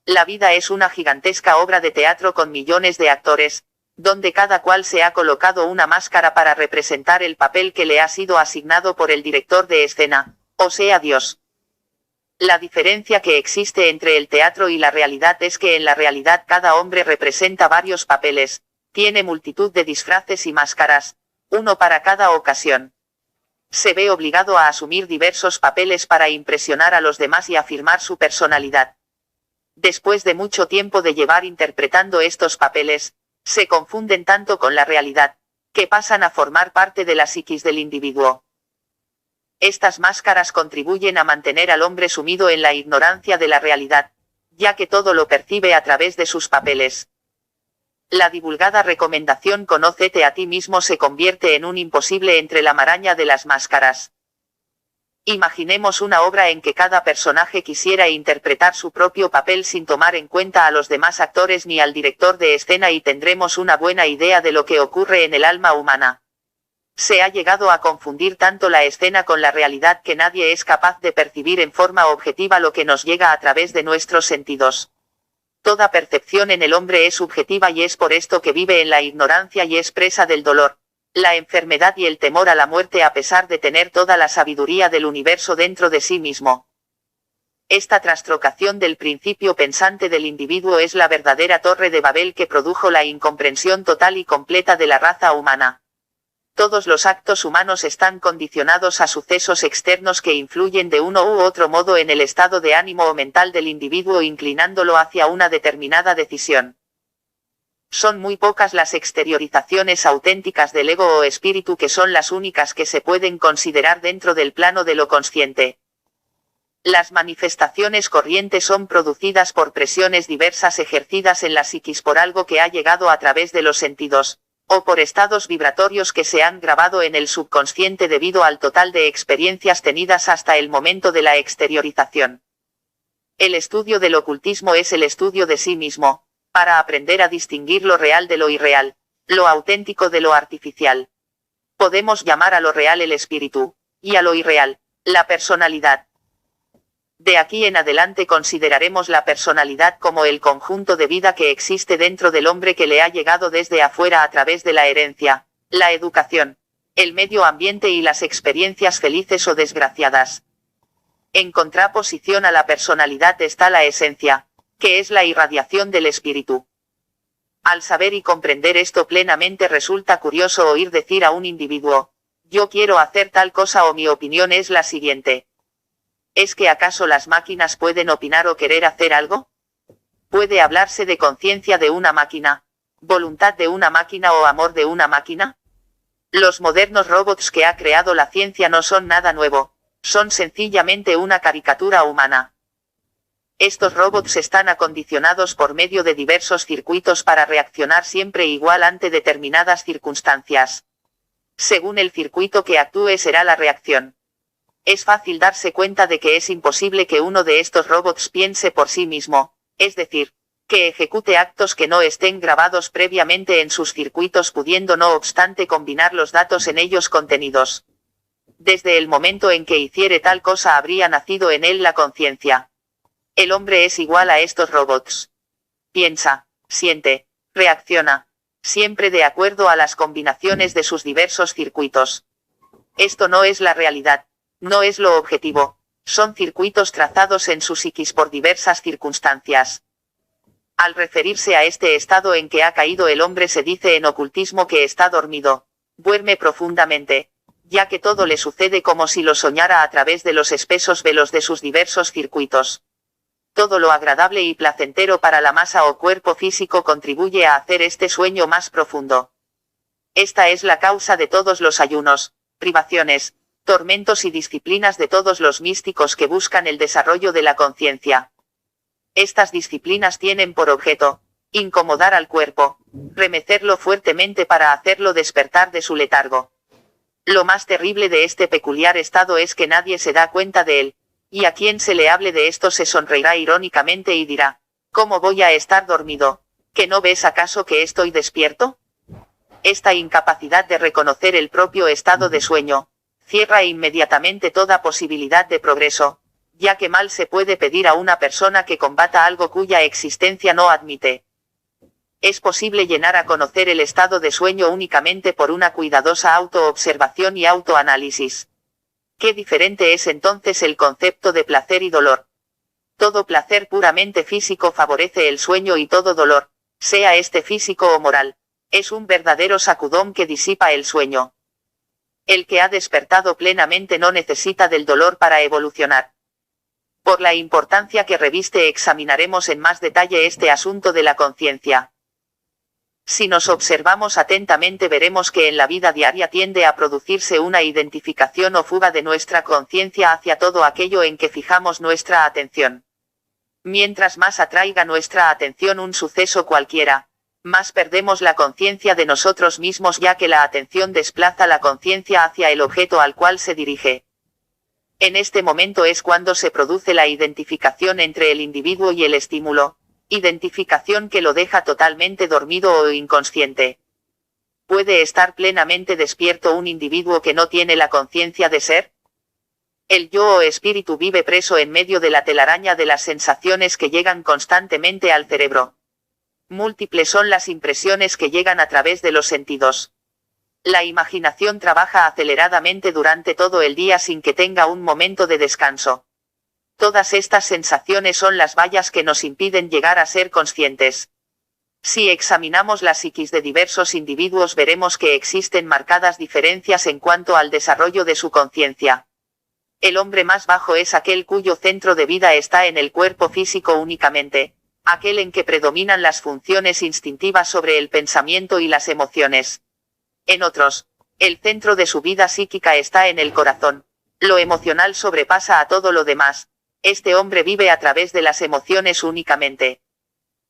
La vida es una gigantesca obra de teatro con millones de actores, donde cada cual se ha colocado una máscara para representar el papel que le ha sido asignado por el director de escena, o sea Dios. La diferencia que existe entre el teatro y la realidad es que en la realidad cada hombre representa varios papeles, tiene multitud de disfraces y máscaras, uno para cada ocasión. Se ve obligado a asumir diversos papeles para impresionar a los demás y afirmar su personalidad. Después de mucho tiempo de llevar interpretando estos papeles, se confunden tanto con la realidad, que pasan a formar parte de la psiquis del individuo. Estas máscaras contribuyen a mantener al hombre sumido en la ignorancia de la realidad, ya que todo lo percibe a través de sus papeles. La divulgada recomendación "conócete a ti mismo" se convierte en un imposible entre la maraña de las máscaras. Imaginemos una obra en que cada personaje quisiera interpretar su propio papel sin tomar en cuenta a los demás actores ni al director de escena y tendremos una buena idea de lo que ocurre en el alma humana. Se ha llegado a confundir tanto la escena con la realidad que nadie es capaz de percibir en forma objetiva lo que nos llega a través de nuestros sentidos. Toda percepción en el hombre es subjetiva y es por esto que vive en la ignorancia y es presa del dolor, la enfermedad y el temor a la muerte a pesar de tener toda la sabiduría del universo dentro de sí mismo. Esta trastrocación del principio pensante del individuo es la verdadera torre de Babel que produjo la incomprensión total y completa de la raza humana. Todos los actos humanos están condicionados a sucesos externos que influyen de uno u otro modo en el estado de ánimo o mental del individuo, inclinándolo hacia una determinada decisión. Son muy pocas las exteriorizaciones auténticas del ego o espíritu, que son las únicas que se pueden considerar dentro del plano de lo consciente. Las manifestaciones corrientes son producidas por presiones diversas ejercidas en la psiquis por algo que ha llegado a través de los sentidos, o por estados vibratorios que se han grabado en el subconsciente debido al total de experiencias tenidas hasta el momento de la exteriorización. El estudio del ocultismo es el estudio de sí mismo, para aprender a distinguir lo real de lo irreal, lo auténtico de lo artificial. Podemos llamar a lo real el espíritu, y a lo irreal, la personalidad. De aquí en adelante consideraremos la personalidad como el conjunto de vida que existe dentro del hombre, que le ha llegado desde afuera a través de la herencia, la educación, el medio ambiente y las experiencias felices o desgraciadas. En contraposición a la personalidad está la esencia, que es la irradiación del espíritu. Al saber y comprender esto plenamente, resulta curioso oír decir a un individuo: yo quiero hacer tal cosa, o mi opinión es la siguiente. ¿Es que acaso las máquinas pueden opinar o querer hacer algo? ¿Puede hablarse de conciencia de una máquina, voluntad de una máquina o amor de una máquina? Los modernos robots que ha creado la ciencia no son nada nuevo, son sencillamente una caricatura humana. Estos robots están acondicionados por medio de diversos circuitos para reaccionar siempre igual ante determinadas circunstancias. Según el circuito que actúe será la reacción. Es fácil darse cuenta de que es imposible que uno de estos robots piense por sí mismo, es decir, que ejecute actos que no estén grabados previamente en sus circuitos, pudiendo no obstante combinar los datos en ellos contenidos. Desde el momento en que hiciere tal cosa habría nacido en él la conciencia. El hombre es igual a estos robots. Piensa, siente, reacciona, siempre de acuerdo a las combinaciones de sus diversos circuitos. Esto no es la realidad. No es lo objetivo, son circuitos trazados en su psiquis por diversas circunstancias. Al referirse a este estado en que ha caído el hombre, se dice en ocultismo que está dormido, duerme profundamente, ya que todo le sucede como si lo soñara a través de los espesos velos de sus diversos circuitos. Todo lo agradable y placentero para la masa o cuerpo físico contribuye a hacer este sueño más profundo. Esta es la causa de todos los ayunos, privaciones, tormentos y disciplinas de todos los místicos que buscan el desarrollo de la conciencia. Estas disciplinas tienen por objeto incomodar al cuerpo, remecerlo fuertemente para hacerlo despertar de su letargo. Lo más terrible de este peculiar estado es que nadie se da cuenta de él, y a quien se le hable de esto se sonreirá irónicamente y dirá: ¿cómo voy a estar dormido? ¿Que no ves acaso que estoy despierto? Esta incapacidad de reconocer el propio estado de sueño cierra inmediatamente toda posibilidad de progreso, ya que mal se puede pedir a una persona que combata algo cuya existencia no admite. Es posible llegar a conocer el estado de sueño únicamente por una cuidadosa autoobservación y autoanálisis. Qué diferente es entonces el concepto de placer y dolor. Todo placer puramente físico favorece el sueño, y todo dolor, sea este físico o moral, es un verdadero sacudón que disipa el sueño. El que ha despertado plenamente no necesita del dolor para evolucionar. Por la importancia que reviste, examinaremos en más detalle este asunto de la conciencia. Si nos observamos atentamente, veremos que en la vida diaria tiende a producirse una identificación o fuga de nuestra conciencia hacia todo aquello en que fijamos nuestra atención. Mientras más atraiga nuestra atención un suceso cualquiera, más perdemos la conciencia de nosotros mismos, ya que la atención desplaza la conciencia hacia el objeto al cual se dirige. En este momento es cuando se produce la identificación entre el individuo y el estímulo, identificación que lo deja totalmente dormido o inconsciente. ¿Puede estar plenamente despierto un individuo que no tiene la conciencia de ser? El yo o espíritu vive preso en medio de la telaraña de las sensaciones que llegan constantemente al cerebro. Múltiples son las impresiones que llegan a través de los sentidos. La imaginación trabaja aceleradamente durante todo el día sin que tenga un momento de descanso. Todas estas sensaciones son las vallas que nos impiden llegar a ser conscientes. Si examinamos la psiquis de diversos individuos veremos que existen marcadas diferencias en cuanto al desarrollo de su conciencia. El hombre más bajo es aquel cuyo centro de vida está en el cuerpo físico únicamente, aquel en que predominan las funciones instintivas sobre el pensamiento y las emociones. En otros, el centro de su vida psíquica está en el corazón. Lo emocional sobrepasa a todo lo demás. Este hombre vive a través de las emociones únicamente.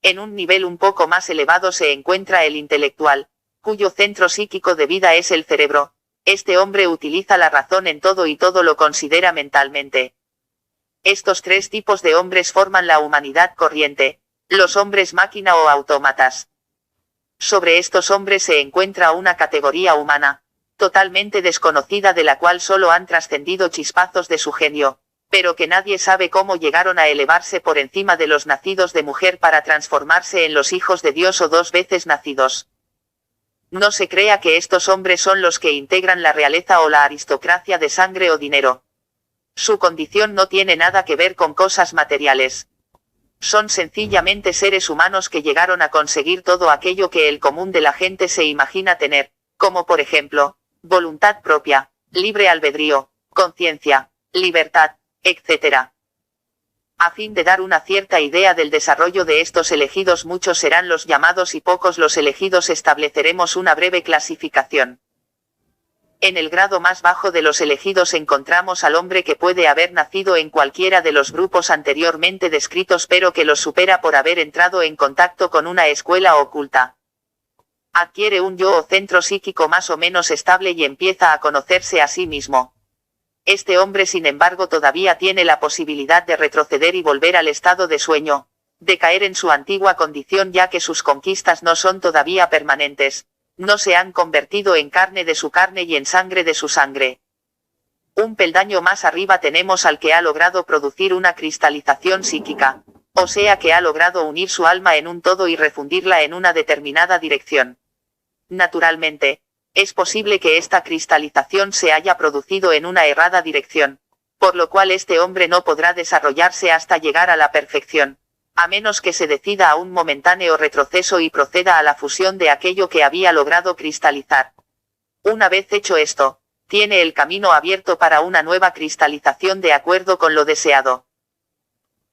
En un nivel un poco más elevado se encuentra el intelectual, cuyo centro psíquico de vida es el cerebro. Este hombre utiliza la razón en todo y todo lo considera mentalmente. Estos tres tipos de hombres forman la humanidad corriente, los hombres máquina o autómatas. Sobre estos hombres se encuentra una categoría humana, totalmente desconocida, de la cual solo han trascendido chispazos de su genio, pero que nadie sabe cómo llegaron a elevarse por encima de los nacidos de mujer para transformarse en los hijos de Dios o dos veces nacidos. No se crea que estos hombres son los que integran la realeza o la aristocracia de sangre o dinero. Su condición no tiene nada que ver con cosas materiales. Son sencillamente seres humanos que llegaron a conseguir todo aquello que el común de la gente se imagina tener, como por ejemplo, voluntad propia, libre albedrío, conciencia, libertad, etc. A fin de dar una cierta idea del desarrollo de estos elegidos, muchos serán los llamados y pocos los elegidos. Estableceremos una breve clasificación. En el grado más bajo de los elegidos encontramos al hombre que puede haber nacido en cualquiera de los grupos anteriormente descritos, pero que los supera por haber entrado en contacto con una escuela oculta. Adquiere un yo o centro psíquico más o menos estable y empieza a conocerse a sí mismo. Este hombre, sin embargo, todavía tiene la posibilidad de retroceder y volver al estado de sueño, de caer en su antigua condición, ya que sus conquistas no son todavía permanentes, no se han convertido en carne de su carne y en sangre de su sangre. Un peldaño más arriba tenemos al que ha logrado producir una cristalización psíquica, o sea que ha logrado unir su alma en un todo y refundirla en una determinada dirección. Naturalmente, es posible que esta cristalización se haya producido en una errada dirección, por lo cual este hombre no podrá desarrollarse hasta llegar a la perfección, a menos que se decida a un momentáneo retroceso y proceda a la fusión de aquello que había logrado cristalizar. Una vez hecho esto, tiene el camino abierto para una nueva cristalización de acuerdo con lo deseado.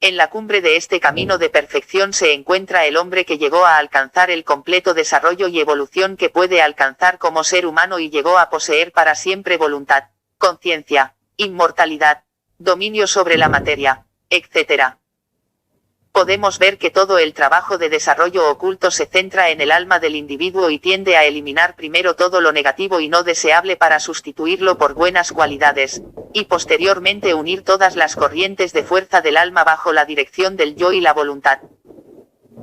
En la cumbre de este camino de perfección se encuentra el hombre que llegó a alcanzar el completo desarrollo y evolución que puede alcanzar como ser humano y llegó a poseer para siempre voluntad, conciencia, inmortalidad, dominio sobre la materia, etc. Podemos ver que todo el trabajo de desarrollo oculto se centra en el alma del individuo y tiende a eliminar primero todo lo negativo y no deseable para sustituirlo por buenas cualidades, y posteriormente unir todas las corrientes de fuerza del alma bajo la dirección del yo y la voluntad.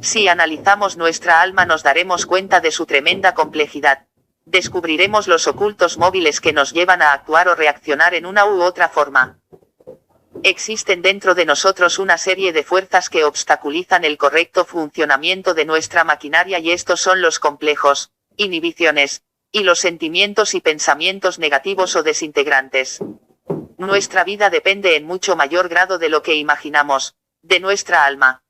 Si analizamos nuestra alma nos daremos cuenta de su tremenda complejidad. Descubriremos los ocultos móviles que nos llevan a actuar o reaccionar en una u otra forma. Existen dentro de nosotros una serie de fuerzas que obstaculizan el correcto funcionamiento de nuestra maquinaria y estos son los complejos, inhibiciones, y los sentimientos y pensamientos negativos o desintegrantes. Nuestra vida depende en mucho mayor grado de lo que imaginamos, de nuestra alma.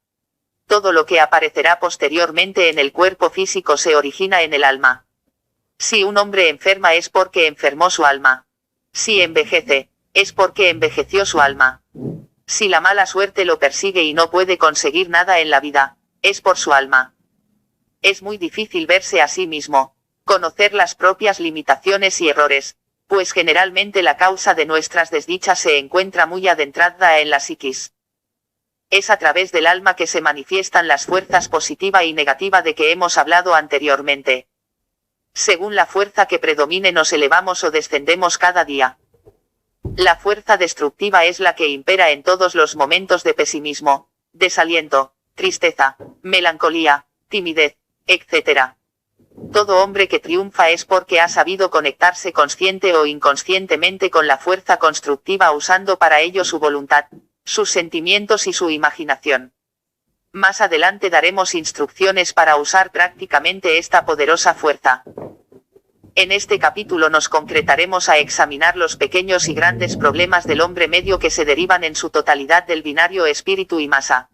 Todo lo que aparecerá posteriormente en el cuerpo físico se origina en el alma. Si un hombre enferma es porque enfermó su alma. Si envejece, es porque envejeció su alma. Si la mala suerte lo persigue y no puede conseguir nada en la vida, es por su alma. Es muy difícil verse a sí mismo, conocer las propias limitaciones y errores, pues generalmente la causa de nuestras desdichas se encuentra muy adentrada en la psiquis. Es a través del alma que se manifiestan las fuerzas positiva y negativa de que hemos hablado anteriormente. Según la fuerza que predomine nos elevamos o descendemos cada día. La fuerza destructiva es la que impera en todos los momentos de pesimismo, desaliento, tristeza, melancolía, timidez, etc. Todo hombre que triunfa es porque ha sabido conectarse consciente o inconscientemente con la fuerza constructiva usando para ello su voluntad, sus sentimientos y su imaginación. Más adelante daremos instrucciones para usar prácticamente esta poderosa fuerza. En este capítulo nos concretaremos a examinar los pequeños y grandes problemas del hombre medio que se derivan en su totalidad del binario espíritu y masa.